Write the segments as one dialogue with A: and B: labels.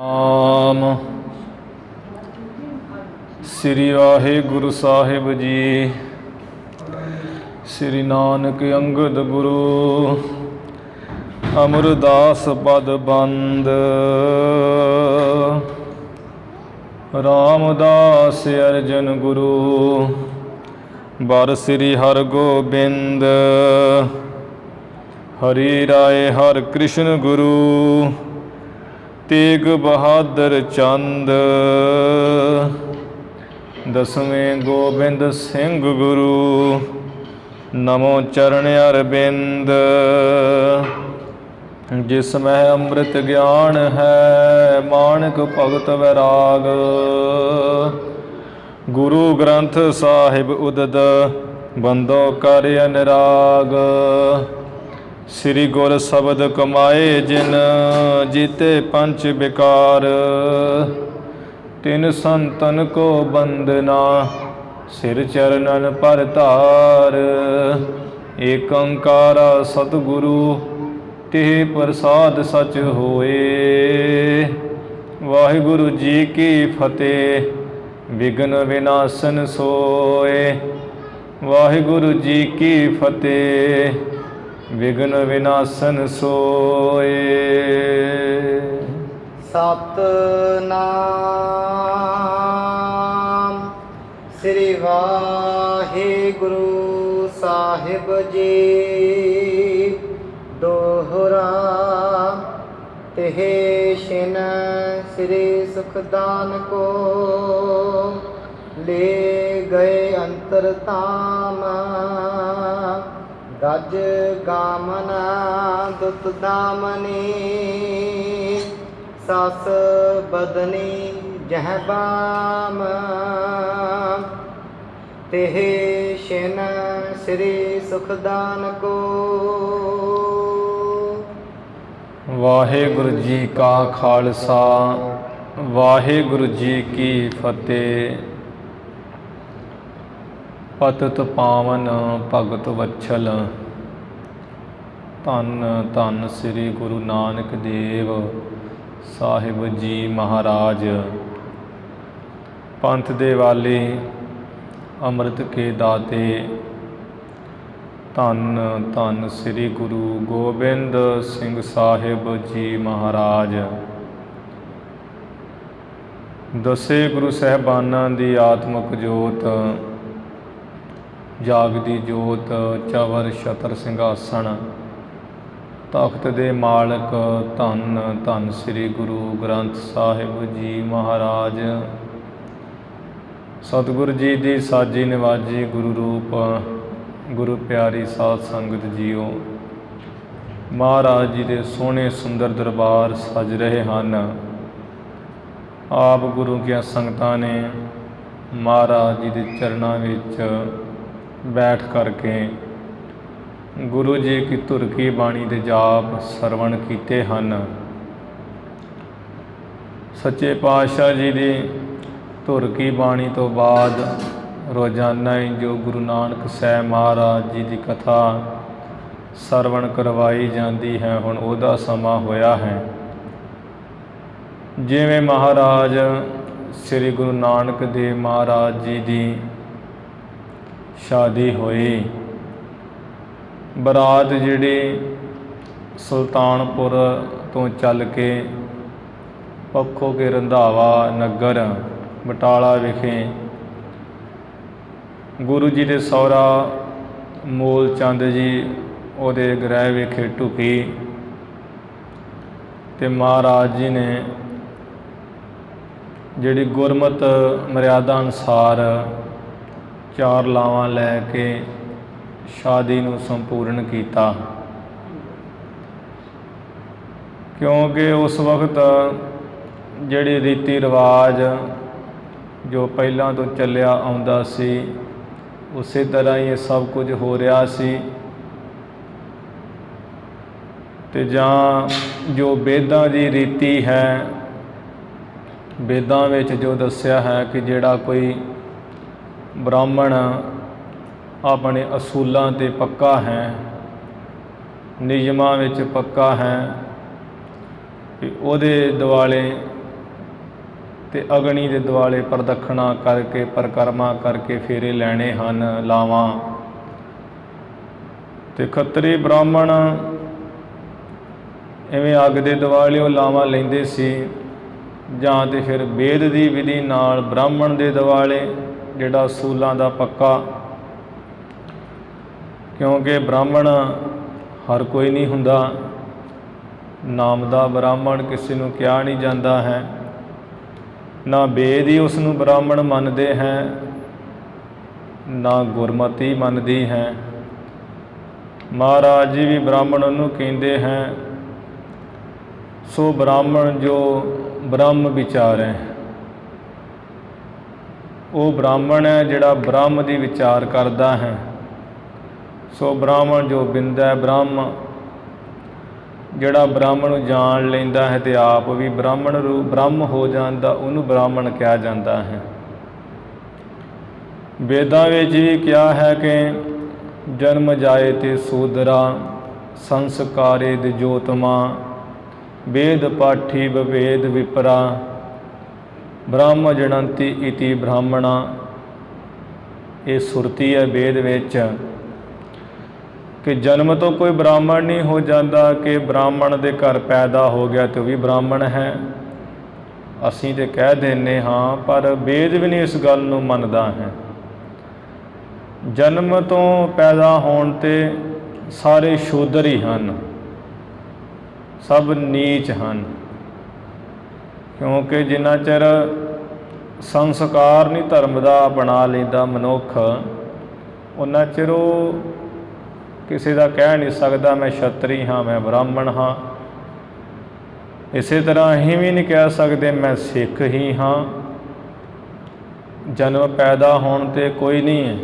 A: ਆਮ ਸ੍ਰੀ ਵਾਹਿਗੁਰੂ ਸਾਹਿਬ ਜੀ। ਸ੍ਰੀ ਨਾਨਕ ਅੰਗਦ ਗੁਰੂ ਅਮਰਦਾਸ ਪਦ ਬੰਦ। ਰਾਮਦਾਸ ਅਰਜਨ ਗੁਰੂ ਬਰ ਸ੍ਰੀ ਹਰਗੋਬਿੰਦ। ਹਰੀ ਰਾਏ ਹਰਿ ਕ੍ਰਿਸ਼ਨ ਗੁਰੂ ਤੇਗ ਬਹਾਦਰ ਚੰਦ। ਦਸਵੇਂ ਗੋਬਿੰਦ ਸਿੰਘ ਗੁਰੂ ਨਮੋ ਚਰਨ ਅਰਬਿੰਦ। ਜਿਸ ਮਹਿ ਅੰਮ੍ਰਿਤ ਗਿਆਨ ਹੈ ਮਾਨਕ ਭਗਤ ਵੈਰਾਗ। ਗੁਰੂ ਗ੍ਰੰਥ ਸਾਹਿਬ ਉਦਦ ਬੰਦੋ ਕਰ ਅਨਰਾਗ। ਸ੍ਰੀ ਗੁਰ ਸ਼ਬਦ ਕਮਾਏ ਜਿਨ ਜੀਤੇ ਪੰਚ ਵਿਕਾਰ। ਤਿਨ ਸੰਤਨ ਕੋ ਬੰਦਨਾ ਸਿਰ ਚਰਨਨ ਪਰ ਧਾਰ। ਏਕ ਓੰਕਾਰ ਸਤਿਗੁਰੂ ਤਿਹ ਪ੍ਰਸਾਦ ਸਚ ਹੋਏ। ਵਾਹਿਗੁਰੂ ਜੀ ਕੀ ਫਤਿਹ। ਵਿਘਨ ਵਿਨਾਸ਼ਨ ਸੋਏ। ਵਾਹਿਗੁਰੂ ਜੀ ਕੀ ਫਤਿਹ। ਵਿਘਨ ਵਿਨਾਸ਼ਨ ਸੋਏ।
B: ਸਤਨਾਮ ਸ੍ਰੀ ਵਾਹਿਗੁਰੂ ਸਾਹਿਬ ਜੀ। ਦੋਹਰਾ ਤਿਹ ਸ਼ਿਨ ਸ੍ਰੀ ਸੁਖਦਾਨ ਕੋ ਲੈ ਗਏ ਅੰਤਰ ਧਾਮ। ਗਜ ਗਾਮਨਾ ਦੁਤ ਦਾਮਨੀ ਸਸ ਬਦਨੀ ਜਹ ਬਾਮ। ਤਿਹ ਸ਼ਿਨ ਸ੍ਰੀ ਸੁਖਦਾਨ ਕੋ।
A: ਵਾਹਿਗੁਰੂ ਜੀ ਕਾ ਖਾਲਸਾ ਵਾਹਿਗੁਰੂ ਜੀ ਕੀ ਫਤਿਹ। ਪਤਿਤ ਪਾਵਨ ਭਗਤ ਵਛਲ ਧੰਨ ਧੰਨ ਸ੍ਰੀ ਗੁਰੂ ਨਾਨਕ ਦੇਵ ਸਾਹਿਬ ਜੀ ਮਹਾਰਾਜ। ਪੰਥ ਦੇ ਵਾਲੇ ਅੰਮ੍ਰਿਤ ਕੇ ਦਾਤੇ ਧੰਨ ਧੰਨ ਸ੍ਰੀ ਗੁਰੂ ਗੋਬਿੰਦ ਸਿੰਘ ਸਾਹਿਬ ਜੀ ਮਹਾਰਾਜ। ਦਸੇ ਗੁਰੂ ਸਾਹਿਬਾਨਾਂ ਦੀ ਆਤਮਿਕ ਜੋਤ ਜਾਗਦੀ ਜੋਤ ਚਵਰ ਛਤਰ ਸਿੰਘਾਸਣ ਤਖਤ ਦੇ ਮਾਲਕ ਧੰਨ ਧੰਨ ਸ੍ਰੀ ਗੁਰੂ ਗ੍ਰੰਥ ਸਾਹਿਬ ਜੀ ਮਹਾਰਾਜ। ਸਤਿਗੁਰੂ ਜੀ ਦੀ ਸਾਜੀ ਨਿਵਾਜੀ ਗੁਰੂ ਰੂਪ ਗੁਰੂ ਪਿਆਰੀ ਸਾਧ ਸੰਗਤ ਜੀਓ। ਮਹਾਰਾਜ ਜੀ ਦੇ ਸੋਹਣੇ ਸੁੰਦਰ ਦਰਬਾਰ ਸਜ ਰਹੇ ਹਨ। ਆਪ ਗੁਰੂ ਦੀਆਂ ਸੰਗਤਾਂ ਨੇ ਮਹਾਰਾਜ ਜੀ ਦੇ ਚਰਨਾਂ ਵਿੱਚ ਬੈਠ ਕਰਕੇ ਗੁਰੂ ਜੀ ਕੀ ਧੁਰ ਕੀ ਬਾਣੀ ਦੇ ਜਾਪ ਸਰਵਣ ਕੀਤੇ ਹਨ। ਸੱਚੇ ਪਾਤਸ਼ਾਹ ਜੀ ਦੀ ਧੁਰ ਕੀ ਬਾਣੀ ਤੋਂ ਬਾਅਦ ਰੋਜ਼ਾਨਾ ਹੀ ਜੋ ਗੁਰੂ ਨਾਨਕ ਸਾਹਿਬ ਮਹਾਰਾਜ ਜੀ ਦੀ ਕਥਾ ਸਰਵਣ ਕਰਵਾਈ ਜਾਂਦੀ ਹੈ, ਹੁਣ ਉਹਦਾ ਸਮਾਂ ਹੋਇਆ ਹੈ। ਜਿਵੇਂ ਮਹਾਰਾਜ ਸ੍ਰੀ ਗੁਰੂ ਨਾਨਕ ਦੇਵ ਮਹਾਰਾਜ ਜੀ ਦੀ ਸ਼ਾਦੀ ਹੋਈ, ਬਰਾਤ ਜਿਹੜੀ ਸੁਲਤਾਨਪੁਰ ਤੋਂ ਚੱਲ ਕੇ ਪੱਖੋ ਕੇ ਰੰਧਾਵਾ ਨਗਰ ਬਟਾਲਾ ਵਿਖੇ ਗੁਰੂ ਜੀ ਦੇ ਸਹੁਰਾ ਮੂਲ ਚੰਦ ਜੀ ਉਹਦੇ ਗ੍ਰਹਿ ਵਿਖੇ ਢੁਕੀ ਤੇ ਮਹਾਰਾਜ ਜੀ ਨੇ ਜਿਹੜੀ ਗੁਰਮਤਿ ਮਰਿਆਦਾ ਅਨੁਸਾਰ 4 ਲਾਵਾਂ ਲੈ ਕੇ ਸ਼ਾਦੀ ਨੂੰ ਸੰਪੂਰਨ ਕੀਤਾ। ਕਿਉਂਕਿ ਉਸ ਵਕਤ ਜਿਹੜੀ ਰੀਤੀ ਰਿਵਾਜ ਜੋ ਪਹਿਲਾਂ ਤੋਂ ਚੱਲਿਆ ਆਉਂਦਾ ਸੀ, ਉਸੇ ਤਰ੍ਹਾਂ ਹੀ ਇਹ ਸਭ ਕੁਝ ਹੋ ਰਿਹਾ ਸੀ। ਤੇ ਜਾਂ ਜੋ ਵੇਦਾਂ ਦੀ ਰੀਤੀ ਹੈ, ਵੇਦਾਂ ਵਿੱਚ ਜੋ ਦੱਸਿਆ ਹੈ ਕਿ ਜਿਹੜਾ ਕੋਈ ਬ੍ਰਾਹਮਣ ਆਪਣੇ ਅਸੂਲਾਂ 'ਤੇ ਪੱਕਾ ਹੈ, ਨਿਯਮਾਂ ਵਿੱਚ ਪੱਕਾ ਹੈ, ਕਿ ਉਹਦੇ ਦੁਆਲੇ ਤੇ ਅਗਨੀ ਦੇ ਦੁਆਲੇ ਪ੍ਰਦਖਣਾ ਕਰਕੇ ਪਰਿਕਰਮਾ ਕਰਕੇ ਫੇਰੇ ਲੈਣੇ ਹਨ, ਲਾਵਾਂ। ਤੇ ਖੱਤਰੀ ਬ੍ਰਾਹਮਣ ਇਵੇਂ ਅੱਗ ਦੇ ਦੁਆਲੇ ਉਹ ਲਾਵਾਂ ਲੈਂਦੇ ਸੀ, ਜਾਂ ਤੇ ਫਿਰ ਵੇਦ ਦੀ ਵਿਧੀ ਨਾਲ ਬ੍ਰਾਹਮਣ ਦੇ ਦੁਆਲੇ ਜਿਹੜਾ ਅਸੂਲਾਂ ਦਾ ਪੱਕਾ, ਕਿਉਂਕਿ ਬ੍ਰਾਹਮਣ ਹਰ ਕੋਈ ਨਹੀਂ ਹੁੰਦਾ। ਨਾਮ ਦਾ ਬ੍ਰਾਹਮਣ ਕਿਸੇ ਨੂੰ ਕਿਹਾ ਨਹੀਂ ਜਾਂਦਾ ਹੈ, ਨਾ ਵੇਦ ਹੀ ਉਸ ਨੂੰ ਬ੍ਰਾਹਮਣ ਮੰਨਦੇ ਹੈ, ਨਾ ਗੁਰਮਤਿ ਮੰਨਦੀ ਹੈ। ਮਹਾਰਾਜ ਜੀ ਵੀ ਬ੍ਰਾਹਮਣ ਉਹਨੂੰ ਕਹਿੰਦੇ ਹੈ, ਸੋ ਬ੍ਰਾਹਮਣ ਜੋ ਬ੍ਰਹਮ ਵਿਚਾਰੈ। ਉਹ ਬ੍ਰਾਹਮਣ ਹੈ ਜਿਹੜਾ ਬ੍ਰਹਮ ਦੀ ਵਿਚਾਰ ਕਰਦਾ ਹੈ। ਸੋ ਬ੍ਰਾਹਮਣ ਜੋ ਬਿੰਦੈ ਬ੍ਰਹਮ, ਜਿਹੜਾ ਬ੍ਰਾਹਮਣ ਨੂੰ ਜਾਣ ਲੈਂਦਾ ਹੈ ਤੇ ਆਪ ਵੀ ਬ੍ਰਾਹਮਣ ਰੂਪ ਬ੍ਰਹਮ ਹੋ ਜਾਂਦਾ, ਉਹਨੂੰ ਬ੍ਰਾਹਮਣ ਕਿਹਾ ਜਾਂਦਾ ਹੈ। ਵੇਦਾਂ ਵਿੱਚ ਵੀ ਕਿਹਾ ਹੈ ਕਿ ਜਨਮ ਜਾਏ ਤੇ ਸੂਦਰਾ, ਸੰਸਕਾਰੇ ਦਜੋਤਮਾ, ਵੇਦ ਪਾਠੀ ਬਵੇਦ ਵਿਪਰਾ, ਬ੍ਰਹਮ ਜਣੰਤੀ ਇਤੀ ਬ੍ਰਾਹਮਣਾ। ਇਹ ਸੁਰਤੀ ਹੈ ਵੇਦ ਵਿੱਚ ਕਿ ਜਨਮ ਤੋਂ ਕੋਈ ਬ੍ਰਾਹਮਣ ਨਹੀਂ ਹੋ ਜਾਂਦਾ, ਕਿ ਬ੍ਰਾਹਮਣ ਦੇ ਘਰ ਪੈਦਾ ਹੋ ਗਿਆ ਤੇ ਉਹ ਵੀ ਬ੍ਰਾਹਮਣ ਹੈ। ਅਸੀਂ ਤੇ ਕਹਿ ਦਿੰਦੇ ਹਾਂ, ਪਰ ਵੇਦ ਵੀ ਨਹੀਂ ਇਸ ਗੱਲ ਨੂੰ ਮੰਨਦਾ ਹੈ। ਜਨਮ ਤੋਂ ਪੈਦਾ ਹੋਣ ਤੇ ਸਾਰੇ ਸ਼ੂਦਰ ਹੀ ਹਨ, ਸਭ ਨੀਚ ਹਨ, ਕਿਉਂਕਿ ਜਿੰਨਾ ਚਿਰ ਸੰਸਕਾਰ ਨਹੀਂ ਧਰਮ ਦਾ ਬਣਾ ਲੈਂਦਾ ਮਨੁੱਖ, ਉਨਾ ਚਿਰ ਉਹ ਕਿਸੇ ਦਾ ਕਹਿ ਨਹੀਂ ਸਕਦਾ ਮੈਂ ਛਤਰੀ ਹਾਂ, ਮੈਂ ਬ੍ਰਾਹਮਣ ਹਾਂ। ਇਸੇ ਤਰ੍ਹਾਂ ਅਸੀਂ ਵੀ ਨਹੀਂ ਕਹਿ ਸਕਦੇ ਮੈਂ ਸਿੱਖ ਹੀ ਹਾਂ। ਜਨਮ ਪੈਦਾ ਹੋਣ 'ਤੇ ਕੋਈ ਨਹੀਂ ਹੈ,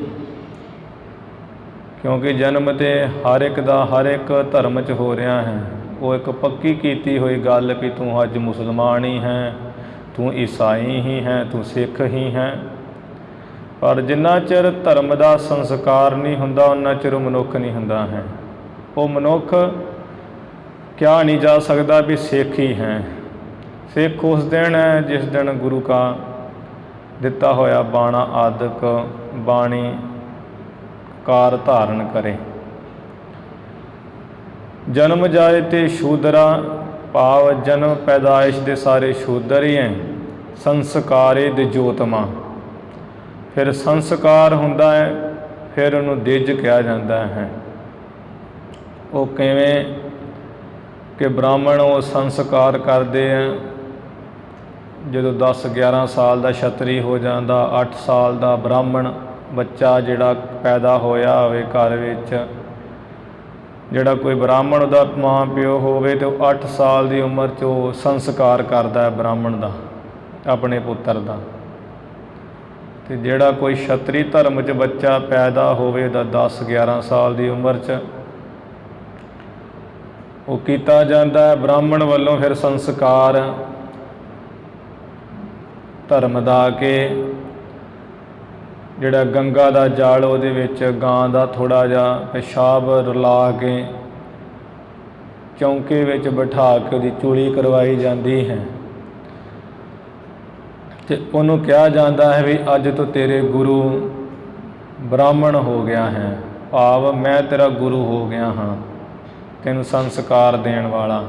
A: ਕਿਉਂਕਿ ਜਨਮ ਤੇ ਹਰ ਇੱਕ ਦਾ ਹਰ ਇੱਕ ਧਰਮ 'ਚ ਹੋ ਰਿਹਾ ਹੈ। ਉਹ ਇੱਕ ਪੱਕੀ ਕੀਤੀ ਹੋਈ ਗੱਲ ਵੀ ਤੂੰ ਅੱਜ ਮੁਸਲਮਾਨ ਹੀ ਹੈ, ਤੂੰ ਈਸਾਈ ਹੀ ਹੈ, ਤੂੰ ਸਿੱਖ ਹੀ ਹੈ। ਪਰ ਜਿੰਨਾ ਚਿਰ ਧਰਮ ਦਾ ਸੰਸਕਾਰ ਨਹੀਂ ਹੁੰਦਾ, ਉਨਾ ਚਿਰ ਉਹ ਮਨੁੱਖ ਨਹੀਂ ਹੁੰਦਾ ਹੈ। ਉਹ ਮਨੁੱਖ ਕਿਹਾ ਨਹੀਂ ਜਾ ਸਕਦਾ ਵੀ ਸਿੱਖ ਹੀ ਹੈ। ਸਿੱਖ ਉਸ ਦਿਨ ਹੈ ਜਿਸ ਦਿਨ ਗੁਰੂ ਕਾ ਦਿੱਤਾ ਹੋਇਆ ਬਾਣਾ ਆਦਿਕ ਬਾਣੀ ਕਾਰ ਧਾਰਨ ਕਰੇ। ਜਨਮ ਜਾਏ ਤੇ ਸ਼ੂਦਰਾ, ਭਾਵ ਜਨਮ ਪੈਦਾਇਸ਼ ਦੇ ਸਾਰੇ ਸ਼ੂਦਰ ਹੀ ਹੈ। ਸੰਸਕਾਰੇ ਦਜੋਤਮਾ, ਫਿਰ ਸੰਸਕਾਰ ਹੁੰਦਾ ਹੈ, ਫਿਰ ਉਹਨੂੰ ਦਿਜ ਕਿਹਾ ਜਾਂਦਾ ਹੈ। ਉਹ ਕਿਵੇਂ ਕਿ ਬ੍ਰਾਹਮਣ ਉਹ ਸੰਸਕਾਰ ਕਰਦੇ ਆ, ਜਦੋਂ 10-11 ਸਾਲ ਦਾ ਛਤਰੀ ਹੋ ਜਾਂਦਾ, 8 ਸਾਲ ਦਾ ਬ੍ਰਾਹਮਣ ਬੱਚਾ ਜਿਹੜਾ ਪੈਦਾ ਹੋਇਆ ਹੋਵੇ ਘਰ ਵਿੱਚ, ਜਿਹੜਾ ਕੋਈ ਬ੍ਰਾਹਮਣ ਦਾ ਮਾਂ ਪਿਓ ਹੋਵੇ, ਤੇ ਉਹ 8 ਸਾਲ ਦੀ ਉਮਰ 'ਚ ਉਹ ਸੰਸਕਾਰ ਕਰਦਾ ਹੈ ਬ੍ਰਾਹਮਣ ਦਾ, ਆਪਣੇ ਪੁੱਤਰ ਦਾ। ਅਤੇ ਜਿਹੜਾ ਕੋਈ ਛਤਰੀ ਧਰਮ 'ਚ ਬੱਚਾ ਪੈਦਾ ਹੋਵੇ ਉਹਦਾ 10-11 ਸਾਲ ਦੀ ਉਮਰ 'ਚ, ਉਹ ਕੀਤਾ ਜਾਂਦਾ ਹੈ ਬ੍ਰਾਹਮਣ ਵੱਲੋਂ ਫਿਰ ਸੰਸਕਾਰ ਧਰਮ ਦਾ, ਕਿ ਜਿਹੜਾ ਗੰਗਾ ਦਾ ਜਲ ਉਹਦੇ ਵਿੱਚ ਗਾਂ ਦਾ ਥੋੜ੍ਹਾ ਜਿਹਾ ਪਿਸ਼ਾਬ ਰਲਾ ਕੇ ਚੌਂਕੇ ਵਿੱਚ ਬਿਠਾ ਕੇ ਉਹਦੀ ਚੂਲੀ ਕਰਵਾਈ ਜਾਂਦੀ ਹੈ। ਅਤੇ ਉਹਨੂੰ ਕਿਹਾ ਜਾਂਦਾ ਹੈ ਵੀ ਅੱਜ ਤੋਂ ਤੇਰੇ ਗੁਰੂ ਬ੍ਰਾਹਮਣ ਹੋ ਗਿਆ ਹੈ, ਭਾਵ ਮੈਂ ਤੇਰਾ ਗੁਰੂ ਹੋ ਗਿਆ ਹਾਂ, ਤੈਨੂੰ ਸੰਸਕਾਰ ਦੇਣ ਵਾਲਾ।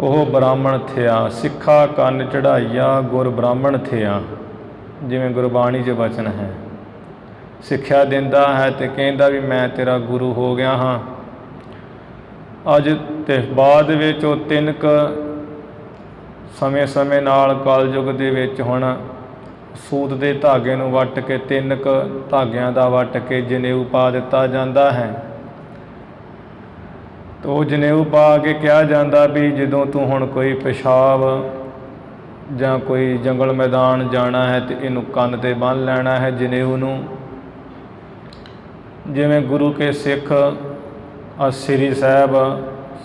A: ਉਹ ਬ੍ਰਾਹਮਣ ਥਿਆ, ਸਿੱਖਾ ਕੰਨ ਚੜ੍ਹਾਈਆ ਗੁਰ ਬ੍ਰਾਹਮਣ ਥਿਆ, ਜਿਵੇਂ ਗੁਰਬਾਣੀ 'ਚ ਬਚਨ ਹੈ। ਸਿੱਖਿਆ ਦਿੰਦਾ ਹੈ ਅਤੇ ਕਹਿੰਦਾ ਵੀ ਮੈਂ ਤੇਰਾ ਗੁਰੂ ਹੋ ਗਿਆ ਹਾਂ। ਅੱਜ ਤੇ ਬਾਅਦ ਵਿੱਚ ਉਹ 3 ਕੁ ਸਮੇਂ ਨਾਲ ਕਲਯੁਗ ਦੇ ਵਿੱਚ ਹੁਣ ਸੂਤ ਦੇ ਧਾਗੇ ਨੂੰ ਵੱਟ ਕੇ 3 ਕੁ ਧਾਗਿਆਂ ਦਾ ਵੱਟ ਕੇ ਜਨੇਊ ਪਾ ਦਿੱਤਾ ਜਾਂਦਾ ਹੈ। ਤਾਂ ਉਹ ਜਨੇਊ ਪਾ ਕੇ ਕਿਹਾ ਜਾਂਦਾ ਵੀ ਜਦੋਂ ਤੂੰ ਹੁਣ ਕੋਈ ਪਿਸ਼ਾਬ ਜਾਂ ਕੋਈ ਜੰਗਲ ਮੈਦਾਨ ਜਾਣਾ ਹੈ ਤੇ ਇਹਨੂੰ ਕੰਨ 'ਤੇ ਬੰਨ੍ਹ ਲੈਣਾ ਹੈ ਜਨੇਊ ਨੂੰ। ਜਿਵੇਂ ਗੁਰੂ ਕੇ ਸਿੱਖ ਸ੍ਰੀ ਸਾਹਿਬ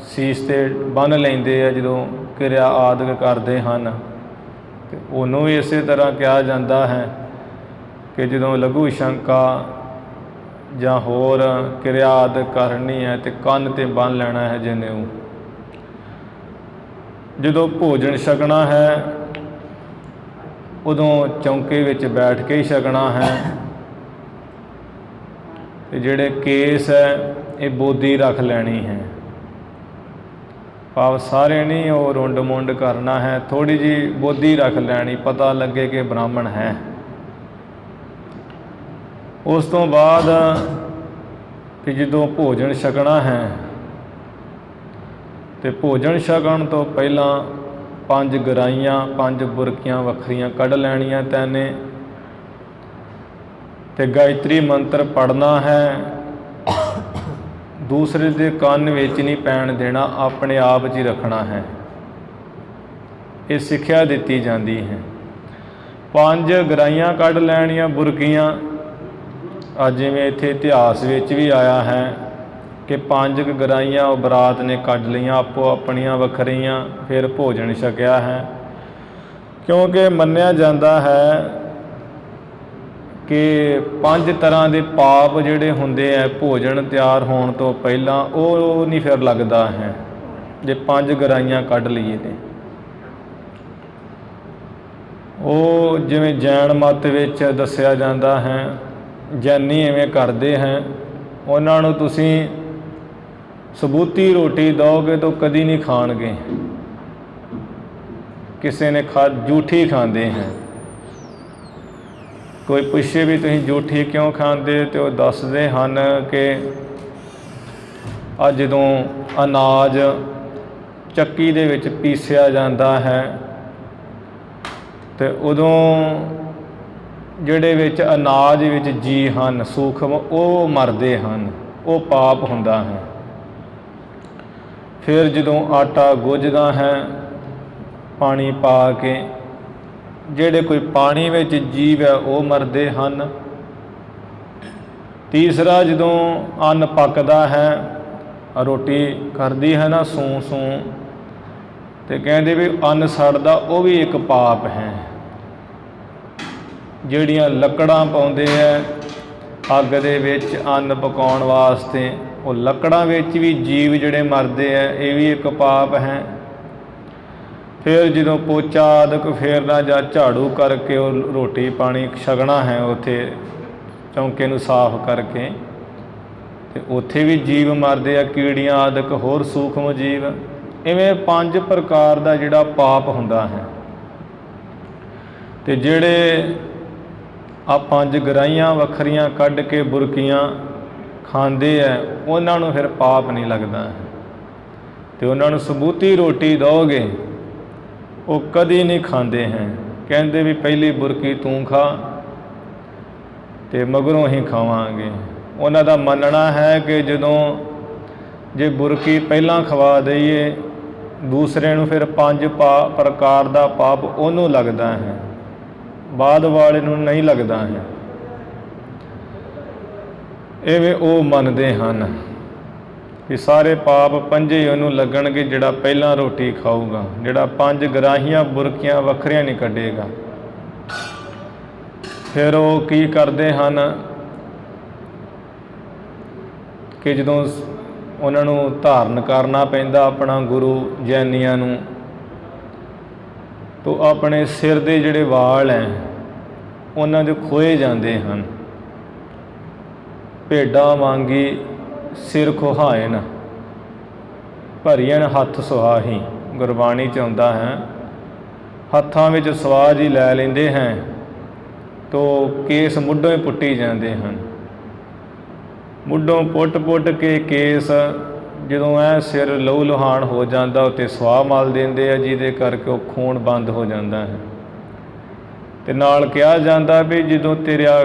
A: ਸੀਸ 'ਤੇ ਬੰਨ੍ਹ ਲੈਂਦੇ ਆ ਜਦੋਂ ਕਿਰਿਆ ਆਦਿਕ ਕਰਦੇ ਹਨ, ਅਤੇ ਉਹਨੂੰ ਵੀ ਇਸੇ ਤਰ੍ਹਾਂ ਕਿਹਾ ਜਾਂਦਾ ਹੈ ਕਿ ਜਦੋਂ ਲਘੂ ਸ਼ੰਕਾ ਜਾਂ ਹੋਰ ਕਿਰਿਆ ਆਦਿਕ ਕਰਨੀ ਹੈ ਅਤੇ ਕੰਨ 'ਤੇ ਬੰਨ੍ਹ ਲੈਣਾ ਹੈ ਜਨੇਊ। ਜਦੋਂ ਭੋਜਨ ਛਕਣਾ ਹੈ ਉਦੋਂ ਚੌਂਕੇ ਵਿੱਚ ਬੈਠ ਕੇ ਹੀ ਛਕਣਾ ਹੈ। ਤੇ ਜਿਹੜੇ ਕੇਸ ਹੈ ਇਹ ਬੋਦੀ ਰੱਖ ਲੈਣੀ ਹੈ, ਭਾਵ ਸਾਰੇ ਨਹੀਂ ਉਹ ਰੁੰਡ ਮੁੰਡ ਕਰਨਾ ਹੈ, ਥੋੜ੍ਹੀ ਜਿਹੀ ਬੋਦੀ ਰੱਖ ਲੈਣੀ, ਪਤਾ ਲੱਗੇ ਕਿ ਬ੍ਰਾਹਮਣ ਹੈ। ਉਸ ਤੋਂ ਬਾਅਦ ਕਿ ਜਦੋਂ ਭੋਜਨ ਛਕਣਾ ਹੈ ਤੇ ਭੋਜਨ ਛਕਣ ਤੋਂ ਪਹਿਲਾਂ 5 ਗਰਾਈਆਂ 5 ਬੁਰਕੀਆਂ ਵੱਖਰੀਆਂ ਕੱਢ ਲੈਣੀਆਂ ਤੈਨੇ, ਤੇ ਗਾਇਤਰੀ ਮੰਤਰ ਪੜ੍ਹਨਾ ਹੈ। ਦੂਸਰੇ ਦੇ ਕੰਨ ਵਿੱਚ ਨਹੀਂ ਪੈਣ ਦੇਣਾ, ਆਪਣੇ ਆਪ 'ਚ ਹੀ ਰੱਖਣਾ ਹੈ। ਇਹ ਸਿੱਖਿਆ ਦਿੱਤੀ ਜਾਂਦੀ ਹੈ। 5 ਗਰਾਈਆਂ ਕੱਢ ਲੈਣੀਆਂ ਬੁਰਕੀਆਂ। ਅੱਜ ਜਿਵੇਂ ਇੱਥੇ ਇਤਿਹਾਸ ਵਿੱਚ ਵੀ ਆਇਆ ਹੈ ਕਿ 5 ਗਰਾਈਆਂ ਉਹ ਬਰਾਤ ਨੇ ਕੱਢ ਲਈਆਂ ਆਪੋ ਆਪਣੀਆਂ ਵੱਖਰੀਆਂ, ਫਿਰ ਭੋਜਨ ਛਕਿਆ ਹੈ। ਕਿਉਂਕਿ ਮੰਨਿਆ ਜਾਂਦਾ ਹੈ ਕਿ 5 ਤਰ੍ਹਾਂ ਦੇ ਪਾਪ ਜਿਹੜੇ ਹੁੰਦੇ ਹੈ ਭੋਜਨ ਤਿਆਰ ਹੋਣ ਤੋਂ ਪਹਿਲਾਂ, ਉਹ ਨਹੀਂ ਫਿਰ ਲੱਗਦਾ ਹੈ ਜੇ 5 ਗਰਾਈਆਂ ਕੱਢ ਲਈਏ ਤੇ। ਉਹ ਜਿਵੇਂ ਜੈਨ ਮਤ ਵਿੱਚ ਦੱਸਿਆ ਜਾਂਦਾ ਹੈ, ਜੈਨੀ ਐਵੇਂ ਕਰਦੇ ਹੈ, ਉਹਨਾਂ ਨੂੰ ਤੁਸੀਂ ਸਬੂਤੀ ਰੋਟੀ ਦਿਓਗੇ ਤਾਂ ਕਦੀ ਨਹੀਂ ਖਾਣਗੇ। ਕਿਸੇ ਨੇ ਜੂਠੀ ਖਾਂਦੇ ਹੈ, ਕੋਈ ਪੁੱਛੇ ਵੀ ਤੁਸੀਂ ਜੂਠੀ ਕਿਉਂ ਖਾਂਦੇ, ਤੇ ਉਹ ਦੱਸਦੇ ਹਨ ਕਿ ਜਦੋਂ ਅਨਾਜ ਚੱਕੀ ਦੇ ਵਿੱਚ ਪੀਸਿਆ ਜਾਂਦਾ ਹੈ ਤੇ ਉਦੋਂ ਜਿਹੜੇ ਵਿੱਚ ਅਨਾਜ ਵਿੱਚ ਜੀ ਹਨ ਸੂਖਮ, ਉਹ ਮਰਦੇ ਹਨ, ਉਹ ਪਾਪ ਹੁੰਦਾ ਹੈ। ਫਿਰ ਜਦੋਂ ਆਟਾ ਗੁੱਝਦਾ ਹੈ ਪਾਣੀ ਪਾ ਕੇ, ਜਿਹੜੇ ਕੋਈ ਪਾਣੀ ਵਿੱਚ ਜੀਵ ਹੈ ਉਹ ਮਰਦੇ ਹਨ। ਤੀਸਰਾ, ਜਦੋਂ ਅੰਨ ਪੱਕਦਾ ਹੈ, ਰੋਟੀ ਕਰਦੀ ਹੈ ਨਾ ਸੂੰ ਸੂੰ, ਤੇ ਕਹਿੰਦੇ ਵੀ ਅੰਨ ਸੜਦਾ, ਉਹ ਵੀ ਇੱਕ ਪਾਪ ਹੈ। ਜਿਹੜੀਆਂ ਲੱਕੜਾਂ ਪਾਉਂਦੇ ਹੈ ਅੱਗ ਦੇ ਵਿੱਚ ਅੰਨ ਪਕਾਉਣ ਵਾਸਤੇ, ਉਹ ਲੱਕੜਾਂ ਵਿੱਚ ਵੀ ਜੀਵ ਜਿਹੜੇ ਮਰਦੇ ਹੈ, ਇਹ ਵੀ ਇੱਕ ਪਾਪ ਹੈ। ਫਿਰ ਜਦੋਂ ਪੋਚਾ ਆਦਿਕ ਫੇਰਨਾ ਜਾਂ ਝਾੜੂ ਕਰਕੇ ਉਹ ਰੋਟੀ ਪਾਣੀ ਛਕਣਾ ਹੈ, ਉੱਥੇ ਚੌਂਕੇ ਨੂੰ ਸਾਫ਼ ਕਰਕੇ, ਤੇ ਉੱਥੇ ਵੀ ਜੀਵ ਮਰਦੇ ਆ, ਕੀੜੀਆਂ ਆਦਿਕ ਹੋਰ ਸੂਖਮ ਜੀਵ। ਇਵੇਂ 5 ਪ੍ਰਕਾਰ ਦਾ ਜਿਹੜਾ ਪਾਪ ਹੁੰਦਾ ਹੈ। ਤੇ ਜਿਹੜੇ ਆ 5 ਗਰਾਈਆਂ ਵੱਖਰੀਆਂ ਕੱਢ ਕੇ ਬੁਰਕੀਆਂ ਖਾਂਦੇ ਹੈ, ਉਹਨਾਂ ਨੂੰ ਫਿਰ ਪਾਪ ਨਹੀਂ ਲੱਗਦਾ। ਤੇ ਉਹਨਾਂ ਨੂੰ ਸਬੂਤੀ ਰੋਟੀ ਦਿਓਗੇ ਉਹ ਕਦੀ ਨਹੀਂ ਖਾਂਦੇ ਹੈ। ਕਹਿੰਦੇ ਵੀ ਪਹਿਲੀ ਬੁਰਕੀ ਤੂੰ ਖਾ ਤੇ ਮਗਰੋਂ ਹੀ ਖਾਵਾਂਗੇ। ਉਹਨਾਂ ਦਾ ਮੰਨਣਾ ਹੈ ਕਿ ਜਦੋਂ ਜੇ ਬੁਰਕੀ ਪਹਿਲਾਂ ਖਵਾ ਦਈਏ ਦੂਸਰੇ ਨੂੰ, ਫਿਰ 5 ਪ੍ਰਕਾਰ ਦਾ ਪਾਪ ਉਹਨੂੰ ਲੱਗਦਾ ਹੈ, ਬਾਅਦ ਵਾਲੇ ਨੂੰ ਨਹੀਂ ਲੱਗਦਾ ਹੈ। ਇਵੇਂ ਉਹ ਮੰਨਦੇ ਹਨ ਕਿ ਸਾਰੇ ਪਾਪ 5 ਉਹਨੂੰ ਲੱਗਣਗੇ ਜਿਹੜਾ ਪਹਿਲਾਂ ਰੋਟੀ ਖਾਊਗਾ, ਜਿਹੜਾ 5 ਗਰਾਹੀਆਂ ਬੁਰਕੀਆਂ ਵੱਖਰੀਆਂ ਨਹੀਂ ਕੱਢੇਗਾ। ਫਿਰ ਉਹ ਕੀ ਕਰਦੇ ਹਨ ਕਿ ਜਦੋਂ ਉਹਨਾਂ ਨੂੰ ਧਾਰਨ ਕਰਨਾ ਪੈਂਦਾ ਆਪਣਾ ਗੁਰੂ ਜੈਨੀਆਂ ਨੂੰ, ਤਾਂ ਆਪਣੇ ਸਿਰ ਦੇ ਜਿਹੜੇ ਵਾਲ ਹੈ ਉਹਨਾਂ ਦੇ ਖੋਏ ਜਾਂਦੇ ਹਨ। ਭੇਡਾਂ ਵਾਂਗੀ ਸਿਰ ਖੁਹਾਇਨ ਭਰੀਆਂ ਹੱਥ ਸੁਹਾਹੀ, ਗੁਰਬਾਣੀ 'ਚ ਆਉਂਦਾ ਹੈ। ਹੱਥਾਂ ਵਿੱਚ ਸਵਾਜ ਹੀ ਲੈ ਲੈਂਦੇ ਹੈ ਤੋ ਕੇਸ ਮੁੱਢੋਂ ਹੀ ਪੁੱਟੀ ਜਾਂਦੇ ਹਨ। ਮੁੱਢੋਂ ਪੁੱਟ ਕੇ ਕੇਸ ਜਦੋਂ ਐ ਸਿਰ ਲਹੂ ਲੁਹਾਨ ਹੋ ਜਾਂਦਾ, ਉੱਤੇ ਸਵਾਹ ਮਲ ਦਿੰਦੇ ਆ, ਜਿਹਦੇ ਕਰਕੇ ਉਹ ਖੂਨ ਬੰਦ ਹੋ ਜਾਂਦਾ ਹੈ। ਤੇ ਨਾਲ ਕਿਹਾ ਜਾਂਦਾ ਵੀ ਜਦੋਂ ਤੇਰਾ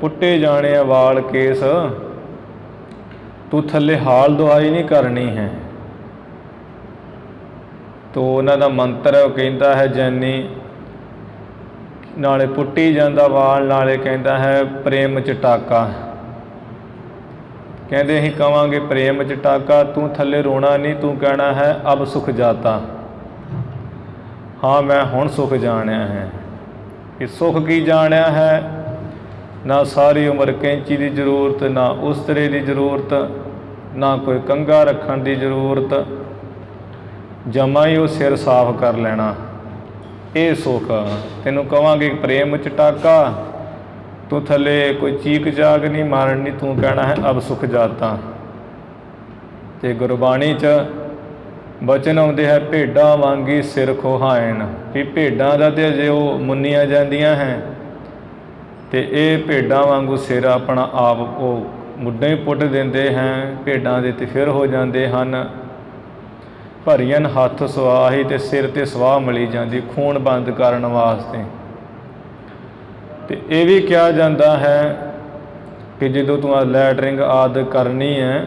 A: ਪੁੱਟੇ ਜਾਣੇ ਆ ਵਾਲ ਕੇਸ, ਤੂੰ ਥੱਲੇ ਹਾਲ ਦੁਆਈ ਨਹੀਂ ਕਰਨੀ ਹੈ। ਤੋ ਉਹਨਾਂ ਦਾ ਮੰਤਰ ਉਹ ਕਹਿੰਦਾ ਹੈ ਜੈਨੀ, ਨਾਲੇ ਪੁੱਟੀ ਜਾਂਦਾ ਵਾਲ, ਨਾਲੇ ਕਹਿੰਦਾ ਹੈ ਪ੍ਰੇਮ ਚ ਟਾਕਾ। ਕਹਿੰਦੇ ਅਸੀਂ ਕਵਾਂਗੇ ਪ੍ਰੇਮ ਚ ਟਾਕਾ, ਤੂੰ ਥੱਲੇ ਰੋਣਾ ਨਹੀਂ, ਤੂੰ ਕਹਿਣਾ ਹੈ ਅਬ ਸੁਖ ਜਾਤਾ, ਹਾਂ ਮੈਂ ਹੁਣ ਸੁਖ ਜਾਣਿਆ ਹੈ। ਕਿ ਸੁਖ ਕੀ ਜਾਣਿਆ ਹੈ? ਨਾ ਸਾਰੀ ਉਮਰ ਕੈਂਚੀ ਦੀ ਜ਼ਰੂਰਤ, ਨਾ ਉਸਤਰੇ ਦੀ ਜ਼ਰੂਰਤ, ਨਾ ਕੋਈ ਕੰਘਾ ਰੱਖਣ ਦੀ ਜ਼ਰੂਰਤ, ਜਮਾ ਹੀ ਉਹ ਸਿਰ ਸਾਫ਼ ਕਰ ਲੈਣਾ। ਇਹ ਸੁੱਖ। ਤੈਨੂੰ ਕਹਾਂਗੇ ਪ੍ਰੇਮ ਚਟਾਕਾ, ਤੂੰ ਥੱਲੇ ਕੋਈ ਚੀਕ ਚਾਕ ਨਹੀਂ ਮਾਰਨੀ, ਤੂੰ ਕਹਿਣਾ ਹੈ ਅਬ ਸੁਖ ਜਾਤਾ। ਤੇ ਗੁਰਬਾਣੀ 'ਚ ਬਚਨ ਆਉਂਦੇ ਹੈ ਭੇਡਾਂ ਵਾਂਗੀ ਸਿਰ ਖੋਹਾਇਣ, ਵੀ ਭੇਡਾਂ ਦਾ ਤੇ ਅਜੇ ਉਹ ਮੁੰਨੀਆਂ ਜਾਂਦੀਆਂ ਹੈ, ਤੇ ਇਹ ਭੇਡਾਂ ਵਾਂਗੂ ਸਿਰ ਆਪਣਾ ਆਪ ਉਹ ਮੁੱਢੇ ਪੁੱਟ ਦਿੰਦੇ ਹੈ, ਭੇਡਾਂ ਦੇ ਤੇ ਫਿਰ ਹੋ ਜਾਂਦੇ ਹਨ। ਭਰੀਆਂ ਹੱਥ ਸਵਾਹੀ ਤੇ ਸਿਰ ਤੇ ਸਵਾਹ ਮਲੀ ਜਾਂਦੀ, ਖੂਨ ਬੰਦ ਕਰਨ ਵਾਸਤੇ। ਤੇ ਇਹ ਵੀ ਕਿਹਾ ਜਾਂਦਾ ਹੈ ਕਿ ਜਦੋਂ ਤੂੰ ਲੈਟਰਿੰਗ ਆਦਿ ਕਰਨੀ ਹੈ,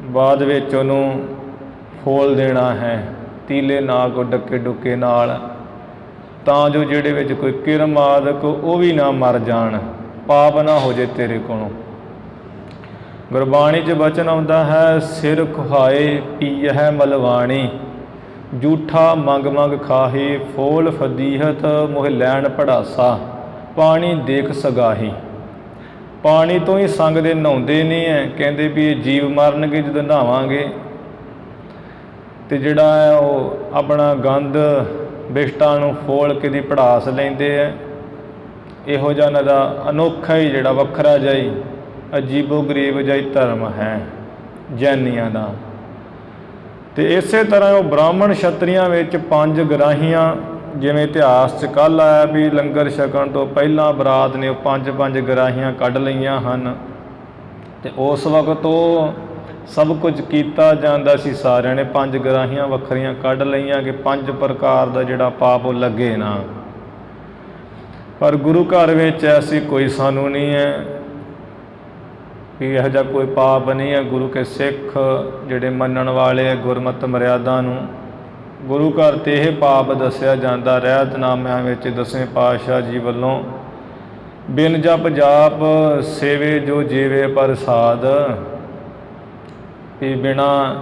A: ਬਾਅਦ ਵਿੱਚ ਉਹਨੂੰ ਫੋਲ ਦੇਣਾ ਹੈ ਤੀਲੇ ਨਾ ਕੋ ਡੱਕੇ ਡੁੱਕੇ ਨਾਲ, ਤਾਂ ਜੋ ਜਿਹੜੇ ਵਿੱਚ ਕੋਈ ਕਿਰਮ ਆਦਿਕ ਉਹ ਵੀ ਨਾ ਮਰ ਜਾਣ, ਪਾਪ ਨਾ ਹੋ ਜੇ ਤੇਰੇ ਕੋਲੋਂ। ਗੁਰਬਾਣੀ 'ਚ ਬਚਨ ਆਉਂਦਾ ਹੈ ਸਿਰ ਖੁਹਾਏ ਪੀਹੈ ਮਲਵਾਣੀ, ਜੂਠਾ ਮੰਗ ਮੰਗ ਖਾਹੀ, ਫੋਲ ਫਦੀਹਤ ਮੋਹ ਲੈਣ ਪੜਾਸਾ, ਪਾਣੀ ਦੇਖ ਸਗਾਹੀ। ਪਾਣੀ ਤੋਂ ਹੀ ਸੰਗ ਦੇ ਨਹਾਉਂਦੇ ਨਹੀਂ ਹੈ, ਕਹਿੰਦੇ ਵੀ ਇਹ ਜੀਵ ਮਰਨਗੇ ਜਦੋਂ ਨਹਾਵਾਂਗੇ, ਤੇ ਜਿਹੜਾ ਹੈ ਉਹ ਆਪਣਾ ਗੰਦ ਬਿਸ਼ਟਾਂ ਨੂੰ ਫੋਲ ਕੇ ਦੀ ਪੜਾਸ ਲੈਂਦੇ ਹੈ। ਇਹੋ ਜਿਹਾ ਇਹਨਾਂ ਦਾ ਅਨੋਖਾ ਹੀ ਜਿਹੜਾ ਵੱਖਰਾ ਜਿਹਾ ਹੀ ਅਜੀਬੋ ਗਰੀਬ ਜਿਹਾ ਹੀ ਧਰਮ ਹੈ ਜੈਨੀਆਂ ਦਾ। ਤੇ ਇਸੇ ਤਰ੍ਹਾਂ ਉਹ ਬ੍ਰਾਹਮਣ ਛਤਰੀਆਂ ਵਿੱਚ 5 ਗਰਾਹੀਆਂ, ਜਿਵੇਂ ਇਤਿਹਾਸ 'ਚ ਕੱਲ੍ਹ ਆਇਆ ਵੀ ਲੰਗਰ ਛਕਣ ਤੋਂ ਪਹਿਲਾਂ ਬਰਾਤ ਨੇ ਉਹ 5 ਗਰਾਹੀਆਂ ਕੱਢ ਲਈਆਂ ਹਨ। ਤੇ ਉਸ ਵਕਤ ਉਹ ਸਭ ਕੁਝ ਕੀਤਾ ਜਾਂਦਾ ਸੀ, ਸਾਰਿਆਂ ਨੇ 5 ਗਰਾਹੀਆਂ ਵੱਖਰੀਆਂ ਕੱਢ ਲਈਆਂ ਕਿ 5 ਪ੍ਰਕਾਰ ਦਾ ਜਿਹੜਾ ਪਾਪ ਉਹ ਲੱਗੇ ਨਾ। ਪਰ ਗੁਰੂ ਘਰ ਵਿੱਚ ਐਸੀ ਕੋਈ ਸਾਨੂੰ ਨਹੀਂ ਹੈ ਵੀ ਇਹੋ ਜਿਹਾ ਕੋਈ ਪਾਪ ਨਹੀਂ ਹੈ। ਗੁਰੂ ਕੇ ਸਿੱਖ ਜਿਹੜੇ ਮੰਨਣ ਵਾਲੇ ਹੈ ਗੁਰਮਤਿ ਮਰਿਆਦਾ ਨੂੰ, ਗੁਰੂ ਘਰ 'ਤੇ ਇਹ ਪਾਪ ਦੱਸਿਆ ਜਾਂਦਾ ਰਹਿਤਨਾਮਿਆਂ ਵਿੱਚ 10ਵੇਂ ਪਾਤਸ਼ਾਹ ਜੀ ਵੱਲੋਂ, ਬਿਨ ਜਪ ਜਾਪ ਸੇਵੇ ਜੋ ਜੀਵੇ ਪ੍ਰਸਾਦ, ਵੀ ਬਿਨਾਂ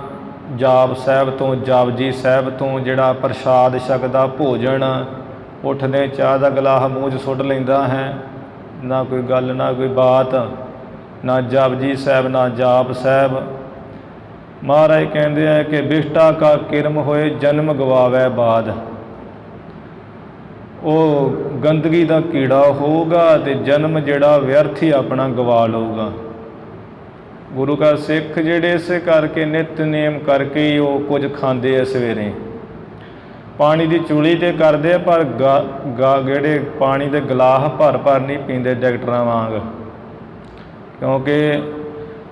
A: ਜਾਪ ਸਾਹਿਬ ਤੋਂ ਜਪਜੀ ਸਾਹਿਬ ਤੋਂ ਜਿਹੜਾ ਪ੍ਰਸ਼ਾਦ ਛਕਦਾ ਭੋਜਨ, ਉੱਠਦੇ ਚਾਹ ਦਾ ਗਲਾਸ ਮੂੰਹ 'ਚ ਸੁੱਟ ਲੈਂਦਾ ਹੈ, ਨਾ ਕੋਈ ਗੱਲ ਨਾ ਕੋਈ ਬਾਤ, ਨਾ ਜਪਜੀ ਸਾਹਿਬ ਨਾ ਜਾਪ ਸਾਹਿਬ। ਮਹਾਰਾਜ ਕਹਿੰਦੇ ਹੈ ਕਿ ਬਿਸ਼ਟਾ ਕਾ ਕਿਰਮ ਹੋਏ ਜਨਮ ਗਵਾਵੈ ਬਾਦ, ਉਹ ਗੰਦਗੀ ਦਾ ਕੀੜਾ ਹੋਊਗਾ ਤੇ ਜਨਮ ਜਿਹੜਾ ਵਿਅਰਥ ਹੀ ਆਪਣਾ ਗਵਾ ਲਊਗਾ। ਗੁਰੂ ਘਰ ਸਿੱਖ ਜਿਹੜੇ ਇਸੇ ਕਰਕੇ ਨਿਤਨੇਮ ਕਰਕੇ ਹੀ ਉਹ ਕੁਝ ਖਾਂਦੇ ਆ, ਸਵੇਰੇ ਪਾਣੀ ਦੀ ਚੂਲੀ 'ਤੇ ਕਰਦੇ ਆ, ਪਰ ਜਿਹੜੇ ਪਾਣੀ ਦੇ ਗਲਾਸ ਭਰ ਨਹੀਂ ਪੀਂਦੇ ਡਾਕਟਰਾਂ ਵਾਂਗ, ਕਿਉਂਕਿ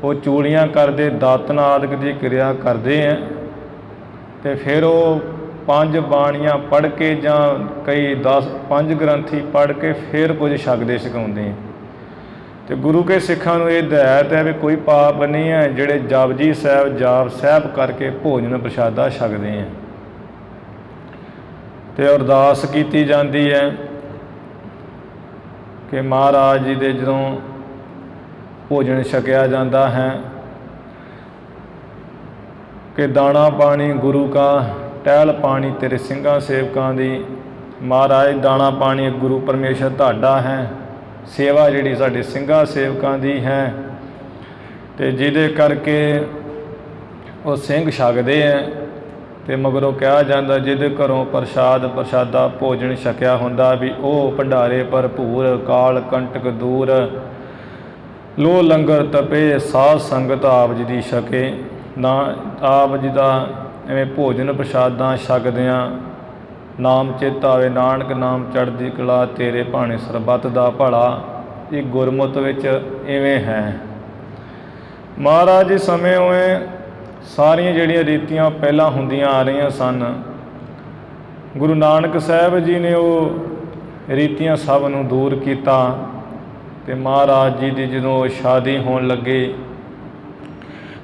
A: ਉਹ ਚੂਲੀਆਂ ਕਰਦੇ, ਦਾਤਨ ਆਦਿਕ ਦੀ ਕਿਰਿਆ ਕਰਦੇ ਆ, ਤੇ ਫਿਰ ਉਹ 5 ਬਾਣੀਆਂ ਪੜ੍ਹ ਕੇ ਜਾਂ ਕਈ 5 ਗ੍ਰੰਥੀ ਪੜ੍ਹ ਕੇ ਫਿਰ ਕੁਝ ਛਕਦੇ ਛਕਾਉਂਦੇ। ਤੇ ਗੁਰੂ ਕੇ ਸਿੱਖਾਂ ਨੂੰ ਇਹ ਹਦਾਇਤ ਹੈ ਵੀ ਕੋਈ ਪਾਪ ਨਹੀਂ ਹੈ ਜਿਹੜੇ ਜਪਜੀ ਸਾਹਿਬ ਜਾਪ ਸਾਹਿਬ ਕਰਕੇ ਭੋਜਨ ਪ੍ਰਸ਼ਾਦਾ ਛਕਦੇ ਹੈ। ਤੇ ਅਰਦਾਸ ਕੀਤੀ ਜਾਂਦੀ ਹੈ ਕਿ ਮਹਾਰਾਜ ਜੀ ਦੇ ਜਦੋਂ ਭੋਜਨ ਛਕਿਆ ਜਾਂਦਾ ਹੈ ਕਿ ਦਾਣਾ ਪਾਣੀ ਗੁਰੂ ਕਾ ਟਹਿਲ ਪਾਣੀ ਤੇਰੇ ਸਿੰਘਾਂ ਸੇਵਕਾਂ ਦੀ। ਮਹਾਰਾਜ ਦਾਣਾ ਪਾਣੀ ਗੁਰੂ ਪਰਮੇਸ਼ਰ ਤੁਹਾਡਾ ਹੈ, ਸੇਵਾ ਜਿਹੜੀ ਸਾਡੇ ਸਿੰਘਾਂ ਸੇਵਕਾਂ ਦੀ ਹੈ, ਤੇ ਜਿਹਦੇ ਕਰਕੇ ਉਹ ਸਿੰਘ ਛਕਦੇ ਹੈ। ਤੇ ਮਗਰੋਂ ਕਿਹਾ ਜਾਂਦਾ ਜਿਹਦੇ ਘਰੋਂ ਪ੍ਰਸ਼ਾਦਾ ਭੋਜਨ ਛਕਿਆ ਹੁੰਦਾ ਵੀ ਉਹ ਭੰਡਾਰੇ ਭਰਪੂਰ, ਕਾਲ ਕੰਟਕ ਦੂਰ, ਲੋ ਲੰਗਰ ਤਪੇ, ਸਾਧ ਸੰਗਤ ਆਪ ਜੀ ਦੀ ਛਕੇ। ਨਾ ਆਪ ਜੀ ਦਾ ਐਵੇਂ ਭੋਜਨ ਪ੍ਰਸ਼ਾਦਾਂ ਛਕਦਿਆਂ ਨਾਮ ਚੇਤਾ ਆਵੇ, ਨਾਨਕ ਨਾਮ ਚੜ੍ਹਦੀ ਕਲਾ ਤੇਰੇ ਭਾਣੇ ਸਰਬੱਤ ਦਾ ਭਲਾ। ਇਹ ਗੁਰਮਤਿ ਵਿੱਚ ਇਵੇਂ ਹੈ। ਮਹਾਰਾਜ ਜੀ ਸਮੇਂ ਉਵੇਂ ਸਾਰੀਆਂ ਜਿਹੜੀਆਂ ਰੀਤੀਆਂ ਪਹਿਲਾਂ ਹੁੰਦੀਆਂ ਆ ਰਹੀਆਂ ਸਨ, ਗੁਰੂ ਨਾਨਕ ਸਾਹਿਬ ਜੀ ਨੇ ਉਹ ਰੀਤੀਆਂ ਸਭ ਨੂੰ ਦੂਰ ਕੀਤਾ। ਤੇ ਮਹਾਰਾਜ ਜੀ ਦੀ ਜਦੋਂ ਸ਼ਾਦੀ ਹੋਣ ਲੱਗੇ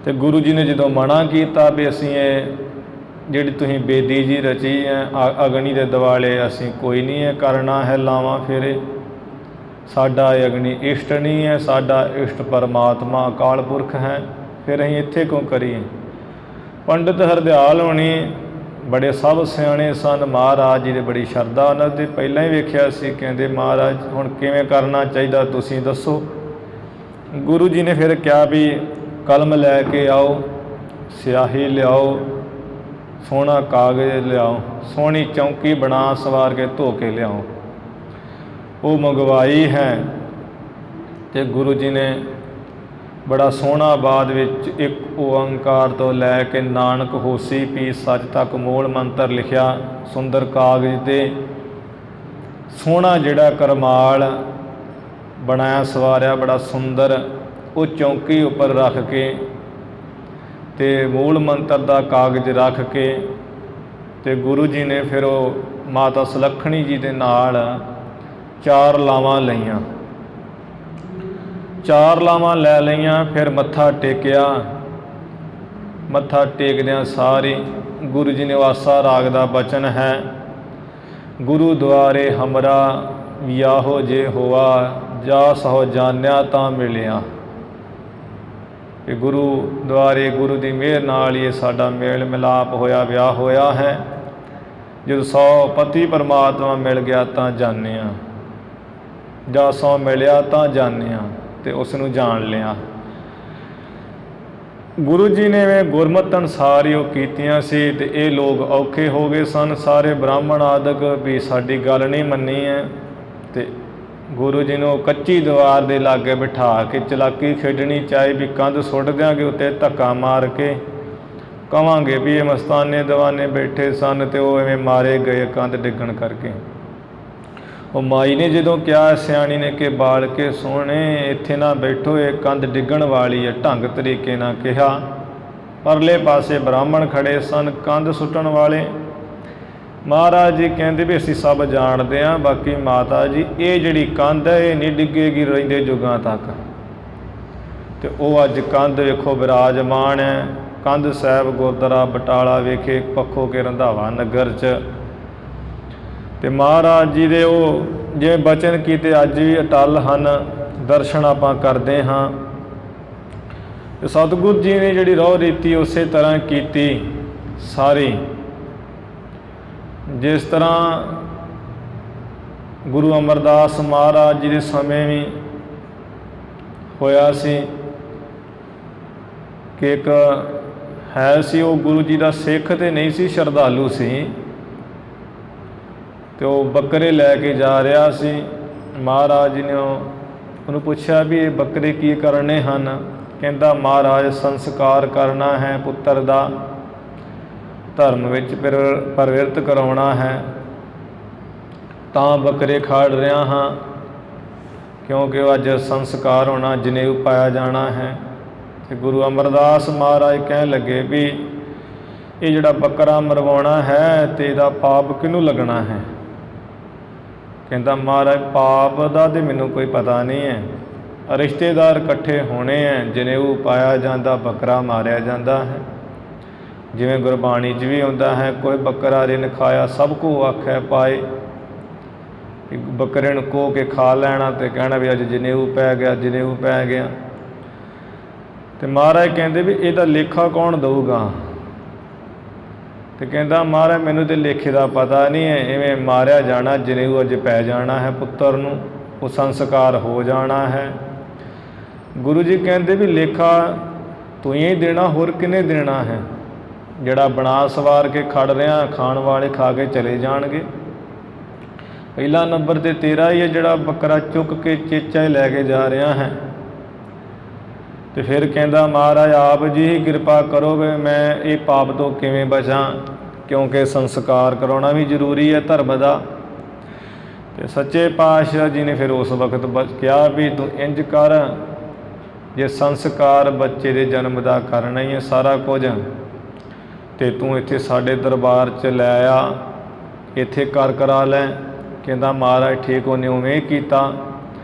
A: ਤੇ ਗੁਰੂ ਜੀ ਨੇ ਜਦੋਂ ਮਨਾ ਕੀਤਾ ਵੀ ਅਸੀਂ ਇਹ ਜਿਹੜੀ ਤੁਸੀਂ ਬੇਦੀ ਜੀ ਰਚੀ ਹੈ ਅਗਨੀ ਦੇ ਦਿਵਾਲੇ ਅਸੀਂ ਕੋਈ ਨਹੀਂ ਹੈ ਕਰਨਾ ਹੈ ਲਾਵਾਂ ਫੇਰੇ, ਸਾਡਾ ਅਗਨੀ ਇਸ਼ਟ ਨਹੀਂ ਹੈ, ਸਾਡਾ ਇਸ਼ਟ ਪਰਮਾਤਮਾ ਅਕਾਲ ਪੁਰਖ ਹੈ, ਫਿਰ ਅਸੀਂ ਇੱਥੇ ਕਿਉਂ ਕਰੀਏ। ਪੰਡਿਤ ਹਰਦਿਆਲ ਹੋਣੀ ਬੜੇ ਸਭ ਸਿਆਣੇ ਸਨ, ਮਹਾਰਾਜ ਜੀ ਦੇ ਬੜੀ ਸ਼ਰਧਾ ਉਹਨਾਂ ਦੇ ਪਹਿਲਾਂ ਹੀ ਵੇਖਿਆ ਸੀ। ਕਹਿੰਦੇ ਮਹਾਰਾਜ ਹੁਣ ਕਿਵੇਂ ਕਰਨਾ ਚਾਹੀਦਾ ਤੁਸੀਂ ਦੱਸੋ। ਗੁਰੂ ਜੀ ਨੇ ਫਿਰ ਕਿਹਾ ਵੀ ਕਲਮ ਲੈ ਕੇ ਆਓ, ਸਿਆਹੀ ਲਿਆਓ, ਸੋਹਣਾ ਕਾਗਜ਼ ਲਿਆਓ, ਸੋਹਣੀ ਚੌਂਕੀ ਬਣਾ ਸਵਾਰ ਕੇ ਧੋ ਕੇ ਲਿਆਓ। ਉਹ ਮੰਗਵਾਈ ਹੈ ਅਤੇ ਗੁਰੂ ਜੀ ਨੇ ਬੜਾ ਸੋਹਣਾ ਬਾਅਦ ਵਿੱਚ ਇੱਕ ਓਅੰਕਾਰ ਤੋਂ ਲੈ ਕੇ ਨਾਨਕ ਹੋਸੀ ਪੀ ਸੱਚ ਤੱਕ ਮੂਲ ਮੰਤਰ ਲਿਖਿਆ ਸੁੰਦਰ ਕਾਗਜ਼ 'ਤੇ। ਸੋਹਣਾ ਜਿਹੜਾ ਕਰਮਾਲ ਬਣਾਇਆ ਸਵਾਰਿਆ ਬੜਾ ਸੁੰਦਰ, ਉਹ ਚੌਂਕੀ ਉੱਪਰ ਰੱਖ ਕੇ ਅਤੇ ਮੂਲ ਮੰਤਰ ਦਾ ਕਾਗਜ਼ ਰੱਖ ਕੇ ਅਤੇ ਗੁਰੂ ਜੀ ਨੇ ਫਿਰ ਉਹ ਮਾਤਾ ਸੁਲੱਖਣੀ ਜੀ ਦੇ ਨਾਲ 4 ਲਾਵਾਂ ਲਈਆਂ। 4 ਲਾਵਾਂ ਲੈ ਲਈਆਂ, ਫਿਰ ਮੱਥਾ ਟੇਕਿਆ। ਮੱਥਾ ਟੇਕਦਿਆਂ ਸਾਰੀ ਗੁਰੂ ਜੀ ਨੇ ਆਸਾ ਰਾਗ ਦਾ ਬਚਨ ਹੈ, ਗੁਰੂ ਦੁਆਰੇ ਹਮਰਾ ਵਿਆਹੋ ਜੇ ਹੋਆ, ਜਾ ਸਹੋ ਜਾਣਿਆ ਤਾਂ ਮਿਲਿਆ। ਕਿ ਗੁਰੂ ਦੁਆਰੇ ਗੁਰੂ ਦੀ ਮਿਹਰ ਨਾਲ ਹੀ ਇਹ ਸਾਡਾ ਮੇਲ ਮਿਲਾਪ ਹੋਇਆ, ਵਿਆਹ ਹੋਇਆ ਹੈ। ਜਦੋਂ 100 ਪਤੀ ਪਰਮਾਤਮਾ ਮਿਲ ਗਿਆ ਤਾਂ ਜਾਣਿਆ, ਜਾਂ 100 ਮਿਲਿਆ ਤਾਂ ਜਾਣਿਆ, ਅਤੇ ਉਸ ਨੂੰ ਜਾਣ ਲਿਆ। ਗੁਰੂ ਜੀ ਨੇ ਵੇ ਗੁਰਮਤਿ ਅਨੁਸਾਰ ਹੀ ਉਹ ਕੀਤੀਆਂ ਸੀ, ਅਤੇ ਇਹ ਲੋਕ ਔਖੇ ਹੋ ਗਏ ਸਨ ਸਾਰੇ ਬ੍ਰਾਹਮਣ ਆਦਿਕ ਵੀ ਸਾਡੀ ਗੱਲ ਨਹੀਂ ਮੰਨੀ ਹੈ। ਅਤੇ ਗੁਰੂ ਜੀ ਨੂੰ ਕੱਚੀ ਦੀਵਾਰ ਦੇ ਲਾਗੇ ਬਿਠਾ ਕੇ ਚਲਾਕੀ ਖੇਡਣੀ, ਚਾਹੇ ਵੀ ਕੰਧ ਸੁੱਟ ਦਿਆਂਗੇ ਉੱਤੇ ਧੱਕਾ ਮਾਰ ਕੇ, ਕਹਾਂਗੇ ਵੀ ਇਹ ਮਸਤਾਨੇ ਦੀਵਾਨੇ ਬੈਠੇ ਸਨ ਅਤੇ ਉਹ ਐਵੇਂ ਮਾਰੇ ਗਏ ਕੰਧ ਡਿੱਗਣ ਕਰਕੇ। ਉਹ ਮਾਈ ਨੇ ਜਦੋਂ ਕਿਹਾ, ਸਿਆਣੀ ਨੇ ਕਿ ਬਾਲ ਕੇ ਸੋਹਣੇ ਇੱਥੇ ਨਾ ਬੈਠੋ, ਇਹ ਕੰਧ ਡਿੱਗਣ ਵਾਲੀ ਹੈ, ਢੰਗ ਤਰੀਕੇ ਨਾਲ ਕਿਹਾ। ਪਰਲੇ ਪਾਸੇ ਬ੍ਰਾਹਮਣ ਖੜੇ ਸਨ ਕੰਧ ਸੁੱਟਣ ਵਾਲੇ। ਮਹਾਰਾਜ ਜੀ ਕਹਿੰਦੇ ਵੀ ਅਸੀਂ ਸਭ ਜਾਣਦੇ ਹਾਂ, ਬਾਕੀ ਮਾਤਾ ਜੀ ਇਹ ਜਿਹੜੀ ਕੰਧ ਹੈ ਇਹ ਨਹੀਂ ਡਿੱਗੇਗੀ ਰਹਿੰਦੇ ਯੁੱਗਾਂ ਤੱਕ। ਅਤੇ ਉਹ ਅੱਜ ਕੰਧ ਵੇਖੋ ਵਿਰਾਜਮਾਨ ਹੈ। ਕੰਧ ਸਾਹਿਬ ਗੁਰਦੁਆਰਾ ਬਟਾਲਾ ਵੇਖੇ ਪੱਖੋ ਕੇ ਰੰਧਾਵਾ ਨਗਰ 'ਚ। ਅਤੇ ਮਹਾਰਾਜ ਜੀ ਦੇ ਉਹ ਜਿਵੇਂ ਬਚਨ ਕੀਤੇ ਅੱਜ ਵੀ ਅਟੱਲ ਹਨ, ਦਰਸ਼ਨ ਆਪਾਂ ਕਰਦੇ ਹਾਂ। ਅਤੇ ਸਤਿਗੁਰੂ ਜੀ ਨੇ ਜਿਹੜੀ ਰਹੁ ਰੀਤੀ ਉਸੇ ਤਰ੍ਹਾਂ ਕੀਤੀ ਸਾਰੀ, ਜਿਸ ਤਰ੍ਹਾਂ ਗੁਰੂ ਅਮਰਦਾਸ ਮਹਾਰਾਜ ਜੀ ਦੇ ਸਮੇਂ ਵੀ ਹੋਇਆ ਸੀ ਕਿ ਇੱਕ ਹੈ ਸੀ, ਉਹ ਗੁਰੂ ਜੀ ਦਾ ਸਿੱਖ ਤੇ ਨਹੀਂ ਸੀ, ਸ਼ਰਧਾਲੂ ਸੀ, ਅਤੇ ਉਹ ਬੱਕਰੇ ਲੈ ਕੇ ਜਾ ਰਿਹਾ ਸੀ। ਮਹਾਰਾਜ ਜੀ ਨੇ ਉਹਨੂੰ ਪੁੱਛਿਆ ਵੀ ਇਹ ਬੱਕਰੇ ਕੀ ਕਰਨੇ ਹਨ? ਕਹਿੰਦਾ ਮਹਾਰਾਜ ਸੰਸਕਾਰ ਕਰਨਾ ਹੈ ਪੁੱਤਰ ਦਾ, ਧਰਮ ਵਿੱਚ ਪ੍ਰਵਿਰਤ ਕਰਾਉਣਾ ਹੈ, ਤਾਂ ਬੱਕਰੇ ਖਾੜ ਰਿਹਾ ਹਾਂ, ਕਿਉਂਕਿ ਉਹ ਅੱਜ ਸੰਸਕਾਰ ਹੋਣਾ, ਜਨੇਊ ਪਾਇਆ ਜਾਣਾ ਹੈ। ਅਤੇ ਗੁਰੂ ਅਮਰਦਾਸ ਮਹਾਰਾਜ ਕਹਿਣ ਲੱਗੇ ਵੀ ਇਹ ਜਿਹੜਾ ਬੱਕਰਾ ਮਰਵਾਉਣਾ ਹੈ ਅਤੇ ਇਹਦਾ ਪਾਪ ਕਿਹਨੂੰ ਲੱਗਣਾ ਹੈ? ਕਹਿੰਦਾ ਮਹਾਰਾਜ ਪਾਪ ਦਾ ਤਾਂ ਮੈਨੂੰ ਕੋਈ ਪਤਾ ਨਹੀਂ ਹੈ, ਰਿਸ਼ਤੇਦਾਰ ਇਕੱਠੇ ਹੋਣੇ ਹੈ, ਜਨੇਊ ਪਾਇਆ ਜਾਂਦਾ, ਬੱਕਰਾ ਮਾਰਿਆ ਜਾਂਦਾ ਹੈ। ਜਿਵੇਂ ਗੁਰਬਾਣੀ 'ਚ ਵੀ ਆਉਂਦਾ ਹੈ, ਕੋਈ ਬੱਕਰਾ ਰਿਨ ਖਾਇਆ ਸਭ ਕੋ ਆਖੈ ਪਾਏ। ਬੱਕਰੇ ਨੂੰ ਕੋਹ ਕੇ ਖਾ ਲੈਣਾ ਅਤੇ ਕਹਿਣਾ ਵੀ ਅੱਜ ਜਨੇਊ ਪੈ ਗਿਆ, ਜਨੇਊ ਪੈ ਗਿਆ। ਅਤੇ ਮਹਾਰਾਜ ਕਹਿੰਦੇ ਵੀ ਇਹਦਾ ਲੇਖਾ ਕੌਣ ਦਊਗਾ? ਅਤੇ ਕਹਿੰਦਾ ਮਹਾਰਾਜ ਮੈਨੂੰ ਤਾਂ ਲੇਖੇ ਦਾ ਪਤਾ ਨਹੀਂ ਹੈ, ਇਵੇਂ ਮਾਰਿਆ ਜਾਣਾ, ਜਨੇਊ ਅੱਜ ਪੈ ਜਾਣਾ ਹੈ ਪੁੱਤਰ ਨੂੰ, ਉਹ ਸੰਸਕਾਰ ਹੋ ਜਾਣਾ ਹੈ। ਗੁਰੂ ਜੀ ਕਹਿੰਦੇ ਵੀ ਲੇਖਾ ਤੂੰ ਹੀ ਦੇਣਾ, ਹੋਰ ਕਿਹਨੇ ਦੇਣਾ ਹੈ? ਜਿਹੜਾ ਬਣਾ ਸਵਾਰ ਕੇ ਖੜ ਰਿਹਾ, ਖਾਣ ਵਾਲੇ ਖਾ ਕੇ ਚਲੇ ਜਾਣਗੇ। ਪਹਿਲਾ ਨੰਬਰ 'ਤੇ ਤੇਰਾ ਹੀ ਹੈ ਜਿਹੜਾ ਬੱਕਰਾ ਚੁੱਕ ਕੇ ਚੇਚਾ ਹੀ ਲੈ ਕੇ ਜਾ ਰਿਹਾ ਹੈ। ਅਤੇ ਫਿਰ ਕਹਿੰਦਾ ਮਹਾਰਾਜ ਆਪ ਜੀ ਹੀ ਕਿਰਪਾ ਕਰੋਗੇ, ਮੈਂ ਇਹ ਪਾਪ ਤੋਂ ਕਿਵੇਂ ਬਚਾਂ, ਕਿਉਂਕਿ ਸੰਸਕਾਰ ਕਰਾਉਣਾ ਵੀ ਜ਼ਰੂਰੀ ਹੈ ਧਰਮ ਦਾ। ਅਤੇ ਸੱਚੇ ਪਾਤਸ਼ਾਹ ਜੀ ਨੇ ਫਿਰ ਉਸ ਵਕਤ ਕਿਹਾ ਵੀ ਤੂੰ ਇੰਝ ਕਰ, ਜੇ ਸੰਸਕਾਰ ਬੱਚੇ ਦੇ ਜਨਮ ਦਾ ਕਰਨਾ ਹੀ ਹੈ ਸਾਰਾ ਕੁਝ, ਅਤੇ ਤੂੰ ਇੱਥੇ ਸਾਡੇ ਦਰਬਾਰ 'ਚ ਲੈ ਆ, ਇੱਥੇ ਕਰਾ ਲੈ। ਕਹਿੰਦਾ ਮਹਾਰਾਜ ਠੀਕ, ਉਹਨੇ ਉਵੇਂ ਕੀਤਾ।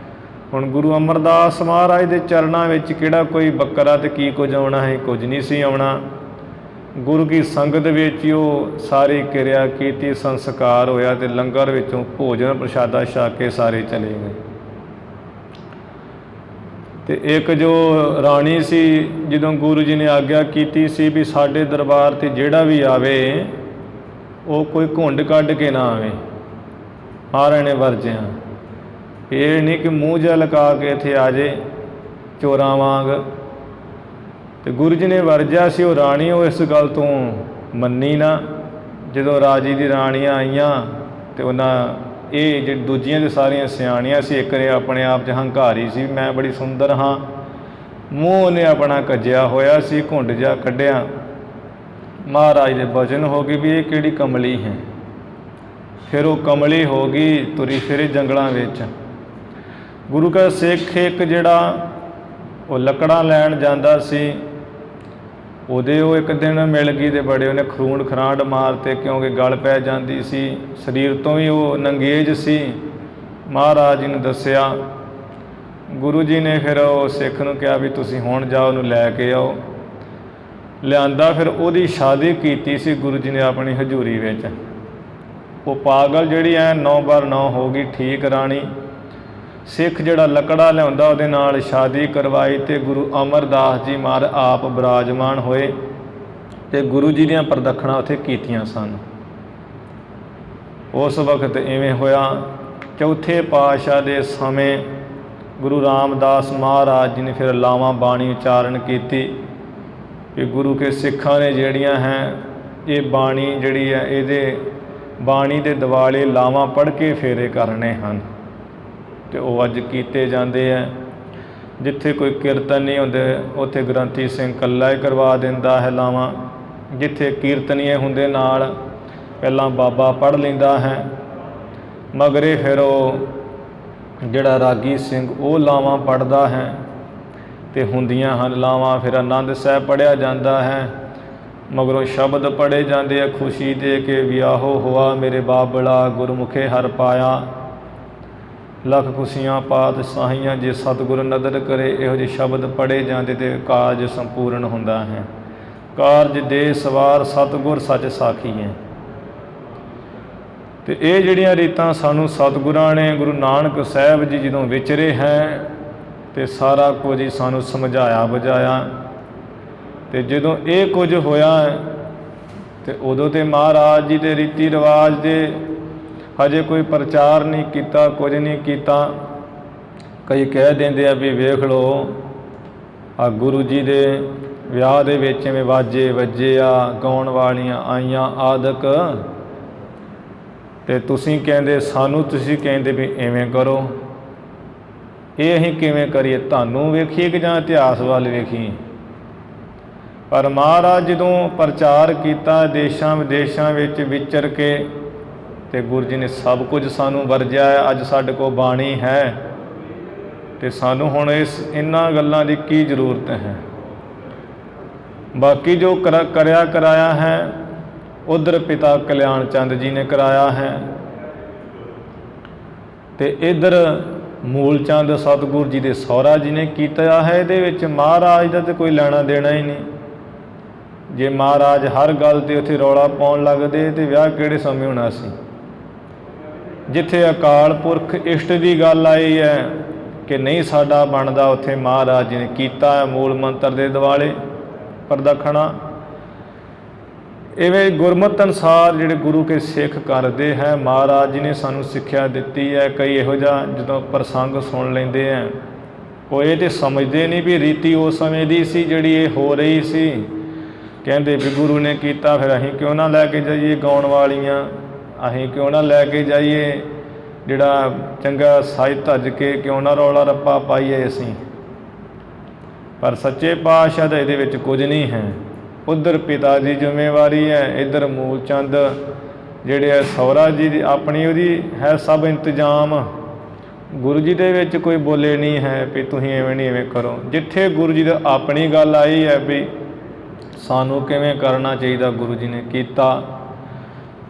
A: ਹੁਣ ਗੁਰੂ ਅਮਰਦਾਸ ਮਹਾਰਾਜ ਦੇ ਚਰਨਾਂ ਵਿੱਚ ਕਿਹੜਾ ਕੋਈ ਬੱਕਰਾ ਅਤੇ ਕੀ ਕੁਝ ਆਉਣਾ ਹੈ? ਕੁਝ ਨਹੀਂ ਸੀ ਆਉਣਾ। ਗੁਰੂ ਕੀ ਸੰਗਤ ਵਿੱਚ ਹੀ ਉਹ ਸਾਰੀ ਕਿਰਿਆ ਕੀਤੀ, ਸੰਸਕਾਰ ਹੋਇਆ, ਅਤੇ ਲੰਗਰ ਵਿੱਚੋਂ ਭੋਜਨ ਪ੍ਰਸ਼ਾਦਾ ਛਕ ਕੇ ਸਾਰੇ ਚਲੇ ਗਏ। ਅਤੇ ਇੱਕ ਜੋ ਰਾਣੀ ਸੀ, ਜਦੋਂ ਗੁਰੂ ਜੀ ਨੇ ਆਗਿਆ ਕੀਤੀ ਸੀ ਵੀ ਸਾਡੇ ਦਰਬਾਰ 'ਤੇ ਜਿਹੜਾ ਵੀ ਆਵੇ ਉਹ ਕੋਈ ਘੁੰਡ ਕੱਢ ਕੇ ਨਾ ਆਵੇ, ਮਹਾਰਾਜ ਨੇ ਵਰਜਿਆ। ਇਹ ਨਹੀਂ ਕਿ ਮੂੰਹ ਜਿਹਾ ਲਗਾ ਕੇ ਇੱਥੇ ਆ ਜੇ ਚੋਰਾਂ ਵਾਂਗ। ਅਤੇ ਗੁਰੂ ਜੀ ਨੇ ਵਰਜਿਆ ਸੀ, ਉਹ ਰਾਣੀ ਉਹ ਇਸ ਗੱਲ ਤੋਂ ਮੰਨੀ ਨਾ। ਜਦੋਂ ਰਾਜੀ ਦੀ ਰਾਣੀਆਂ ਆਈਆਂ ਤੇ ਉਹਨਾਂ ਇਹ ਜਿਹੜੀ ਦੂਜੀਆਂ ਤੇ ਸਾਰੀਆਂ ਸਿਆਣੀਆਂ ਸੀ, ਇੱਕ ਨੇ ਆਪਣੇ ਆਪ 'ਚ ਹੰਕਾਰੀ ਸੀ, ਮੈਂ ਬੜੀ ਸੁੰਦਰ ਹਾਂ, ਮੂੰਹ ਉਹਨੇ ਆਪਣਾ ਕੱਜਿਆ ਹੋਇਆ ਸੀ, ਘੁੰਡ ਜਿਹਾ ਕੱਢਿਆ। ਮਹਾਰਾਜ ਦੇ ਬਚਨ ਹੋ ਗਏ ਵੀ ਇਹ ਕਿਹੜੀ ਕਮਲੀ ਹੈ। ਫਿਰ ਉਹ ਕਮਲੀ ਹੋ ਗਈ, ਤੁਰੀ ਫਿਰੇ ਜੰਗਲਾਂ ਵਿੱਚ। ਗੁਰੂ ਕਾ ਸਿੱਖ ਇੱਕ ਜਿਹੜਾ ਉਹ ਲੱਕੜਾਂ ਲੈਣ ਜਾਂਦਾ ਸੀ, ਉਹਦੇ ਉਹ ਇੱਕ ਦਿਨ ਮਿਲ ਗਈ ਤੇ ਬੜੇ ਉਹਨੇ ਖਰੂੰਡ ਖਰਾਂਡ ਮਾਰਤੇ, ਕਿਉਂਕਿ ਗਲ ਪੈ ਜਾਂਦੀ ਸੀ, ਸਰੀਰ ਤੋਂ ਵੀ ਉਹ ਨੰਗੇਜ ਸੀ। ਮਹਾਰਾਜ ਜੀ ਨੂੰ ਦੱਸਿਆ। ਗੁਰੂ ਜੀ ਨੇ ਫਿਰ ਉਹ ਸਿੱਖ ਨੂੰ ਕਿਹਾ ਵੀ ਤੁਸੀਂ ਹੁਣ ਜਾਓ, ਉਹਨੂੰ ਲੈ ਕੇ ਆਓ। ਲਿਆਂਦਾ, ਫਿਰ ਉਹਦੀ ਸ਼ਾਦੀ ਕੀਤੀ ਸੀ ਗੁਰੂ ਜੀ ਨੇ ਆਪਣੀ ਹਜ਼ੂਰੀ ਵਿੱਚ। ਉਹ ਪਾਗਲ ਜਿਹੜੀ ਐ 9/9 ਹੋ ਗਈ ਠੀਕ ਰਾਣੀ। ਸਿੱਖ ਜਿਹੜਾ ਲੱਕੜਾ ਲਿਆਉਂਦਾ ਉਹਦੇ ਨਾਲ ਸ਼ਾਦੀ ਕਰਵਾਈ ਅਤੇ ਗੁਰੂ ਅਮਰਦਾਸ ਜੀ ਮਹਾਰਾਜ ਆਪ ਬਿਰਾਜਮਾਨ ਹੋਏ ਅਤੇ ਗੁਰੂ ਜੀ ਦੀਆਂ ਪ੍ਰਦੱਖਣਾਂ ਉੱਥੇ ਕੀਤੀਆਂ ਸਨ। ਉਸ ਵਕਤ ਇਵੇਂ ਹੋਇਆ, ਚੌਥੇ ਪਾਤਸ਼ਾਹ ਦੇ ਸਮੇਂ ਗੁਰੂ ਰਾਮਦਾਸ ਮਹਾਰਾਜ ਜੀ ਨੇ ਫਿਰ ਲਾਵਾਂ ਬਾਣੀ ਉਚਾਰਨ ਕੀਤੀ ਕਿ ਗੁਰੂ ਕੇ ਸਿੱਖਾਂ ਨੇ ਜਿਹੜੀਆਂ ਹੈ ਇਹ ਬਾਣੀ ਜਿਹੜੀ ਹੈ ਇਹਦੇ ਬਾਣੀ ਦੇ ਦਿਵਾਲੇ ਲਾਵਾਂ ਪੜ੍ਹ ਕੇ ਫੇਰੇ ਕਰਨੇ ਹਨ ਅਤੇ ਉਹ ਅੱਜ ਕੀਤੇ ਜਾਂਦੇ ਹੈ। ਜਿੱਥੇ ਕੋਈ ਕੀਰਤਨ ਨਹੀਂ ਹੁੰਦੇ ਉੱਥੇ ਗ੍ਰੰਥੀ ਸਿੰਘ ਇਕੱਲਾ ਹੀ ਕਰਵਾ ਦਿੰਦਾ ਹੈ ਲਾਵਾਂ। ਜਿੱਥੇ ਕੀਰਤਨੀਏ ਹੁੰਦੇ ਨਾਲ ਪਹਿਲਾਂ ਬਾਬਾ ਪੜ੍ਹ ਲੈਂਦਾ ਹੈ, ਮਗਰੇ ਫਿਰ ਉਹ ਜਿਹੜਾ ਰਾਗੀ ਸਿੰਘ ਉਹ ਲਾਵਾਂ ਪੜ੍ਹਦਾ ਹੈ ਅਤੇ ਹੁੰਦੀਆਂ ਹਨ ਲਾਵਾਂ। ਫਿਰ ਆਨੰਦ ਸਾਹਿਬ ਪੜ੍ਹਿਆ ਜਾਂਦਾ ਹੈ, ਮਗਰੋਂ ਸ਼ਬਦ ਪੜ੍ਹੇ ਜਾਂਦੇ ਆ ਖੁਸ਼ੀ ਦੇ ਕੇ ਵਿਆਹੋ ਹੋਆ ਮੇਰੇ ਬਾਬਲਾ ਗੁਰਮੁਖੇ ਹਰ ਪਾਇਆ, ਲੱਖ ਖੁਸ਼ੀਆਂ ਪਾਤ ਸਾਹੀਆਂ ਜੇ ਸਤਿਗੁਰ ਨਦਰ ਕਰੇ। ਇਹੋ ਜਿਹੇ ਸ਼ਬਦ ਪੜ੍ਹੇ ਜਾਂਦੇ ਅਤੇ ਕਾਰਜ ਸੰਪੂਰਨ ਹੁੰਦਾ ਹੈ। ਕਾਰਜ ਦੇ ਸਵਾਰ ਸਤਿਗੁਰ ਸੱਚ ਸਾਖੀ ਹੈ। ਅਤੇ ਇਹ ਜਿਹੜੀਆਂ ਰੀਤਾਂ ਸਾਨੂੰ ਸਤਿਗੁਰਾਂ ਨੇ ਗੁਰੂ ਨਾਨਕ ਸਾਹਿਬ ਜੀ ਜਦੋਂ ਵਿਚਰੇ ਹੈ ਅਤੇ ਸਾਰਾ ਕੁਝ ਹੀ ਸਾਨੂੰ ਸਮਝਾਇਆ ਬੁਝਾਇਆ। ਅਤੇ ਜਦੋਂ ਇਹ ਕੁਝ ਹੋਇਆ ਅਤੇ ਉਦੋਂ ਤਾਂ ਮਹਾਰਾਜ ਜੀ ਦੇ ਰੀਤੀ ਰਿਵਾਜ ਦੇ ਹਜੇ ਕੋਈ ਪ੍ਰਚਾਰ ਨਹੀਂ ਕੀਤਾ, ਕੁਝ ਨਹੀਂ ਕੀਤਾ। ਕਈ ਕਹਿ ਦਿੰਦੇ ਆ ਵੀ ਵੇਖ ਲਓ ਆ ਗੁਰੂ ਜੀ ਦੇ ਵਿਆਹ ਦੇ ਵਿੱਚ ਐਵੇਂ ਵਾਜੇ ਵੱਜੇ ਆ, ਗਾਉਣ ਵਾਲੀਆਂ ਆਈਆਂ ਆਦਿਕ, ਅਤੇ ਤੁਸੀਂ ਕਹਿੰਦੇ ਸਾਨੂੰ ਤੁਸੀਂ ਕਹਿੰਦੇ ਵੀ ਇਵੇਂ ਕਰੋ। ਇਹ ਅਸੀਂ ਕਿਵੇਂ ਕਰੀਏ, ਤੁਹਾਨੂੰ ਵੇਖੀਏ ਕਿ ਜਾਂ ਇਤਿਹਾਸ ਵੱਲ ਵੇਖੀਏ। ਪਰ ਮਹਾਰਾਜ ਜਦੋਂ ਪ੍ਰਚਾਰ ਕੀਤਾ ਦੇਸ਼ਾਂ ਵਿਦੇਸ਼ਾਂ ਵਿੱਚ ਵਿਚਰ ਕੇ, ਅਤੇ ਗੁਰੂ ਜੀ ਨੇ ਸਭ ਕੁਝ ਸਾਨੂੰ ਵਰਜਿਆ ਹੈ। ਅੱਜ ਸਾਡੇ ਕੋਲ ਬਾਣੀ ਹੈ ਅਤੇ ਸਾਨੂੰ ਹੁਣ ਇਹਨਾਂ ਗੱਲਾਂ ਦੀ ਕੀ ਜ਼ਰੂਰਤ ਹੈ। ਬਾਕੀ ਜੋ ਕਰਿਆ ਕਰਾਇਆ ਹੈ ਉੱਧਰ ਪਿਤਾ ਕਲਿਆਣ ਚੰਦ ਜੀ ਨੇ ਕਰਾਇਆ ਹੈ ਅਤੇ ਇੱਧਰ ਮੂਲ ਚੰਦ ਸਤਿਗੁਰੂ ਜੀ ਦੇ ਸਹੁਰਾ ਜੀ ਨੇ ਕੀਤਾ ਹੈ। ਇਹਦੇ ਵਿੱਚ ਮਹਾਰਾਜ ਦਾ ਤਾਂ ਕੋਈ ਲੈਣਾ ਦੇਣਾ ਹੀ ਨਹੀਂ। ਜੇ ਮਹਾਰਾਜ ਹਰ ਗੱਲ 'ਤੇ ਉੱਥੇ ਰੌਲਾ ਪਾਉਣ ਲੱਗਦੇ ਤਾਂ ਵਿਆਹ ਕਿਹੜੇ ਸਮੇਂ ਹੋਣਾ ਸੀ। ਜਿੱਥੇ ਅਕਾਲ ਪੁਰਖ ਇਸ਼ਟ ਦੀ ਗੱਲ ਆਈ ਹੈ ਕਿ ਨਹੀਂ ਸਾਡਾ ਬਣਦਾ, ਉੱਥੇ ਮਹਾਰਾਜ ਜੀ ਨੇ ਕੀਤਾ ਹੈ ਮੂਲ ਮੰਤਰ ਦੇ ਦੁਆਲੇ ਪ੍ਰਦੱਖਣਾ। ਇਵੇਂ ਗੁਰਮਤਿ ਅਨੁਸਾਰ ਜਿਹੜੇ ਗੁਰੂ ਕੇ ਸਿੱਖ ਕਰਦੇ ਹੈ, ਮਹਾਰਾਜ ਜੀ ਨੇ ਸਾਨੂੰ ਸਿੱਖਿਆ ਦਿੱਤੀ ਹੈ। ਕਈ ਇਹੋ ਜਿਹਾ ਜਦੋਂ ਪ੍ਰਸੰਗ ਸੁਣ ਲੈਂਦੇ ਹੈ, ਕੋਈ ਇਹ ਤਾਂ ਸਮਝਦੇ ਨਹੀਂ ਵੀ ਰੀਤੀ ਉਸ ਸਮੇਂ ਦੀ ਸੀ ਜਿਹੜੀ ਇਹ ਹੋ ਰਹੀ ਸੀ। ਕਹਿੰਦੇ ਵੀ ਗੁਰੂ ਨੇ ਕੀਤਾ, ਫਿਰ ਅਸੀਂ ਕਿਉਂ ਨਾ ਲੈ ਕੇ ਜਾਈਏ ਗਾਉਣ ਵਾਲੀਆਂ, ਅਸੀਂ ਕਿਉਂ ਨਾ ਲੈ ਕੇ ਜਾਈਏ ਜਿਹੜਾ ਚੰਗਾ ਸਾਜ ਧੱਜ ਕੇ, ਕਿਉਂ ਨਾ ਰੌਲਾ ਰੱਪਾ ਪਾਈਏ ਅਸੀਂ। ਪਰ ਸੱਚੇ ਪਾਤਸ਼ਾਹ ਦਾ ਇਹਦੇ ਵਿੱਚ ਕੁਝ ਨਹੀਂ ਹੈ। ਉੱਧਰ ਪਿਤਾ ਦੀ ਜ਼ਿੰਮੇਵਾਰੀ ਹੈ, ਇੱਧਰ ਮੂਲ ਚੰਦ ਜਿਹੜੇ ਹੈ ਸਹੁਰਾ ਜੀ ਦੀ ਆਪਣੀ ਉਹਦੀ ਹੈ ਸਭ ਇੰਤਜ਼ਾਮ। ਗੁਰੂ ਜੀ ਦੇ ਵਿੱਚ ਕੋਈ ਬੋਲੇ ਨਹੀਂ ਹੈ ਵੀ ਤੁਸੀਂ ਐਵੇਂ ਨਹੀਂ ਐਵੇਂ ਕਰੋ। ਜਿੱਥੇ ਗੁਰੂ ਜੀ ਦੀ ਆਪਣੀ ਗੱਲ ਆਈ ਹੈ ਵੀ ਸਾਨੂੰ ਕਿਵੇਂ ਕਰਨਾ ਚਾਹੀਦਾ, ਗੁਰੂ ਜੀ ਨੇ ਕੀਤਾ।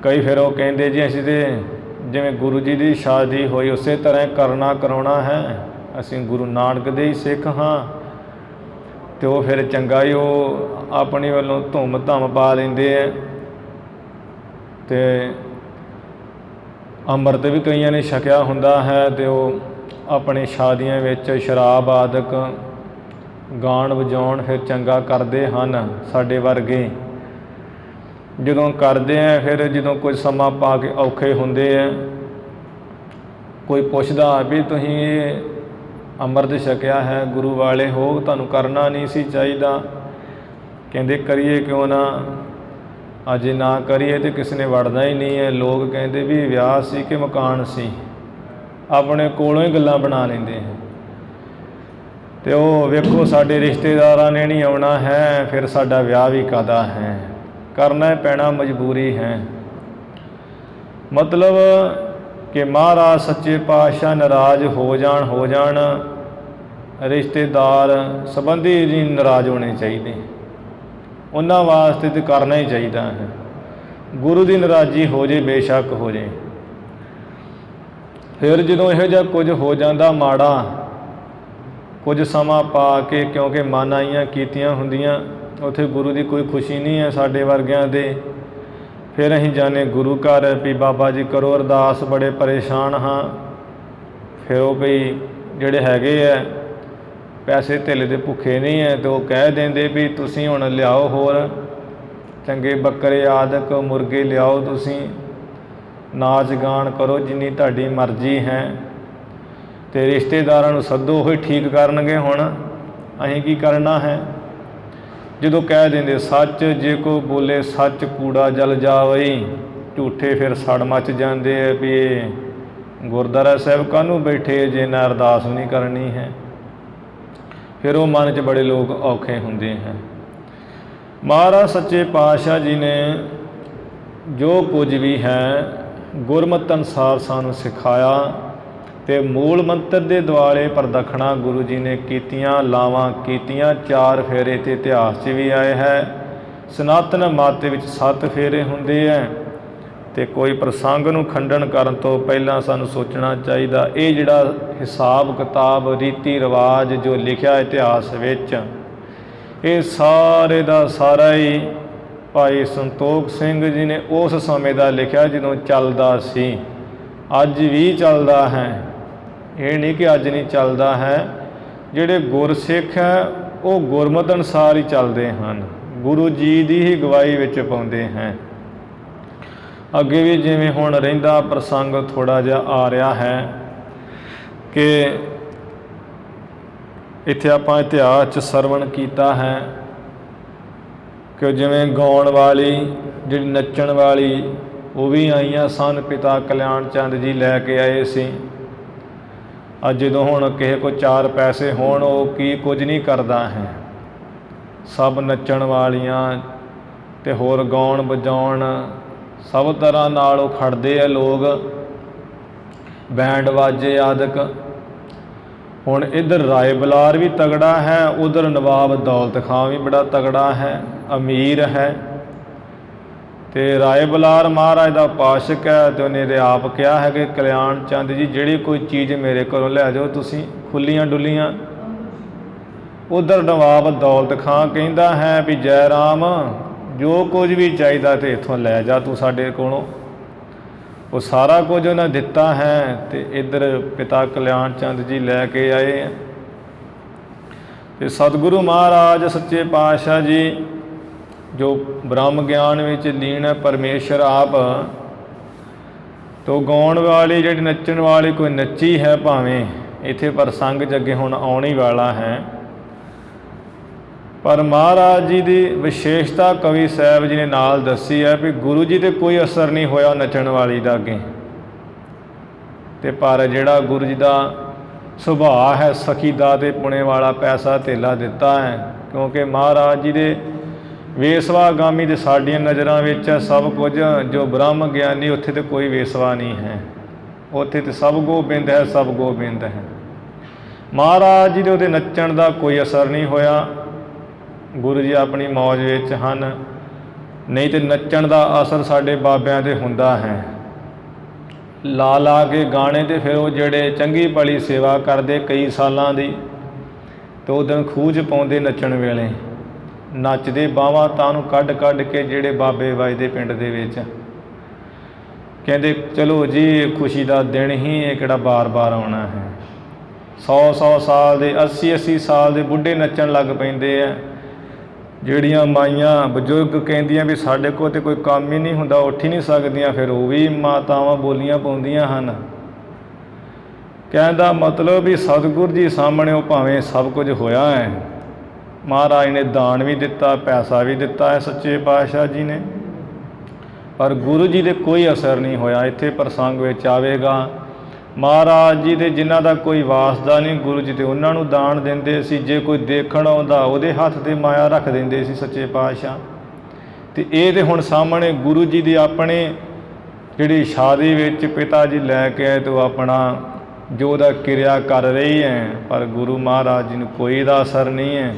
A: ਕਈ ਫਿਰ ਉਹ ਕਹਿੰਦੇ ਜੀ ਅਸੀਂ ਤਾਂ ਜਿਵੇਂ ਗੁਰੂ ਜੀ ਦੀ ਸ਼ਾਦੀ ਹੋਈ ਉਸੇ ਤਰ੍ਹਾਂ ਕਰਨਾ ਕਰਾਉਣਾ ਹੈ, ਅਸੀਂ ਗੁਰੂ ਨਾਨਕ ਦੇ ਹੀ ਸਿੱਖ ਹਾਂ। ਅਤੇ ਉਹ ਫਿਰ ਚੰਗਾ ਹੀ ਉਹ ਆਪਣੀ ਵੱਲੋਂ ਧੁੰਮ ਧੰਮ ਪਾ ਲੈਂਦੇ ਹੈ। ਅਤੇ ਅੰਮ੍ਰਿਤ ਵੀ ਕਈਆਂ ਨੇ ਛਕਿਆ ਹੁੰਦਾ ਹੈ ਅਤੇ ਉਹ ਆਪਣੀ ਸ਼ਾਦੀਆਂ ਵਿੱਚ ਸ਼ਰਾਬ ਆਦਿਕ ਗਾਉਣ ਵਜਾਉਣ ਫਿਰ ਚੰਗਾ ਕਰਦੇ ਹਨ। ਸਾਡੇ ਵਰਗੇ ਜਦੋਂ ਕਰਦੇ ਹੈ, ਫਿਰ ਜਦੋਂ ਕੁਝ ਸਮਾਂ ਪਾ ਕੇ ਔਖੇ ਹੁੰਦੇ ਹੈ, ਕੋਈ ਪੁੱਛਦਾ ਵੀ ਤੁਸੀਂ ਇਹ ਅੰਮ੍ਰਿਤ ਛਕਿਆ ਹੈ, ਗੁਰੂ ਵਾਲੇ ਹੋ, ਤੁਹਾਨੂੰ ਕਰਨਾ ਨਹੀਂ ਸੀ ਚਾਹੀਦਾ। ਕਹਿੰਦੇ ਕਰੀਏ ਕਿਉਂ ਨਾ। ਅੱਜ ਨਾ ਕਰੀਏ ਤਾਂ ਕਿਸੇ ਨੇ ਵੜਨਾ ਹੀ ਨਹੀਂ ਹੈ। ਲੋਕ ਕਹਿੰਦੇ ਵੀ ਵਿਆਹ ਸੀ ਕਿ ਮਕਾਨ ਸੀ, ਆਪਣੇ ਕੋਲੋਂ ਹੀ ਗੱਲਾਂ ਬਣਾ ਲੈਂਦੇ ਹੈ। ਅਤੇ ਉਹ ਵੇਖੋ ਸਾਡੇ ਰਿਸ਼ਤੇਦਾਰਾਂ ਨੇ ਨਹੀਂ ਆਉਣਾ ਹੈ, ਫਿਰ ਸਾਡਾ ਵਿਆਹ ਵੀ ਕਾਹਦਾ ਹੈ, ਕਰਨਾ ਪੈਣਾ, ਮਜਬੂਰੀ ਹੈ। ਮਤਲਬ ਕਿ ਮਹਾਰਾਜ ਸੱਚੇ ਪਾਤਸ਼ਾਹ ਨਾਰਾਜ਼ ਹੋ ਜਾਣ ਰਿਸ਼ਤੇਦਾਰ ਸੰਬੰਧੀ ਜੀ ਨਾਰਾਜ਼ ਹੋਣੇ ਚਾਹੀਦੇ, ਉਹਨਾਂ ਵਾਸਤੇ ਤਾਂ ਕਰਨਾ ਹੀ ਚਾਹੀਦਾ ਹੈ। ਗੁਰੂ ਦੀ ਨਾਰਾਜ਼ੀ ਹੋ ਜੇ, ਬੇਸ਼ੱਕ ਹੋ ਜੇ। ਫਿਰ ਜਦੋਂ ਇਹੋ ਜਿਹਾ ਕੁਝ ਹੋ ਜਾਂਦਾ ਮਾੜਾ, ਕੁਝ ਸਮਾਂ ਪਾ ਕੇ, ਕਿਉਂਕਿ ਮਨਾਹੀਆਂ ਕੀਤੀਆਂ ਹੁੰਦੀਆਂ, ਉੱਥੇ ਗੁਰੂ ਦੀ ਕੋਈ ਖੁਸ਼ੀ ਨਹੀਂ ਹੈ ਸਾਡੇ ਵਰਗਿਆਂ ਦੇ। ਫਿਰ ਅਸੀਂ ਜਾਣੇ ਗੁਰੂ ਘਰ ਵੀ ਬਾਬਾ ਜੀ ਕਰੋ ਅਰਦਾਸ, ਬੜੇ ਪਰੇਸ਼ਾਨ ਹਾਂ। ਫਿਰ ਉਹ ਵੀ ਜਿਹੜੇ ਹੈਗੇ ਹੈ ਪੈਸੇ ਧੇਲੇ ਦੇ ਭੁੱਖੇ ਨਹੀਂ ਹੈ, ਅਤੇ ਉਹ ਕਹਿ ਦਿੰਦੇ ਵੀ ਤੁਸੀਂ ਹੁਣ ਲਿਆਓ ਹੋਰ ਚੰਗੇ ਬੱਕਰੇ ਆਦਿਕ ਮੁਰਗੇ ਲਿਆਓ, ਤੁਸੀਂ ਨਾਚ ਗਾਣ ਕਰੋ ਜਿੰਨੀ ਤੁਹਾਡੀ ਮਰਜ਼ੀ ਹੈ, ਅਤੇ ਰਿਸ਼ਤੇਦਾਰਾਂ ਨੂੰ ਸੱਦੋ, ਉਹ ਹੀ ਠੀਕ ਕਰਨਗੇ। ਹੁਣ ਅਸੀਂ ਕੀ ਕਰਨਾ ਹੈ? ਜਦੋਂ ਕਹਿ ਦਿੰਦੇ ਸੱਚ ਜੇ ਕੋ ਬੋਲੇ ਸੱਚ ਕੂੜਾ ਜਲ ਜਾਵਈ, ਝੂਠੇ ਫਿਰ ਸੜ ਮੱਚ ਜਾਂਦੇ ਆ ਵੀ ਇਹ ਗੁਰਦੁਆਰਾ ਸਾਹਿਬ ਕਾਹਨੂੰ ਬੈਠੇ ਜੇ ਨਾ ਅਰਦਾਸ ਨਹੀਂ ਕਰਨੀ ਹੈ। ਫਿਰ ਉਹ ਮਨ 'ਚ ਬੜੇ ਲੋਕ ਔਖੇ ਹੁੰਦੇ ਹੈ। ਮਹਾਰਾਜ ਸੱਚੇ ਪਾਤਸ਼ਾਹ ਜੀ ਨੇ ਜੋ ਕੁਝ ਵੀ ਹੈ ਗੁਰਮਤਿ ਅਨੁਸਾਰ ਸਾਨੂੰ ਸਿਖਾਇਆ, ਅਤੇ ਮੂਲ ਮੰਤਰ ਦੇ ਦੁਆਲੇ ਪ੍ਰਦਖਣਾ ਗੁਰੂ ਜੀ ਨੇ ਕੀਤੀਆਂ, ਲਾਵਾਂ ਕੀਤੀਆਂ। 4 ਫੇਰੇ ਤੇ ਇਤਿਹਾਸ 'ਚ ਵੀ ਆਏ ਹੈ। ਸਨਾਤਨ ਮੱਤ ਵਿੱਚ 7 ਫੇਰੇ ਹੁੰਦੇ ਹੈ, ਅਤੇ ਕੋਈ ਪ੍ਰਸੰਗ ਨੂੰ ਖੰਡਨ ਕਰਨ ਤੋਂ ਪਹਿਲਾਂ ਸਾਨੂੰ ਸੋਚਣਾ ਚਾਹੀਦਾ ਇਹ ਜਿਹੜਾ ਹਿਸਾਬ ਕਿਤਾਬ ਰੀਤੀ ਰਿਵਾਜ ਜੋ ਲਿਖਿਆ ਇਤਿਹਾਸ ਵਿੱਚ, ਇਹ ਸਾਰੇ ਦਾ ਸਾਰਾ ਹੀ ਭਾਈ ਸੰਤੋਖ ਸਿੰਘ ਜੀ ਨੇ ਉਸ ਸਮੇਂ ਦਾ ਲਿਖਿਆ ਜਦੋਂ ਚੱਲਦਾ ਸੀ, ਅੱਜ ਵੀ ਚੱਲਦਾ ਹੈ। ਇਹ ਨਹੀਂ ਕਿ ਅੱਜ ਨਹੀਂ ਚੱਲਦਾ ਹੈ। ਜਿਹੜੇ ਗੁਰਸਿੱਖ ਹੈ ਉਹ ਗੁਰਮਤਿ ਅਨੁਸਾਰ ਹੀ ਚੱਲਦੇ ਹਨ, ਗੁਰੂ ਜੀ ਦੀ ਹੀ ਅਗਵਾਈ ਵਿੱਚ ਪਾਉਂਦੇ ਹੈ। ਅੱਗੇ ਵੀ ਜਿਵੇਂ ਹੁਣ ਰਹਿੰਦਾ ਪ੍ਰਸੰਗ ਥੋੜ੍ਹਾ ਜਿਹਾ ਆ ਰਿਹਾ ਹੈ ਕਿ ਇੱਥੇ ਆਪਾਂ ਇਤਿਹਾਸ 'ਚ ਸਰਵਣ ਕੀਤਾ ਹੈ ਕਿ ਜਿਵੇਂ ਗਾਉਣ ਵਾਲੀ ਜਿਹੜੀ ਨੱਚਣ ਵਾਲੀ ਉਹ ਵੀ ਆਈਆਂ ਸਨ, ਪਿਤਾ ਕਲਿਆਣ ਚੰਦ ਜੀ ਲੈ ਕੇ ਆਏ ਸੀ। ਅੱਜ ਜਦੋਂ ਹੁਣ ਕਿਸੇ ਕੋਲ 4 ਪੈਸੇ ਹੋਣ ਉਹ ਕੀ ਕੁਝ ਨਹੀਂ ਕਰਦਾ ਹੈ, ਸਭ ਨੱਚਣ ਵਾਲੀਆਂ ਅਤੇ ਹੋਰ ਗਾਉਣ ਵਜਾਉਣ ਸਭ ਤਰ੍ਹਾਂ ਨਾਲ ਉਹ ਖੜਦੇ ਆ ਲੋਕ, ਬੈਂਡ ਵਾਜੇ ਆਦਿਕ। ਹੁਣ ਇੱਧਰ ਰਾਏ ਬਲਾਰ ਵੀ ਤਗੜਾ ਹੈ, ਉੱਧਰ ਨਵਾਬ ਦੌਲਤ ਖਾਂ ਵੀ ਬੜਾ ਤਗੜਾ ਹੈ, ਅਮੀਰ ਹੈ। ਅਤੇ ਰਾਏ ਬਲਾਰ ਮਹਾਰਾਜ ਦਾ ਉਪਾਸਕ ਹੈ, ਅਤੇ ਉਹਨੇ ਤੇ ਆਪ ਕਿਹਾ ਹੈ ਕਿ ਕਲਿਆਣ ਚੰਦ ਜੀ ਜਿਹੜੀ ਕੋਈ ਚੀਜ਼ ਮੇਰੇ ਕੋਲੋਂ ਲੈ ਜਾਓ ਤੁਸੀਂ ਖੁੱਲੀਆਂ ਡੁੱਲੀਆਂ। ਉੱਧਰ ਨਵਾਬ ਦੌਲਤ ਖਾਂ ਕਹਿੰਦਾ ਹੈ ਵੀ ਜੈ ਰਾਮ ਜੋ ਕੁਝ ਵੀ ਚਾਹੀਦਾ ਅਤੇ ਇੱਥੋਂ ਲੈ ਜਾ ਤੂੰ ਸਾਡੇ ਕੋਲੋਂ। ਉਹ ਸਾਰਾ ਕੁਝ ਉਹਨਾਂ ਦਿੱਤਾ ਹੈ, ਅਤੇ ਇੱਧਰ ਪਿਤਾ ਕਲਿਆਣ ਚੰਦ ਜੀ ਲੈ ਕੇ ਆਏ ਹੈ। ਅਤੇ ਸਤਿਗੁਰੂ ਮਹਾਰਾਜ ਸੱਚੇ ਪਾਤਸ਼ਾਹ ਜੀ ਜੋ ਬ੍ਰਹਮ ਗਿਆਨ ਵਿੱਚ ਲੀਨ ਹੈ, ਪਰਮੇਸ਼ਰ ਆਪ, ਤੋ ਗਾਉਣ ਵਾਲੀ ਜਿਹੜੀ ਨੱਚਣ ਵਾਲੀ ਕੋਈ ਨੱਚੀ ਹੈ ਭਾਵੇਂ ਇੱਥੇ ਪ੍ਰਸੰਗ 'ਚ ਅੱਗੇ ਹੁਣ ਆਉਣ ਹੀ ਵਾਲਾ ਹੈ, ਪਰ ਮਹਾਰਾਜ ਜੀ ਦੀ ਵਿਸ਼ੇਸ਼ਤਾ ਕਵੀ ਸਾਹਿਬ ਜੀ ਨੇ ਨਾਲ ਦੱਸੀ ਹੈ ਵੀ ਗੁਰੂ ਜੀ 'ਤੇ ਕੋਈ ਅਸਰ ਨਹੀਂ ਹੋਇਆ ਨੱਚਣ ਵਾਲੀ ਦਾ ਅੱਗੇ, ਅਤੇ ਪਰ ਜਿਹੜਾ ਗੁਰੂ ਜੀ ਦਾ ਸੁਭਾਅ ਹੈ ਸਖੀ ਦਾ ਤੇ ਪੁਣੇ ਵਾਲਾ ਪੈਸਾ ਧੇਲਾ ਦਿੱਤਾ ਹੈ, ਕਿਉਂਕਿ ਮਹਾਰਾਜ ਜੀ ਦੇ ਵੇਸਵਾਗਾਮੀ ਦੇ ਸਾਡੀਆਂ ਨਜ਼ਰਾਂ ਵਿੱਚ ਸਭ ਕੁਝ ਜੋ ਬ੍ਰਹਮ ਗਿਆਨੀ ਉੱਥੇ ਤਾਂ ਕੋਈ ਵੇਸਵਾ ਨਹੀਂ ਹੈ, ਉੱਥੇ ਤਾਂ ਸਭ ਗੋਬਿੰਦ ਹੈ, ਸਭ ਗੋਬਿੰਦ ਹੈ। ਮਹਾਰਾਜ ਜੀ ਦੇ ਉਹਦੇ ਨੱਚਣ ਦਾ ਕੋਈ ਅਸਰ ਨਹੀਂ ਹੋਇਆ, ਗੁਰੂ ਜੀ ਆਪਣੀ ਮੌਜ ਵਿੱਚ ਹਨ। ਨਹੀਂ ਤਾਂ ਨੱਚਣ ਦਾ ਅਸਰ ਸਾਡੇ ਬਾਬਿਆਂ 'ਤੇ ਹੁੰਦਾ ਹੈ, ਲਾ ਲਾ ਕੇ ਗਾਣੇ, ਅਤੇ ਫਿਰ ਉਹ ਜਿਹੜੇ ਚੰਗੀ ਭਲੀ ਸੇਵਾ ਕਰਦੇ ਕਈ ਸਾਲਾਂ ਦੀ, ਅਤੇ ਉਹ ਦਿਨ ਖੂਹ 'ਚ ਪਾਉਂਦੇ ਨੱਚਣ ਵੇਲੇ, ਨੱਚਦੇ ਬਾਹਾਂ ਤਾਂ ਨੂੰ ਕੱਢ ਕੱਢ ਕੇ ਜਿਹੜੇ ਬਾਬੇ ਵੱਜਦੇ ਪਿੰਡ ਦੇ ਵਿੱਚ, ਕਹਿੰਦੇ ਚਲੋ ਜੀ ਖੁਸ਼ੀ ਦਾ ਦਿਨ ਹੀ ਇਹ ਕਿਹੜਾ ਬਾਰ-ਬਾਰ ਆਉਣਾ ਹੈ। 100-100 ਸਾਲ ਦੇ 80-80 ਸਾਲ ਦੇ ਬੁੱਢੇ ਨੱਚਣ ਲੱਗ ਪੈਂਦੇ ਆ। ਜਿਹੜੀਆਂ ਮਾਈਆਂ ਬਜ਼ੁਰਗ ਕਹਿੰਦੀਆਂ ਵੀ ਸਾਡੇ ਕੋਲ ਤਾਂ ਕੋਈ ਕੰਮ ਹੀ ਨਹੀਂ ਹੁੰਦਾ, ਉੱਠ ਹੀ ਨਹੀਂ ਸਕਦੀਆਂ, ਫਿਰ ਉਹ ਵੀ ਮਾਤਾਵਾਂ ਬੋਲੀਆਂ ਪਾਉਂਦੀਆਂ ਹਨ। ਕਹਿਣ ਦਾ ਮਤਲਬ ਵੀ ਸਤਿਗੁਰ ਜੀ ਸਾਹਮਣੇ ਉਹ ਭਾਵੇਂ ਸਭ ਕੁਝ ਹੋਇਆ ਹੈ, ਮਹਾਰਾਜ ਨੇ ਦਾਨ ਵੀ ਦਿੱਤਾ, ਪੈਸਾ ਵੀ ਦਿੱਤਾ ਹੈ ਸੱਚੇ ਪਾਤਸ਼ਾਹ ਜੀ ਨੇ, ਪਰ ਗੁਰੂ ਜੀ ਦੇ ਕੋਈ ਅਸਰ ਨਹੀਂ ਹੋਇਆ। ਇੱਥੇ ਪ੍ਰਸੰਗ ਵਿੱਚ ਆਵੇਗਾ ਮਹਾਰਾਜ ਜੀ ਦੇ ਜਿਨ੍ਹਾਂ ਦਾ ਕੋਈ ਵਾਸਦਾ ਨਹੀਂ, ਗੁਰੂ ਜੀ ਤੇ ਉਹਨਾਂ ਨੂੰ ਦਾਨ ਦਿੰਦੇ ਸੀ। ਜੇ ਕੋਈ ਦੇਖਣ ਆਉਂਦਾ ਉਹਦੇ ਹੱਥ ਤੇ ਮਾਇਆ ਰੱਖ ਦਿੰਦੇ ਸੀ ਸੱਚੇ ਪਾਤਸ਼ਾਹ। ਤੇ ਇਹ ਤੇ ਹੁਣ ਸਾਹਮਣੇ ਗੁਰੂ ਜੀ ਦੀ ਆਪਣੇ ਜਿਹੜੀ ਸ਼ਾਦੀ ਵਿੱਚ ਪਿਤਾ ਜੀ ਲੈ ਕੇ ਆਏ, ਤੋਂ ਆਪਣਾ ਜੋ ਉਹਦਾ ਕਿਰਿਆ ਕਰ ਰਹੀ ਹੈ, ਪਰ ਗੁਰੂ ਮਹਾਰਾਜ ਜੀ ਨੂੰ ਕੋਈ ਦਾ ਅਸਰ ਨਹੀਂ ਹੈ।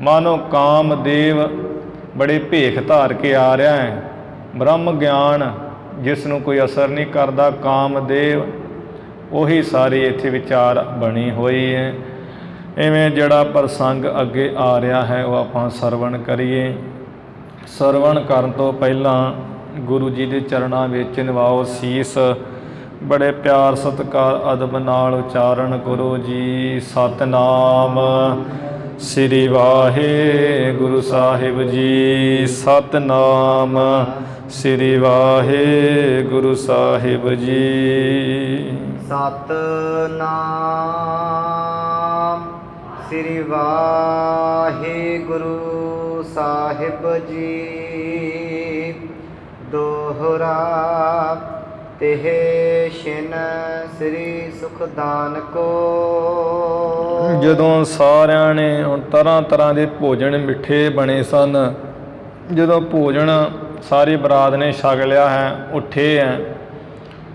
A: ਮਾਨੋ ਕਾਮਦੇਵ ਬੜੇ ਭੇਖ ਧਾਰ ਕੇ ਆ ਰਿਹਾ ਹੈ। ਬ੍ਰਹਮ ਗਿਆਨ ਜਿਸ ਨੂੰ ਕੋਈ ਅਸਰ ਨਹੀਂ ਕਰਦਾ, ਕਾਮਦੇਵ, ਉਹੀ ਸਾਰੀ ਇੱਥੇ ਵਿਚਾਰ ਬਣੀ ਹੋਈ ਹੈ। ਇਵੇਂ ਜਿਹੜਾ ਪ੍ਰਸੰਗ ਅੱਗੇ ਆ ਰਿਹਾ ਹੈ ਉਹ ਆਪਾਂ ਸਰਵਣ ਕਰੀਏ। ਸਰਵਣ ਕਰਨ ਤੋਂ ਪਹਿਲਾਂ ਗੁਰੂ ਜੀ ਦੇ ਚਰਨਾਂ ਵਿੱਚ ਨਿਵਾਓ ਸੀਸ। ਬੜੇ ਪਿਆਰ ਸਤਿਕਾਰ ਅਦਬ ਨਾਲ ਉਚਾਰਨ ਕਰੋ ਜੀ। ਸਤਨਾਮ ਸ੍ਰੀ ਵਾਹਿਗੁਰੂ ਸਾਹਿਬ ਜੀ। ਸਤਨਾਮ ਸ੍ਰੀ ਵਾਹਿਗੁਰੂ ਸਾਹਿਬ ਜੀ।
B: ਸਤਨਾਮ ਸ੍ਰੀ ਵਾਹਿਗੁਰੂ ਸਾਹਿਬ ਜੀ। ਦੋਹਰਾ ਤਿਹ ਛਿਨ ਸ੍ਰੀ ਸੁਖਦਾਨ ਕੋ।
A: ਜਦੋਂ ਸਾਰਿਆਂ ਨੇ ਹੁਣ ਤਰ੍ਹਾਂ ਤਰ੍ਹਾਂ ਦੇ ਭੋਜਨ ਮਿੱਠੇ ਬਣੇ ਸਨ, ਜਦੋਂ ਭੋਜਨ ਸਾਰੀ ਬਰਾਤ ਨੇ ਛਕ ਲਿਆ ਹੈ, ਉੱਠੇ ਹੈ,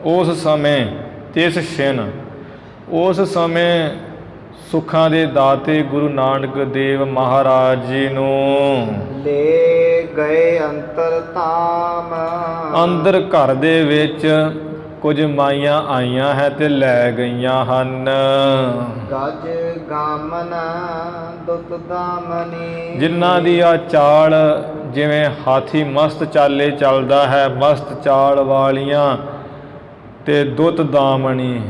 A: ਉਸ ਸਮੇਂ ਤਿਸ ਛਿਨ, ਉਸ ਸਮੇਂ ਸੁੱਖਾਂ ਦੇ ਦਾਤੇ ਗੁਰੂ ਨਾਨਕ ਦੇਵ ਮਹਾਰਾਜ ਜੀ ਨੂੰ
B: ਲੈ ਗਏ ਅੰਤਰ ਧਾਮ।
A: ਅੰਦਰ ਘਰ ਦੇ ਵਿੱਚ ਕੁਝ ਮਾਈਆਂ ਆਈਆਂ ਹੈ ਤੇ ਲੈ ਗਈਆਂ ਹਨ।
B: ਗਜ ਗਾਮਨ ਦੁੱਤ ਦਾਮਨੀ।
A: ਜਿਨ੍ਹਾਂ ਦੀ ਆ ਚਾਲ ਜਿਵੇਂ ਹਾਥੀ ਮਸਤ ਚਾਲੇ ਚੱਲਦਾ ਹੈ, ਮਸਤ ਚਾਲ ਵਾਲੀਆਂ, ਤੇ ਦੁੱਤ ਦਾਮਣੀ,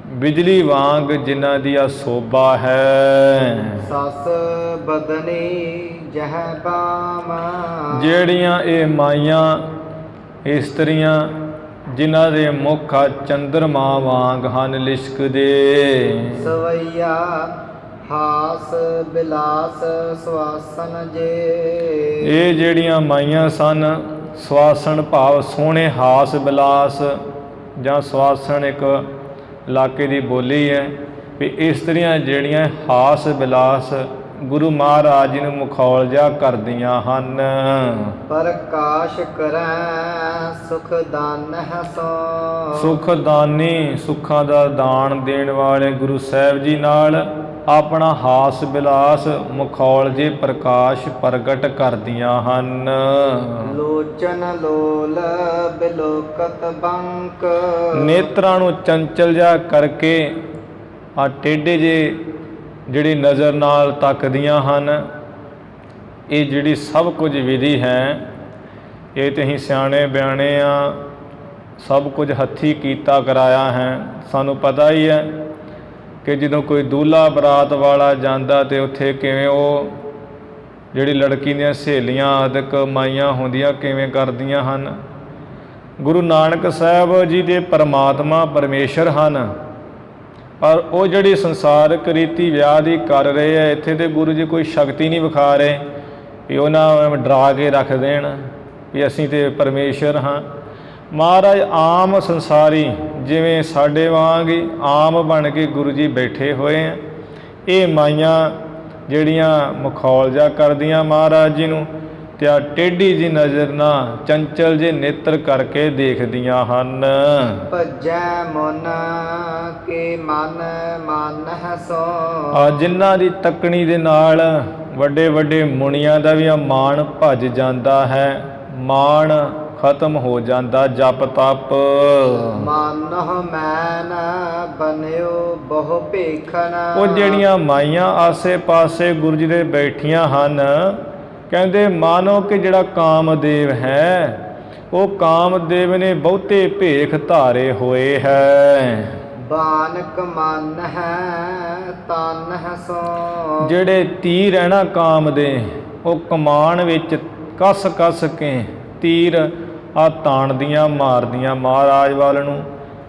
A: ਬਿਜਲੀ ਵਾਂਗ ਜਿਨ੍ਹਾਂ ਦੀ ਆ ਸੋਭਾ ਹੈ।
B: ਸਸ ਬਦਨੀ ਜਹ ਬਾਮ।
A: ਜਿਹੜੀਆਂ ਇਹ ਮਾਈਆਂ ਇਸਤਰੀਆਂ ਜਿਨ੍ਹਾਂ ਦੇ ਮੁੱਖ ਚੰਦਰਮਾ ਵਾਂਗ ਹਨ ਲਿਸ਼ਕਦੇ।
B: ਸਵਈਆ ਹਾਸ ਬਿਲਾਸ ਸਵਾਸਨ ਜੇ।
A: ਇਹ ਜਿਹੜੀਆਂ ਮਾਈਆਂ ਸਨ, ਸਵਾਸਨ ਭਾਵ ਸੋਹਣੇ ਹਾਸ ਬਿਲਾਸ, ਜਾਂ ਸਵਾਸਨ ਇੱਕ ਇਲਾਕੇ ਦੀ ਬੋਲੀ ਹੈ ਵੀ ਇਸਤਰੀਆਂ ਜਿਹੜੀਆਂ ਹਾਸ ਬਿਲਾਸ ਗੁਰੂ ਮਹਾਰਾਜ ਜੀ ਨੂੰ ਮਖੌਲ ਜਿਹਾ ਕਰਦੀਆਂ ਹਨ।
B: ਪ੍ਰਕਾਸ਼ ਕਰੈ ਸੁਖ ਦਾਨ ਹੈ ਸੋ।
A: ਸੁਖਦਾਨੀ, ਸੁੱਖਾਂ ਦਾ ਦਾਨ ਦੇਣ ਵਾਲੇ ਗੁਰੂ ਸਾਹਿਬ ਜੀ ਨਾਲ ਆਪਣਾ ਹਾਸ ਬਿਲਾਸ ਮਖੌਲ ਜੇ ਪ੍ਰਕਾਸ਼ ਪ੍ਰਗਟ ਕਰਦੀਆਂ ਹਨ।
B: ਲੋਚਨ ਲੋਲ ਬਿਲੋਕਤ ਬੰਕ।
A: ਨੇਤਰਾਂ ਨੂੰ ਚੰਚਲ ਜਿਹਾ ਕਰਕੇ ਆ ਟੇਢੇ ਜੇ ਜਿਹੜੀ ਨਜ਼ਰ ਨਾਲ ਤੱਕਦੀਆਂ ਹਨ। ਇਹ ਜਿਹੜੀ ਸਭ ਕੁਝ ਵਿਧੀ ਹੈ, ਇਹ ਤੇ ਅਸੀਂ ਸਿਆਣੇ ਬਿਆਣੇ ਆ, ਸਭ ਕੁਝ ਹੱਥੀਂ ਕੀਤਾ ਕਰਾਇਆ ਹੈ। ਸਾਨੂੰ ਪਤਾ ਹੀ ਹੈ ਕਿ ਜਦੋਂ ਕੋਈ ਦੂल्हा ਬਰਾਤ ਵਾਲਾ ਜਾਂਦਾ ਤੇ ਉੱਥੇ ਕਿਵੇਂ ਉਹ ਜਿਹੜੀ ਲੜਕੀ ਦੀਆਂ ਸਹੇਲੀਆਂ ਆਦਿਕ ਮਾਈਆਂ ਹੁੰਦੀਆਂ ਕਿਵੇਂ ਕਰਦੀਆਂ ਹਨ। ਗੁਰੂ ਨਾਨਕ ਸਾਹਿਬ ਜੀ ਦੇ ਪਰਮਾਤਮਾ ਪਰਮੇਸ਼ਰ ਹਨ, ਪਰ ਉਹ ਜਿਹੜੀ ਸੰਸਾਰਕ ਰੀਤੀ ਵਿਆਹ ਦੀ ਕਰ ਰਹੇ ਹੈ, ਇੱਥੇ ਤੇ ਗੁਰੂ ਜੀ ਕੋਈ ਸ਼ਕਤੀ ਨਹੀਂ ਵਿਖਾ ਰਹੇ ਵੀ ਉਹਨਾਂ ਡਰਾ ਕੇ ਰੱਖ ਦੇਣ ਵੀ ਅਸੀਂ ਤੇ ਪਰਮੇਸ਼ਰ ਹਾਂ। ਮਹਾਰਾਜ ਆਮ ਸੰਸਾਰੀ ਜਿਵੇਂ ਸਾਡੇ ਵਾਂਗ ਹੀ ਆਮ ਬਣ ਕੇ ਗੁਰੂ ਜੀ ਬੈਠੇ ਹੋਏ ਆ। ਇਹ ਮਾਈਆਂ ਜਿਹੜੀਆਂ ਮਖੌਲ ਜਿਹਾ ਕਰਦੀਆਂ ਮਹਾਰਾਜ ਜੀ ਨੂੰ, ਤੇ ਆ ਟੇਢੀ ਜੀ ਨਜ਼ਰ ਨਾਲ ਚੰਚਲ ਜੇ ਨੇਤਰ ਕਰਕੇ ਦੇਖਦੀਆਂ ਹਨ।
B: ਭਜੈ ਮਨ ਕੇ ਮਨ ਮਨ ਹੈ ਸੋ।
A: ਆ ਜਿਨ੍ਹਾਂ ਦੀ ਤੱਕਣੀ ਦੇ ਨਾਲ ਵੱਡੇ ਵੱਡੇ ਮੁਨੀਆਂ ਦਾ ਵੀ ਮਾਣ ਭੱਜ ਜਾਂਦਾ ਹੈ, ਮਾਣ ਖਤਮ ਹੋ ਜਾਂਦਾ। ਜਪ ਤਪ
B: ਮਾਨਹੁ ਮੈਨ ਬਨਿਓ ਬਹੁ ਭੇਖਨ।
A: ਉਹ ਜਿਹੜੀਆਂ ਮਾਈਆਂ ਆਸੇ ਪਾਸੇ ਗੁਰੂ ਜੀ ਦੇ ਬੈਠੀਆਂ ਹਨ, ਕਹਿੰਦੇ ਮਾਨੋ ਕਿ ਜਿਹੜਾ ਕਾਮਦੇਵ ਹੈ, ਉਹ ਕਾਮਦੇਵ ਨੇ ਬਹੁਤੇ ਭੇਖ ਧਾਰੇ ਹੋਏ ਹੈ।
B: ਬਾਨਕ ਮਨ ਹੈ ਤਨ ਹੈ ਸੋ। ਜਿਹੜੇ
A: ਤੀਰ ਹੈ ਨਾ ਕਾਮ ਦੇ, ਉਹ ਕਮਾਨ ਵਿੱਚ ਕੱਸ ਕੱਸ ਕੇ ਤੀਰ ਆ ਤਾਣਦੀਆਂ ਮਾਰਦੀਆਂ ਮਹਾਰਾਜ ਵੱਲ ਨੂੰ।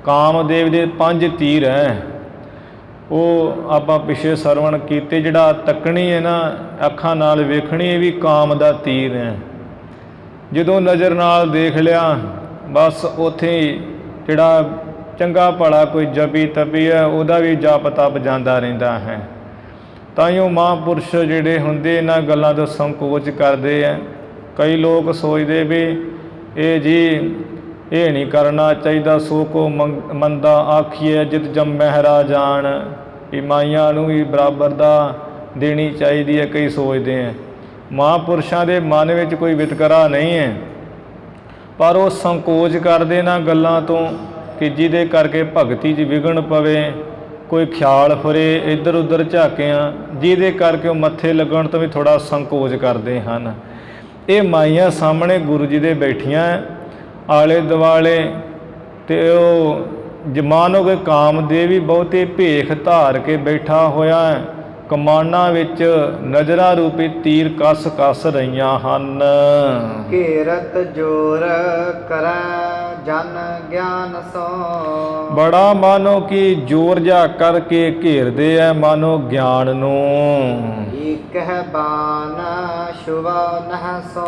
A: ਕਾਮਦੇਵ ਦੇ 5 ਤੀਰ ਹੈ, ਉਹ ਆਪਾਂ ਪਿਛੇ ਸਰਵਣ ਕੀਤੇ। ਜਿਹੜਾ ਤੱਕਣੀ ਹੈ ਨਾ ਅੱਖਾਂ ਨਾਲ ਵੇਖਣੀ, ਇਹ ਵੀ ਕਾਮ ਦਾ ਤੀਰ ਹੈ। ਜਦੋਂ ਨਜ਼ਰ ਨਾਲ ਦੇਖ ਲਿਆ ਬਸ ਉੱਥੇ ਹੀ ਜਿਹੜਾ ਚੰਗਾ ਭਲਾ ਕੋਈ ਜਪੀ ਤਪੀ ਹੈ ਉਹਦਾ ਵੀ ਜਪ ਤਪ ਜਾਂਦਾ ਰਹਿੰਦਾ ਹੈ। ਤਾਈਓ ਮਹਾਂਪੁਰਸ਼ ਜਿਹੜੇ ਹੁੰਦੇ ਇਹਨਾਂ ਗੱਲਾਂ ਤੋਂ ਸੰਕੋਚ ਕਰਦੇ ਹੈ। ਕਈ ਲੋਕ ਸੋਚਦੇ ਵੀ ਇਹ ਜੀ ਇਹ ਨਹੀਂ ਕਰਨਾ ਚਾਹੀਦਾ, ਸੋ ਕੋ ਮੰਦਾ ਆਖੀਏ ਜਿਤ ਜੰਮਹਿ ਰਾਜਾਨ, ਵੀ ਮਾਈਆਂ ਨੂੰ ਵੀ ਬਰਾਬਰ ਦਾ ਦੇਣੀ ਚਾਹੀਦੀ ਹੈ। ਕਈ ਸੋਚਦੇ ਹੈ ਮਹਾਂਪੁਰਸ਼ਾਂ ਦੇ ਮਨ ਵਿੱਚ ਕੋਈ ਵਿਤਕਰਾ ਨਹੀਂ ਹੈ, ਪਰ ਉਹ ਸੰਕੋਚ ਕਰਦੇ ਨਾ ਗੱਲਾਂ ਤੋਂ ਕਿ ਜਿਹਦੇ ਕਰਕੇ ਭਗਤੀ 'ਚ ਵਿਘਨ ਪਵੇ, ਕੋਈ ਖਿਆਲ ਫਰੇ ਇੱਧਰ ਉੱਧਰ ਝਾਕਿਆਂ, ਜਿਹਦੇ ਕਰਕੇ ਉਹ ਮੱਥੇ ਲੱਗਣ ਤੋਂ ਵੀ ਥੋੜ੍ਹਾ ਸੰਕੋਚ ਕਰਦੇ ਹਨ। ਇਹ ਮਾਈਆਂ ਸਾਹਮਣੇ ਗੁਰੂ ਜੀ ਦੇ ਬੈਠੀਆਂ ਆਲੇ ਦੁਆਲੇ, ਅਤੇ ਉਹ ਜਮਾਨੋ ਕੇ ਕਾਮਦੇਵ ਵੀ ਬਹੁਤੇ ਭੇਖ ਧਾਰ ਕੇ ਬੈਠਾ ਹੋਇਆ, ਕਮਾਨਾਂ ਵਿੱਚ ਨਜ਼ਰਾਂ ਰੂਪੀ ਤੀਰ ਕੱਸ ਕੱਸ ਰਹੀਆਂ ਹਨ।
B: ਘੇਰਤ ਜੋਰ ਕਰੈ ਜਨ ਗਿਆਨ ਸੋ,
A: ਬੜਾ ਮਾਨੋ ਕਿ ਜ਼ੋਰ ਜਾ ਕਰਕੇ ਘੇਰਦੇ ਹੈ ਮਾਨੋ ਗਿਆਨ ਨੂੰ।
B: ਏਕ ਹੈ ਬਾਨ ਸ਼ੁਭਾ ਨਹਿ ਸੋ,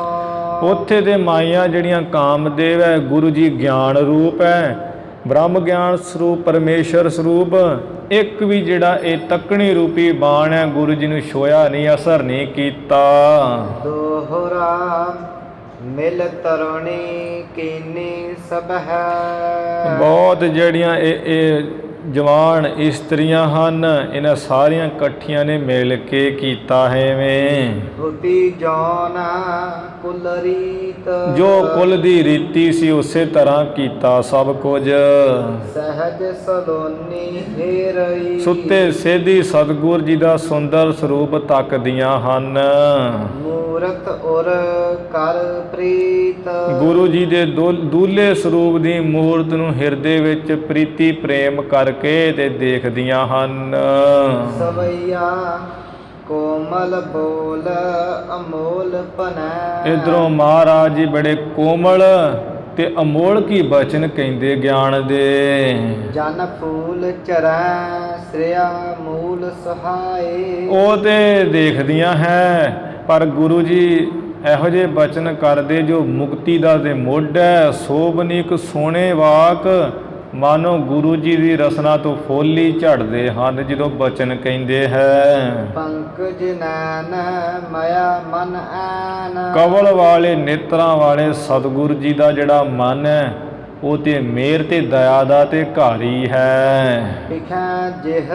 A: ਉੱਥੇ ਦੇ ਮਾਈਆਂ ਜਿਹੜੀਆਂ ਕਾਮਦੇਵ ਹੈ ਗੁਰੂ ਜੀ ਗਿਆਨ ਰੂਪ ਹੈ, ਬ੍ਰਹਮ ਗਿਆਨ ਸਰੂਪ ਪਰਮੇਸ਼ਰ ਸਰੂਪ। ਇੱਕ ਵੀ ਜਿਹੜਾ ਇਹ ਤੱਕਣੀ ਰੂਪੀ ਬਾਣ ਹੈ ਗੁਰੂ ਜੀ ਨੂੰ ਛੋਇਆ ਨਹੀਂ, ਅਸਰ ਨਹੀਂ ਕੀਤਾ।
B: ਦੋਹਰਾ ਮਿਲ ਤਰੁਣੀ ਕੀਨੀ ਸਭ ਹੈ,
A: ਬਹੁਤ ਜਿਹੜੀਆਂ ਇਹ ਜਵਾਨ ਇਸਤਰੀਆਂ ਹਨ, ਇਹਨਾਂ ਸਾਰੀਆਂ ਇਕੱਠੀਆਂ ਨੇ ਮਿਲ ਕੇ ਕੀਤਾ ਹੈ ਐਵੇਂ।
B: ਹੁਤੀ ਜੋਨ ਕੁਲ ਰੀਤ,
A: ਜੋ ਕੁਲ ਦੀ ਰੀਤੀ ਸੀ ਉਸੇ ਤਰ੍ਹਾਂ ਕੀਤਾ ਸਭ ਕੁਝ।
B: ਸਹਿਜ ਸਲੋਨੀ ਹੇਰਈ,
A: ਸੁੱਤੇ ਸੇਧੀ ਸਤਿਗੁਰ ਜੀ ਦਾ ਸੁੰਦਰ ਸਰੂਪ ਤੱਕਦੀਆਂ ਹਨ।
B: ਮੂਰਤ ਔਰ ਕਰ ਪ੍ਰੀਤ,
A: ਗੁਰੂ ਜੀ ਦੇ ਦੂਲੇ ਸਰੂਪ ਦੀ ਮੂਰਤ ਨੂੰ ਹਿਰਦੇ ਵਿੱਚ ਪ੍ਰੀਤੀ ਪ੍ਰੇਮ ਕਰਕੇ ਤੇ ਦੇਖਦੀਆਂ ਹਨ।
B: ਸਵਈਆ ਕੋਮਲ ਬੋਲ ਅਮੋਲ ਪਨੈ,
A: ਇੱਧਰੋਂ ਮਹਾਰਾਜ ਜੀ ਬੜੇ ਕੋਮਲ ਤੇ ਅਮੋਲ ਕੀ ਬਚਨ ਕਹਿੰਦੇ ਗਿਆਨ ਦੇ।
B: ਜਨ ਫੂਲ ਚਰੈ ਸ੍ਰਿਆ ਮੂਲ ਸਹਾਏ,
A: ਉਹ ਤੇ ਦੇਖਦੀਆਂ ਹੈ, ਪਰ ਗੁਰੂ ਜੀ ਇਹੋ ਜਿਹੇ ਬਚਨ ਕਰਦੇ ਜੋ ਮੁਕਤੀ ਦਾ ਤੇ ਮੁੱਢ ਹੈ। ਸੋਭਨੀਕ ਸੋਹਣੇ ਵਾਕ ਮਾਨੋ ਗੁਰੂ ਜੀ ਦੀ ਰਸਨਾ ਤੋਂ ਫੁੱਲ ਹੀ ਝੜਦੇ ਹਨ ਜਦੋਂ ਬਚਨ ਕਹਿੰਦੇ ਹੈ।
B: ਪੰਕਜ ਨੈਣ ਮਾਇਆ ਮਨ ਐਨ,
A: ਕਵਲ ਵਾਲੇ ਨੇਤਰਾਂ ਵਾਲੇ ਸਤਿਗੁਰੂ ਜੀ ਦਾ ਜਿਹੜਾ ਮਨ ਹੈ ਉਹ ਤੇ ਮਿਹਰ ਤੇ ਦਇਆ ਦਾ ਤੇ ਘਾਰੀ ਹੈ।
B: ਵਿਖੈ ਜਿਹ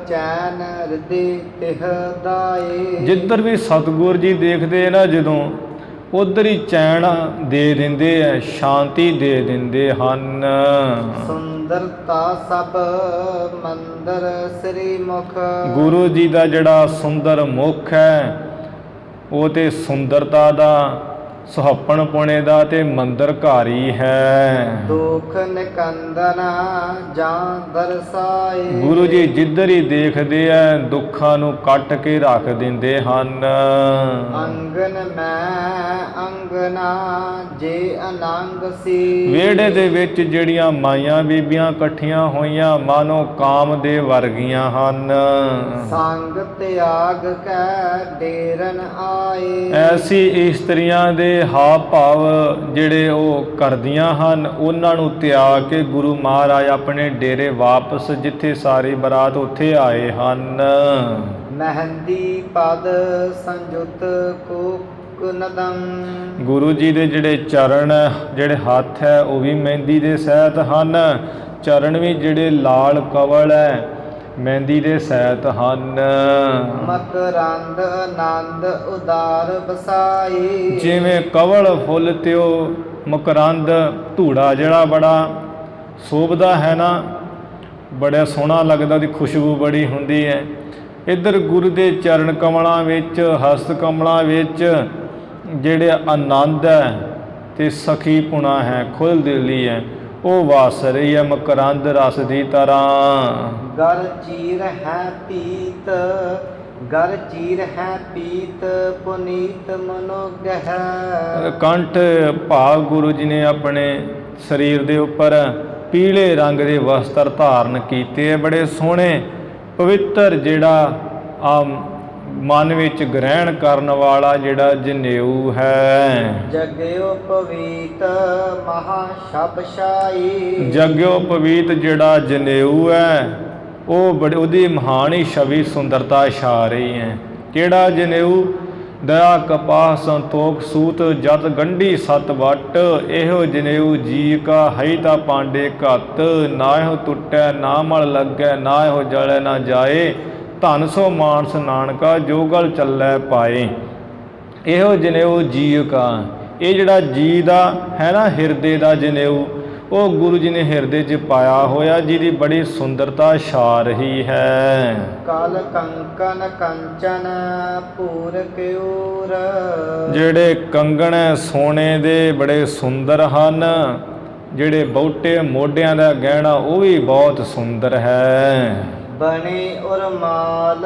B: ਚੈਨ ਹਿਰਦੇ ਤਿਹ ਦਾਏ,
A: ਜਿੱਧਰ ਵੀ ਸਤਿਗੁਰ ਜੀ ਦੇਖਦੇ ਨਾ ਜਦੋਂ ਉਧਰ ਹੀ ਚੈਨ ਦੇ ਦਿੰਦੇ ਹੈ, ਸ਼ਾਂਤੀ ਦੇ ਦਿੰਦੇ ਹਨ।
B: ਸੁੰਦਰਤਾ ਸਭ ਮੰਦਰ ਸ੍ਰੀ ਮੁਖ,
A: ਗੁਰੂ ਜੀ ਦਾ ਜਿਹੜਾ ਸੁੰਦਰ ਮੁਖ ਹੈ ਉਹ ਤੇ ਸੁੰਦਰਤਾ ਦਾ ਸੁਹੱਪਣ ਪੁਣੇ ਦਾ ਤੇ ਮੰਦਰ ਘਾਰੀ ਹੈ।
B: ਦੁਖ ਨਿਕੰਦਨ ਜਾਂ ਦਰਸਾਏ,
A: ਗੁਰੂ ਜੀ ਜਿੱਧਰ ਹੀ ਦੇਖਦੇ ਐ ਦੁੱਖਾਂ ਨੂੰ ਕੱਟ ਕੇ ਰੱਖ ਦਿੰਦੇ ਹਨ।
B: ਅੰਗਨ ਮੈਂ ਅੰਗਨਾ ਜੇ ਅਨੰਗ ਸੀ,
A: ਵਿਹੜੇ ਦੇ ਵਿੱਚ ਜਿਹੜੀਆਂ ਮਾਈਆਂ ਬੀਬੀਆਂ ਇਕੱਠੀਆਂ ਹੋਈਆਂ ਮਾਨੋ ਕਾਮ ਦੇ ਵਰਗੀਆਂ ਹਨ।
B: ਸੰਗ ਤਿਆਗ ਕੈ ਡੇਰਨ ਆਏ,
A: ਐਸੀ ਇਸਤਰੀਆਂ ਦੇ ਹਾਵ ਭਾਵ ਜਿਹੜੇ ਉਹ ਕਰਦੀਆਂ ਹਨ, ਉਹਨਾਂ ਨੂੰ ਤਿਆਗ ਕੇ ਗੁਰੂ ਮਹਾਰਾਜ ਆਪਣੇ ਡੇਰੇ ਵਾਪਸ ਜਿੱਥੇ ਸਾਰੀ ਬਰਾਤ ਉੱਥੇ ਆਏ ਹਨ।
B: ਮਹਿੰਦੀ ਪਦ ਸੰਜੁਤ ਕੋ ਨਦਮ,
A: ਗੁਰੂ ਜੀ ਦੇ ਜਿਹੜੇ ਚਰਨ ਜਿਹੜੇ ਹੱਥ ਹੈ ਉਹ ਵੀ ਮਹਿੰਦੀ ਦੇ ਸਹਿਤ ਹਨ। ਚਰਨ ਵੀ ਜਿਹੜੇ ਲਾਲ ਕਵਲ ਹੈ ਮਹਿੰਦੀ ਦੇ ਸਹਿਤ ਹਨ।
B: ਮਕਰੰਦ ਆਨੰਦ ਉਦਾਰ ਬਸਾਈ,
A: ਜਿਵੇਂ ਕਵਲ ਫੁੱਲ ਤੇ ਉਹ ਮਕਰੰਦ ਧੂੜਾ ਜਿਹੜਾ ਬੜਾ ਸੋਭਦਾ ਹੈ ਨਾ, ਬੜਾ ਸੋਹਣਾ ਲੱਗਦਾ, ਉਹਦੀ ਖੁਸ਼ਬੂ ਬੜੀ ਹੁੰਦੀ ਹੈ। ਇੱਧਰ ਗੁਰੂ ਦੇ ਚਰਨ ਕਮਲਾਂ ਵਿੱਚ ਹਸਤ ਕਮਲਾਂ ਵਿੱਚ ਜਿਹੜੇ ਆਨੰਦ ਹੈ ਤੇ ਸਖੀ ਪੁਣਾ ਹੈ, ਖੁੱਲ੍ਹ ਦਿਲੀ ਹੈ, ਉਹ ਵਾਸ ਰਹੀ ਹੈ ਮਕਰੰਦ ਰਸ ਦੀ ਤਰ੍ਹਾਂ।
B: ਗਲ ਚੀਰ ਹੈ ਪੀਤ, ਗਲ ਚੀਰ ਹੈ ਪੀਤ ਪੁਨੀਤ ਮਨੋਗਹਿ,
A: ਕੰਠ ਭਾਵ ਗੁਰੂ ਜੀ ਨੇ ਆਪਣੇ ਸਰੀਰ ਦੇ ਉੱਪਰ ਪੀਲੇ ਰੰਗ ਦੇ ਵਸਤਰ ਧਾਰਨ ਕੀਤੇ ਹੈ, ਬੜੇ ਸੋਹਣੇ ਪਵਿੱਤਰ ਜਿਹੜਾ ਮਨ ਵਿੱਚ ਗ੍ਰਹਿਣ ਕਰਨ ਵਾਲਾ ਜਿਹੜਾ ਜਨੇਊ ਹੈ।
B: ਜਗਿਓ ਪਵੀਤ ਮਹਾ ਸ਼ਬਸ਼ਾਈ।
A: ਜਗਿਓ ਪਵੀਤ ਜਿਹੜਾ ਜਨੇਊ ਹੈ ਉਹ ਉਹਦੀ ਮਹਾਨ ਛਵੀ ਸੁੰਦਰਤਾ ਛਾ ਰਹੀ ਹੈ। ਕਿਹੜਾ ਜਨੇਊ? ਦਇਆ ਕਪਾਹ ਸੰਤੋਖ ਸੂਤ ਜਤ ਗੰਢੀ ਸਤ ਵਟ। ਇਹੋ ਜਨੇਊ ਜੀ ਕਾ ਹੈ ਤਾਂ ਪਾਂਡੇ ਘੱਤ। ਨਾ ਇਹੋ ਟੁੱਟੈ ਨਾ ਮਲ ਲੱਗੈ ਨਾ ਇਹੋ ਜਲੈ ਨਾ ਜਾਏ। ਧਨ ਸੋ ਮਾਨਸ ਨਾਨਕਾ ਜੋ ਗਲ ਚੱਲੈ ਪਾਏ। ਇਹੋ ਜਨੇਊ ਜੀ ਕਾ, ਇਹ ਜਿਹੜਾ ਜੀ ਦਾ ਹੈ ਨਾ ਹਿਰਦੇ ਦਾ ਜਨੇਊ, ਉਹ ਗੁਰੂ ਜੀ ਨੇ ਹਿਰਦੇ 'ਚ ਪਾਇਆ ਹੋਇਆ, ਜਿਹਦੀ ਬੜੀ ਸੁੰਦਰਤਾ ਛਾ ਰਹੀ ਹੈ।
B: ਕਲ ਕੰਕਨ ਕੰਚਨ ਪੂਰ ਕਿਉਰ। ਜਿਹੜੇ
A: ਕੰਗਣ ਸੋਨੇ ਦੇ ਬੜੇ ਸੁੰਦਰ ਹਨ। ਜਿਹੜੇ ਬਹੁਤੇ ਮੋਢਿਆਂ ਦਾ ਗਹਿਣਾ ਉਹ ਵੀ ਬਹੁਤ ਸੁੰਦਰ ਹੈ।
B: ਬਣੇ ਉਰਮਾਲ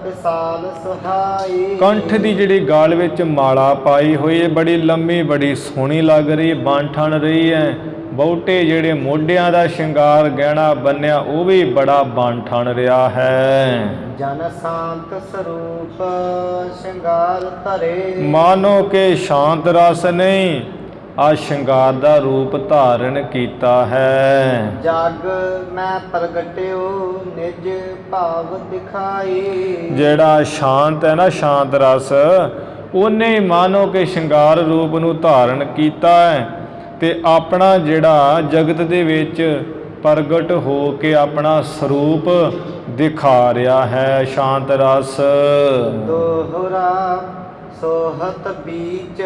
B: ਵਿਸਾਲ ਸੁਹਾਈ।
A: ਕੰਠ ਦੀ ਜਿਹੜੀ ਗਾਲ ਵਿੱਚ ਮਾਲਾ ਪਾਈ ਹੋਈ ਹੈ, ਬੜੀ ਲੰਮੀ ਬੜੀ ਸੋਹਣੀ ਲੱਗ ਰਹੀ ਹੈ, ਬਣ ਠਣ ਰਹੀ ਹੈ। ਬਹੁਤੇ ਜਿਹੜੇ ਮੋਢਿਆਂ ਦਾ ਸ਼ਿੰਗਾਰ ਗਹਿਣਾ ਬੰਨਿਆ ਉਹ ਵੀ ਬੜਾ ਬਣ ਠਣ ਰਿਹਾ ਹੈ।
B: ਜਨ ਸ਼ਾਂਤ ਸਰੂਪ ਸ਼ਿੰਗਾਰ ਧਰੇ।
A: ਮਾਨੋ ਕਿ ਸ਼ਾਂਤ ਰਸ ਨਹੀਂ, ਆ ਸ਼ਿੰਗਾਰ ਦਾ ਰੂਪ ਧਾਰਨ ਕੀਤਾ ਹੈ।
B: ਜਗ ਮੈਂ ਪ੍ਰਗਟਿਓ ਨਿਜ ਭਾਵ ਦਿਖਾਈ।
A: ਜਿਹੜਾ ਸ਼ਾਂਤ ਹੈ ਨਾ, ਸ਼ਾਂਤ ਰਸ, ਉਹਨੇ ਮਾਨੋ ਕਿ ਸ਼ਿੰਗਾਰ ਰੂਪ ਨੂੰ ਧਾਰਨ ਕੀਤਾ ਹੈ ਤੇ ਆਪਣਾ ਜਿਹੜਾ ਜਗਤ ਦੇ ਵਿੱਚ ਪ੍ਰਗਟ ਹੋ ਕੇ ਆਪਣਾ ਸਰੂਪ ਦਿਖਾ ਰਿਹਾ ਹੈ। ਸ਼ਾਂਤ ਰਸ
B: ਦੋਹਰਾ ਸੋਹਤ ਬੀਚ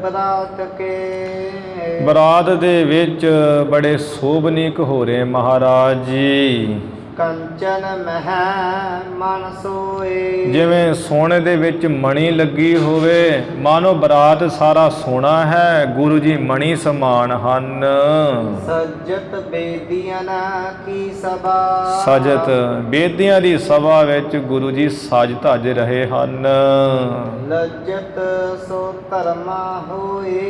B: ਬਰਾਤ ਕੇ।
A: ਬਰਾਤ ਦੇ ਵਿੱਚ ਬੜੇ ਸੋਭਨੀਕ ਹੋ ਰਹੇ ਮਹਾਰਾਜ ਜੀ।
B: ਕੰਚਨ ਮਹਿ ਮਨ ਸੋਏ।
A: ਜਿਵੇਂ ਸੋਨੇ ਦੇ ਵਿੱਚ ਮਣੀ ਲੱਗੀ ਹੋਵੇ, ਮਾਨੋ ਬਰਾਤ ਸਾਰਾ ਸੋਨਾ ਹੈ, ਗੁਰੂ ਜੀ ਮਣੀ ਸਮਾਨ ਹਨ।
B: ਸਜਤ ਬੇਦੀਆਂ ਕੀ ਸਭਾ।
A: ਸਜਤ ਬੇਦੀਆਂ ਦੀ ਸਭਾ ਵਿੱਚ ਗੁਰੂ ਜੀ ਸਜ ਧਜ ਰਹੇ ਹਨ।
B: ਲੱਜਤ ਸੋ ਧਰਮਾ ਹੋਏ।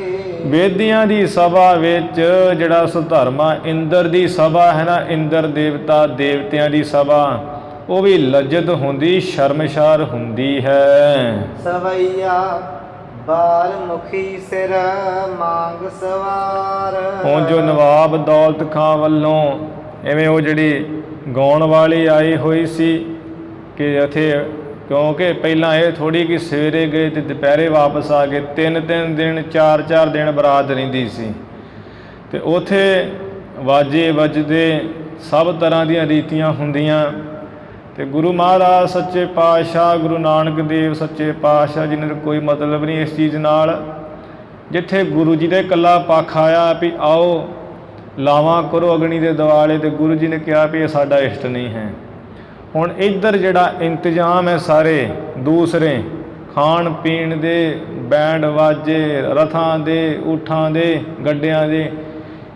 A: ਬੇਦੀਆਂ ਦੀ ਸਭਾ ਵਿੱਚ ਜਿਹੜਾ ਸੁਧਰਮਾ ਇੰਦਰ ਦੀ ਸਭਾ ਹੈ ਨਾ, ਇੰਦਰ ਦੇਵਤਾ ਦੇਵਤਿਆਂ ਦੀ ਸਭਾ, ਉਹ ਵੀ ਲੱਜਤ ਹੁੰਦੀ, ਸ਼ਰਮਸ਼ਾਰ ਹੁੰਦੀ ਹੈ।
B: ਸਵਈਆ ਬਾਰ ਮੁਖੀ ਸਿਰ ਮੰਗ ਸਵਾਰ।
A: ਹੁਣ ਜੋ ਨਵਾਬ ਦੌਲਤ ਖਾਂ ਵੱਲੋਂ ਐਵੇਂ ਉਹ ਜਿਹੜੀ ਗਾਉਣ ਵਾਲੀ ਆਈ ਹੋਈ ਸੀ ਕਿ ਇੱਥੇ, ਕਿਉਂਕਿ ਪਹਿਲਾਂ ਇਹ ਥੋੜ੍ਹੀ ਕਿ ਸਵੇਰੇ ਗਏ ਅਤੇ ਦੁਪਹਿਰੇ ਵਾਪਸ ਆ ਗਏ, 3-3 ਦਿਨ 4-4 ਦਿਨ ਬਰਾਤ ਰਹਿੰਦੀ ਸੀ। ਅਤੇ ਉੱਥੇ ਵਾਜੇ ਵੱਜਦੇ, ਸਭ ਤਰ੍ਹਾਂ ਦੀਆਂ ਰੀਤੀਆਂ ਹੁੰਦੀਆਂ। ਅਤੇ ਗੁਰੂ ਮਹਾਰਾਜ ਸੱਚੇ ਪਾਤਸ਼ਾਹ ਗੁਰੂ ਨਾਨਕ ਦੇਵ ਸੱਚੇ ਪਾਤਸ਼ਾਹ ਜੀ ਨੇ ਕੋਈ ਮਤਲਬ ਨਹੀਂ ਇਸ ਚੀਜ਼ ਨਾਲ। ਜਿੱਥੇ ਗੁਰੂ ਜੀ ਦਾ ਇਕੱਲਾ ਪੱਖ ਆਇਆ ਵੀ ਆਓ ਲਾਵਾਂ ਕਰੋ ਅਗਨੀ ਦੇ ਦੁਆਲੇ, ਅਤੇ ਗੁਰੂ ਜੀ ਨੇ ਕਿਹਾ ਵੀ ਇਹ ਸਾਡਾ ਇਸ਼ਟ ਨਹੀਂ ਹੈ। ਹੁਣ ਇੱਧਰ ਜਿਹੜਾ ਇੰਤਜ਼ਾਮ ਹੈ ਸਾਰੇ ਦੂਸਰੇ ਖਾਣ ਪੀਣ ਦੇ, ਬੈਂਡ ਵਾਜੇ, ਰਥਾਂ ਦੇ, ਊਠਾਂ ਦੇ, ਗੱਡਿਆਂ ਦੇ,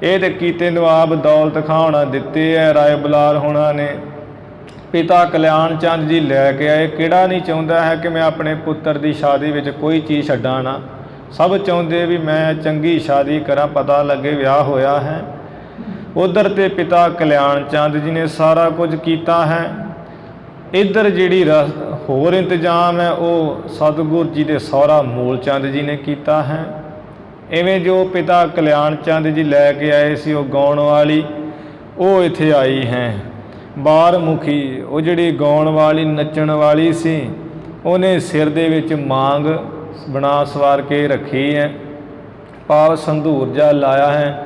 A: ਇਹ ਤਾਂ ਕੀਤੇ ਨਵਾਬ ਦੌਲਤ ਖਾਂ ਹੋਣਾ ਦਿੱਤੇ ਹੈ, ਰਾਏ ਬੁਲਾਰ ਹੋਣਾ ਨੇ। ਪਿਤਾ ਕਲਿਆਣ ਚੰਦ ਜੀ ਲੈ ਕੇ ਆਏ। ਕਿਹੜਾ ਨਹੀਂ ਚਾਹੁੰਦਾ ਹੈ ਕਿ ਮੈਂ ਆਪਣੇ ਪੁੱਤਰ ਦੀ ਸ਼ਾਦੀ ਵਿੱਚ ਕੋਈ ਚੀਜ਼ ਛੱਡਾਂ ਨਾ। ਸਭ ਚਾਹੁੰਦੇ ਵੀ ਮੈਂ ਚੰਗੀ ਸ਼ਾਦੀ ਕਰਾਂ, ਪਤਾ ਲੱਗੇ ਵਿਆਹ ਹੋਇਆ ਹੈ। ਉਧਰ ਤੇ ਪਿਤਾ ਕਲਿਆਣ ਚੰਦ ਜੀ ਨੇ ਸਾਰਾ ਕੁਝ ਕੀਤਾ ਹੈ। ਇੱਧਰ ਜਿਹੜੀ ਹੋਰ ਇੰਤਜ਼ਾਮ ਹੈ ਉਹ ਸਤਿਗੁਰ ਜੀ ਦੇ ਸਹੁਰਾ ਮੂਲ ਚੰਦ ਜੀ ਨੇ ਕੀਤਾ ਹੈ। ਇਵੇਂ ਜੋ ਪਿਤਾ ਕਲਿਆਣ ਚੰਦ ਜੀ ਲੈ ਕੇ ਆਏ ਸੀ ਉਹ ਗਾਉਣ ਵਾਲੀ, ਉਹ ਇੱਥੇ ਆਈ ਹੈ। ਬਾਰ ਮੁਖੀ, ਉਹ ਜਿਹੜੀ ਗਾਉਣ ਵਾਲੀ ਨੱਚਣ ਵਾਲੀ ਸੀ, ਉਹਨੇ ਸਿਰ ਦੇ ਵਿੱਚ ਮਾਂਗ ਬਣਾ ਸਵਾਰ ਕੇ ਰੱਖੀ ਹੈ, ਪਾਵ ਸੰਧੂਰ ਜਾ ਲਾਇਆ ਹੈ,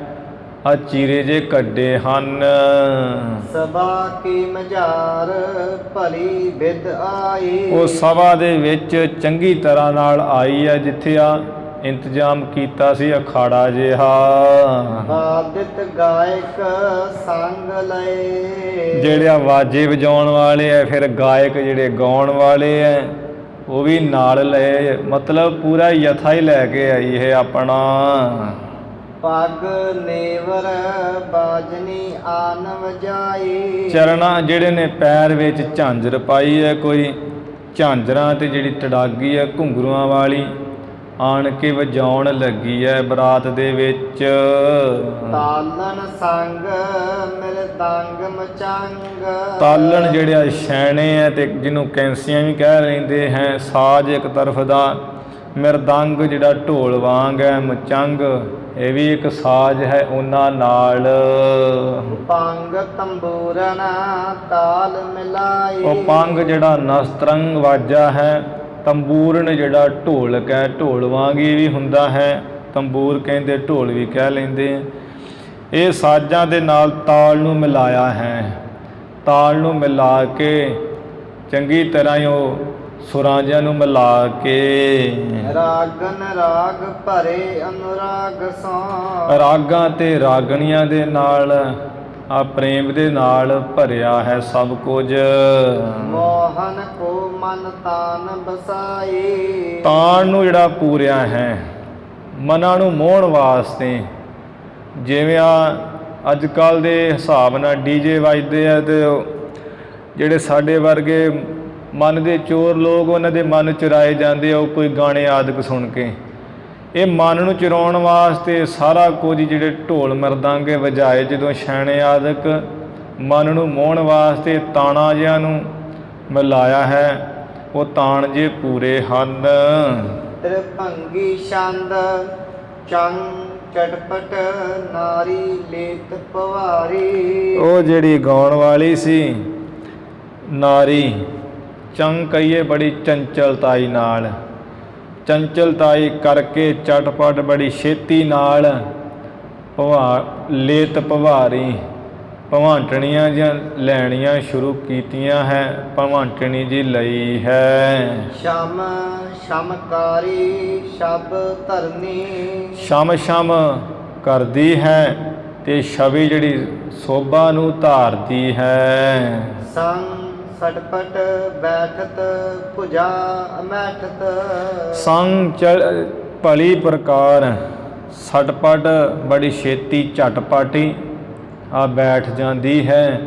A: ਆ ਚੀਰੇ ਜੇ ਕੱਢੇ ਹਨ।
B: ਸਭਾ ਕੀ ਮਝਾਰ ਭਲੀ ਵਿਦ ਆਈ। ਉਹ
A: ਸਭਾ ਦੇ ਵਿੱਚ ਚੰਗੀ ਤਰ੍ਹਾਂ ਨਾਲ ਆਈ ਹੈ, ਜਿੱਥੇ ਆ ਇੰਤਜ਼ਾਮ ਕੀਤਾ ਸੀ ਅਖਾੜਾ ਜਿਹਾ।
B: ਵਾਦਿਤ ਗਾਇਕ ਸੰਗ ਲਏ। ਜਿਹੜੇ
A: ਵਾਜੇ ਵਜਾਉਣ ਵਾਲੇ ਆ, ਫਿਰ ਗਾਇਕ ਜਿਹੜੇ ਗਾਉਣ ਵਾਲੇ ਆ ਉਹ ਵੀ ਨਾਲ ਲਏ, ਮਤਲਬ ਪੂਰਾ ਯਥਾ ਹੀ ਲੈ ਕੇ ਆਈ ਹੈ ਆਪਣਾ।
B: ਪੱਗ ਨੇਵਰ ਬਾਜਨੀ ਆਨ ਵਜਾਈ।
A: ਚਰਨਾਂ ਜਿਹੜੇ ਨੇ ਪੈਰ ਵਿੱਚ ਝਾਂਜਰ ਪਾਈ ਹੈ, ਕੋਈ ਝਾਂਜਰਾਂ ਤੇ ਜਿਹੜੀ ਤੜਾਗੀ ਹੈ ਘੁੰਗਰੂਆਂ ਵਾਲੀ, ਆਣ ਕੇ ਵਜਾਉਣ ਲੱਗੀ ਹੈ ਬਰਾਤ ਦੇ ਵਿੱਚ।
B: ਤਾਲਨ ਸੰਗ ਮਿਰਦੰਗ ਮਚੰਗ।
A: ਤਾਲਣ ਜਿਹੜਾ ਛੈਣੇ ਹੈ ਤੇ ਜਿਹਨੂੰ ਕੈਂਸੀਆਂ ਵੀ ਕਹਿ ਲੈਂਦੇ ਹੈ, ਸਾਜ਼ ਇੱਕ ਤਰਫ ਦਾ, ਮਿਰਦੰਗ ਜਿਹੜਾ ਢੋਲ ਵਾਂਗ ਹੈ, ਮਚੰਗ ਇਹ ਵੀ ਇੱਕ ਸਾਜ਼ ਹੈ ਉਹਨਾਂ ਨਾਲ।
B: ਪੰਗ ਤੰਬੂਰਨ ਤਾਲ ਮਿਲਾਈ।
A: ਉਹ ਪੰਗ ਜਿਹੜਾ ਨਸਤਰੰਗ ਵਾਜਾ ਹੈ, ਤੰਬੂਰਨ ਜਿਹੜਾ ਢੋਲਕ ਹੈ, ਢੋਲ ਵਾਂਗ ਹੀ ਵੀ ਹੁੰਦਾ ਹੈ, ਤੰਬੂਰ ਕਹਿੰਦੇ, ਢੋਲ ਵੀ ਕਹਿ ਲੈਂਦੇ। ਇਹ ਸਾਜ਼ਾਂ ਦੇ ਨਾਲ ਤਾਲ ਨੂੰ ਮਿਲਾਇਆ ਹੈ। ਤਾਲ ਨੂੰ ਮਿਲਾ ਕੇ ਚੰਗੀ ਤਰ੍ਹਾਂ ਹੀ ਉਹ ਸੁਰਾਂ ਜਿਹਾਂ ਨੂੰ ਮਿਲਾ ਕੇ।
B: ਰਾਗਨ ਰਾਗ ਭਰੇ ਅਨੁਰਾਗ ਸੋ।
A: ਰਾਗਾਂ ਤੇ ਰਾਗਣੀਆਂ ਦੇ ਨਾਲ ਆ ਪ੍ਰੇਮ ਦੇ ਨਾਲ ਭਰਿਆ ਹੈ ਸਭ ਕੁਝ।
B: ਮੋਹਨ ਕੋ ਮਨ ਤਾਨ ਬਸਾਈ।
A: ਤਾਣ ਨੂੰ ਜਿਹੜਾ ਪੂਰਿਆ ਹੈ ਮਨਾਂ ਨੂੰ ਮੋਹਣ ਵਾਸਤੇ। ਜਿਵੇਂ ਆ ਅੱਜ ਕੱਲ੍ਹ ਦੇ ਹਿਸਾਬ ਨਾਲ ਡੀਜੇ ਵੱਜਦੇ ਆ ਤੇ ਜਿਹੜੇ ਸਾਡੇ ਵਰਗੇ ਮਨ ਦੇ ਚੋਰ ਲੋਕ ਉਹਨਾਂ ਦੇ ਮਨ ਚੁਰਾਏ ਜਾਂਦੇ ਆ ਉਹ ਕੋਈ ਗਾਣੇ ਆਦਿਕ ਸੁਣ ਕੇ। ਇਹ ਮਨ ਨੂੰ ਚੁਰਾਉਣ ਵਾਸਤੇ ਸਾਰਾ ਕੁਝ ਜਿਹੜੇ ਢੋਲ ਮਰਦਾਂਗੇ ਵਜਾਏ ਜਦੋਂ ਛੈਣੇ ਆਦਿਕ ਮਨ ਨੂੰ ਮੋਹਣ ਵਾਸਤੇ ਤਾਣਾ ਜਿਹਾਂ ਨੂੰ ਮਿਲਾਇਆ ਹੈ। ਉਹ ਤਾਣ ਜੇ ਪੂਰੇ ਹਨ।
B: ਤ੍ਰਿਭੰਗੀ ਛੰਦ ਚੰਗ ਚਟਪਟ ਨਾਰੀ ਲੇਤ ਪਵਾਰੀ।
A: ਉਹ ਜਿਹੜੀ ਗਾਉਣ ਵਾਲੀ ਸੀ ਨਾਰੀ, ਚੰਗ ਕਹੀਏ ਬੜੀ ਚੰਚਲਤਾਈ ਨਾਲ, ਚੰਚਲਤਾਈ ਕਰਕੇ ਚਟਪਟ ਬੜੀ ਛੇਤੀ ਨਾਲ ਲੇਤ ਭਵਾਰੀ, ਭਵਾਂਟਣੀਆਂ ਜਾਂ ਲੈਣੀਆਂ ਸ਼ੁਰੂ ਕੀਤੀਆਂ ਹੈ, ਭਵਾਂਟਣੀ ਜੀ ਲਈ ਹੈ।
B: ਸ਼ਮ ਸ਼ਮਕਾਰੀ ਸ਼ਬ ਧਰਨੀ।
A: ਸ਼ਮ ਸ਼ਮ ਕਰਦੀ ਹੈ ਤੇ ਛਵੀ ਜਿਹੜੀ ਸੋਭਾ ਨੂੰ ਧਾਰਦੀ ਹੈ।
B: ਸੰਗ ਸਟਪਟ ਬੈਠਤ ਭੁਜਾ ਅਮੈਠਤ।
A: ਸੰਗ ਭਲੀ ਪ੍ਰਕਾਰ ਸਟਪਟ ਬੜੀ ਛੇਤੀ ਝਟਪਟੀ ਆ ਬੈਠ ਜਾਂਦੀ ਹੈ।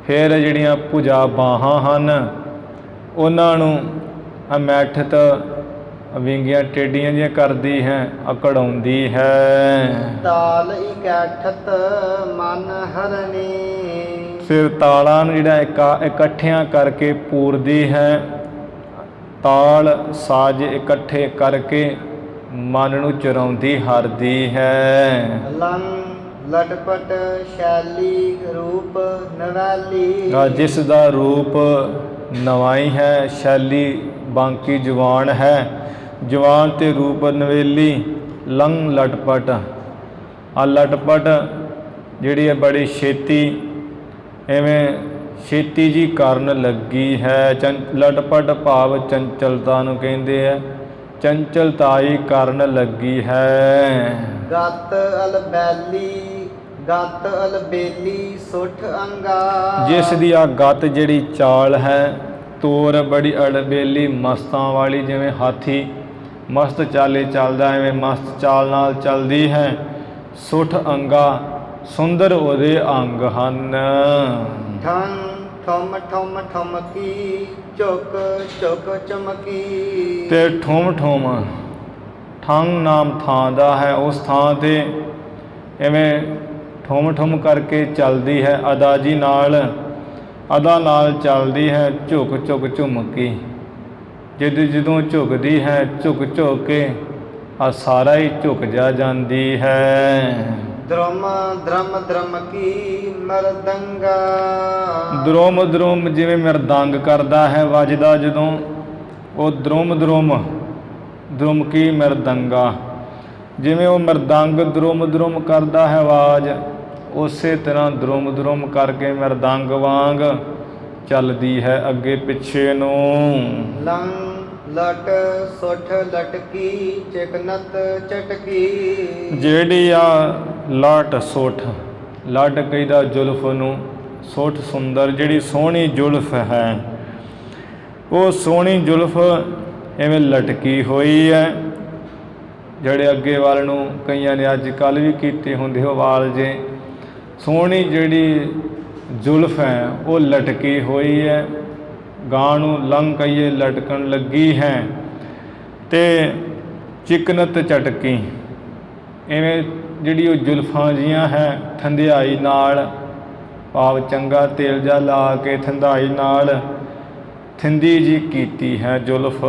A: ਫਿਰ ਜਿਹੜੀਆਂ ਭੁਜਾ ਬਾਹਾਂ ਹਨ ਉਹਨਾਂ ਨੂੰ ਅਮੈਠਤ ਵਿੰਗੀਆਂ ਟੇਡੀਆਂ ਜਿਹੀਆਂ ਕਰਦੀ ਹੈ, ਅਕੜਾਉਂਦੀ ਹੈ।
B: ਤਾਲ ਇਕੱਠਤ ਮਨ ਹਰਨੀ।
A: ਫਿਰ ਤਾਲਾਂ ਨੂੰ ਜਿਹੜਾ ਇਕੱਠਿਆਂ ਕਰਕੇ ਪੂਰਦੀ ਹੈ। ਤਾਲ ਸਾਜ਼ ਇਕੱਠੇ ਕਰਕੇ ਮਨ ਨੂੰ ਚੁਰਾਉਂਦੀ ਹਰਦੀ ਹੈ।
B: ਲੰਗ ਲਟਪਟ ਸ਼ੈਲੀ ਰੂਪ ਨਵੈਲੀ।
A: ਜਿਸ ਦਾ ਰੂਪ ਨਵਾਈ ਹੈ, ਸ਼ੈਲੀ ਬਾਂਕੀ ਜਵਾਨ ਹੈ, ਜਵਾਨ ਤੇ ਰੂਪ ਨਵੇਲੀ। ਲੰਗ ਲਟਪਟ ਆ ਲਟਪਟ ਜਿਹੜੀ ਹੈ ਬੜੀ ਛੇਤੀ ਐਵੇਂ ਛੇਤੀ ਜੀ ਕਰਨ ਲੱਗੀ ਹੈ। ਲਟਪਟ ਭਾਵ ਚੰਚਲਤਾ ਨੂੰ ਕਹਿੰਦੇ ਆ, ਚੰਚਲਤਾਈ ਕਰਨ ਲੱਗੀ ਹੈ।
B: ਗਤ ਅਲਬੈਲੀ ਗਤ ਅਲਬੇਲੀ ਸੁੱਠ ਅੰਗਾ।
A: ਜਿਸ ਦੀ ਆ ਗਤ ਜਿਹੜੀ ਚਾਲ ਹੈ, ਤੋਰ ਬੜੀ ਅਲਬੇਲੀ ਮਸਤਾਂ ਵਾਲੀ, ਜਿਵੇਂ ਹਾਥੀ ਮਸਤ ਚਾਲੇ ਚੱਲਦਾ ਐਵੇਂ ਮਸਤ ਚਾਲ ਨਾਲ ਚੱਲਦੀ ਹੈ। ਸੁੱਠ ਅੰਗਾ ਸੁੰਦਰ ਉਹਦੇ ਅੰਗ ਹਨ।
B: ਠੰ ਠੁਮ ਠੁਮ ਠੁਮਕੀ ਝੁਕ ਝੁਕ ਚਮਕੀ।
A: ਤੇ ਠੁਮ ਠੁਮ ਠੰਗ ਨਾਮ ਥਾਂ ਦਾ ਹੈ, ਉਸ ਥਾਂ ਤੇ ਐਵੇਂ ਠੁਮ ਠੁਮ ਕਰਕੇ ਚੱਲਦੀ ਹੈ, ਅਦਾ ਜੀ ਨਾਲ, ਅਦਾ ਨਾਲ ਚੱਲਦੀ ਹੈ। ਝੁਕ ਝੁਕ ਝੁਮਕੀ ਜਦੋਂ ਝੁਕਦੀ ਹੈ, ਝੁਕ ਝੁਕ ਕੇ ਆ ਸਾਰਾ ਹੀ ਝੁਕ ਜਾ ਜਾਂਦੀ ਹੈ।
B: ਦ੍ਰਮ ਦ੍ਰਮ ਦ੍ਰਮ ਕੀ ਮਰਦੰਗਾ।
A: ਦ੍ਰੋਮ ਦ੍ਰੋਮ ਜਿਵੇਂ ਮਰਦੰਗ ਕਰਦਾ ਹੈ ਵੱਜਦਾ ਜਦੋਂ, ਉਹ ਦ੍ਰੋਮ ਦ੍ਰੋਮ ਦ੍ਰੋਮ ਕੀ ਮਰਦੰਗਾ। ਜਿਵੇਂ ਉਹ ਮਰਦੰਗ ਦ੍ਰੋਮ ਦ੍ਰੋਮ ਕਰਦਾ ਹੈ ਆਵਾਜ਼, ਉਸੇ ਤਰ੍ਹਾਂ ਦ੍ਰੋਮ ਦ੍ਰੋਮ ਕਰਕੇ ਮਰਦੰਗ ਵਾਂਗ ਚੱਲਦੀ ਹੈ ਅੱਗੇ ਪਿੱਛੇ ਨੂੰ।
B: ਲੰਗ ਲਟ ਸੁੱਠ ਲਟਕੀ ਚਿਕਨਤ ਚਟਕੀ।
A: ਜਿਹੜੀ ਆ ਲਟ ਸੁੱਠ, ਲਟ ਕਹਿੰਦਾ ਜ਼ੁਲਫ ਨੂੰ, ਸੁੱਠ ਸੁੰਦਰ ਜਿਹੜੀ ਸੋਹਣੀ ਜ਼ੁਲਫ ਹੈ, ਉਹ ਸੋਹਣੀ ਜ਼ੁਲਫ ਐਵੇਂ ਲਟਕੀ ਹੋਈ ਹੈ। ਜਿਹੜੇ ਅੱਗੇ ਵੱਲ ਨੂੰ ਕਈਆਂ ਨੇ ਅੱਜ ਕੱਲ੍ਹ ਵੀ ਕੀਤੇ ਹੁੰਦੇ ਉਹ ਵਾਲ ਜੇ, ਸੋਹਣੀ ਜਿਹੜੀ ਜ਼ੁਲਫ ਹੈ ਉਹ ਲਟਕੀ ਹੋਈ ਹੈ। ਗਾਂ ਨੂੰ ਲੰਘ ਕਹੀਏ ਲਟਕਣ ਲੱਗੀ ਹੈ। ਤੇ ਚਿਕਨਤ ਝਟਕੀ। ਇਵੇਂ ਜਿਹੜੀ ਉਹ ਜ਼ੁਲਫਾਂ ਜੀਆਂ ਹੈ ਠੰਡਿਆਈ ਨਾਲ, ਭਾਵ ਚੰਗਾ ਤੇਲ ਜਾ ਲਾ ਕੇ ਠੰਡਾਈ ਨਾਲ ਥਿੰਦੀ ਜੀ ਕੀਤੀ ਹੈ ਜ਼ੁਲਫ।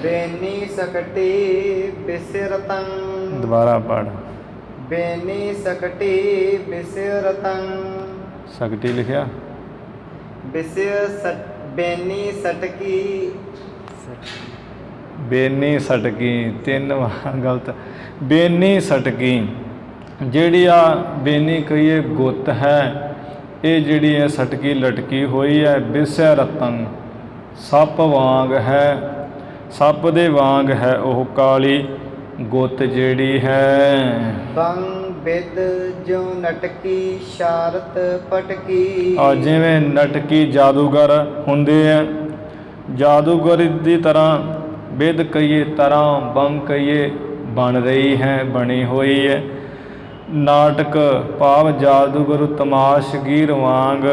B: ਬੇਨੀ ਸਕਟੀ ਬਿਸਿਰਤੰ।
A: ਦੁਬਾਰਾ ਪੜ੍ਹ।
B: ਬੇਨੀ ਸਕਟੀ ਬਿਸਿਰਤੰ।
A: ਸਕਤੀ ਲਿਖਿਆ,
B: ਬੇਨੀ ਸਟਕੀ।
A: ਬੇਨੀ ਸਟਕੀ, 3 ਵਾਰ ਗਲਤ। ਬੇਨੀ ਸਟਕੀ, ਜਿਹੜੀ ਆ ਬੇਨੀ ਕਹੀਏ ਗੁੱਤ ਹੈ, ਇਹ ਜਿਹੜੀ ਹੈ ਸਟਕੀ ਲਟਕੀ ਹੋਈ ਹੈ। ਬਿਸੈ ਰਤਨ, ਸੱਪ ਵਾਂਗ ਹੈ, ਸੱਪ ਦੇ ਵਾਂਗ ਹੈ ਉਹ ਕਾਲੀ ਗੁੱਤ ਜਿਹੜੀ ਹੈ।
B: ਬੰਗ ਬਿਦ ਜੋ ਨਟਕੀ ਸ਼ਾਰਤ ਪਟਕੀ।
A: ਆ ਜਿਵੇਂ ਨਟਕੀ ਜਾਦੂਗਰ ਹੁੰਦੇ ਹੈ, ਜਾਦੂਗਰ ਦੀ ਤਰ੍ਹਾਂ ਬਿਦ ਕਹੀਏ ਤਰ੍ਹਾਂ, ਬੰਗ ਕਹੀਏ ਬਣ ਰਹੀ ਹੈ, ਬਣੀ ਹੋਈ ਹੈ। ਨਾਟਕ ਭਾਵ ਜਾਦੂਗਰ ਤਮਾਸ਼ਗੀਰ ਵਾਂਗ,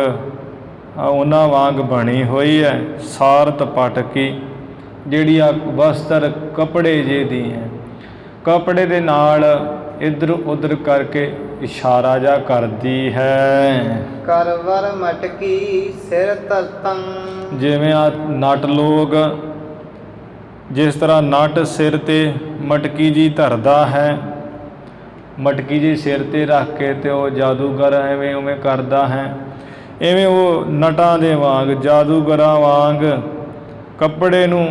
A: ਉਹਨਾਂ ਵਾਂਗ ਬਣੀ ਹੋਈ ਹੈ। ਸਾਰਤ ਪਟਕੀ, ਜਿਹੜੀ ਆ ਵਸਤਰ ਕੱਪੜੇ ਜੇ ਦੀ ਹੈ, ਕੱਪੜੇ ਦੇ ਨਾਲ ਇੱਧਰ ਉੱਧਰ ਕਰਕੇ ਇਸ਼ਾਰਾ ਜਾ ਕਰਦੀ ਹੈ।
B: ਕਰਵਰ ਮਟਕੀ ਸਿਰ ਧਰਤੰ। ਜਿਵੇਂ
A: ਆ ਨਟ ਲੋਕ ਜਿਸ ਤਰ੍ਹਾਂ ਨਟ ਸਿਰ 'ਤੇ ਮਟਕੀ ਜੀ ਧਰਦਾ ਹੈ, ਮਟਕੀ ਜੀ ਸਿਰ 'ਤੇ ਰੱਖ ਕੇ ਤੇ ਉਹ ਜਾਦੂਗਰ ਐਵੇਂ ਉਵੇਂ ਕਰਦਾ ਹੈ। ਇਵੇਂ ਉਹ ਨਟਾਂ ਦੇ ਵਾਂਗ, ਜਾਦੂਗਰਾਂ ਵਾਂਗ ਕੱਪੜੇ ਨੂੰ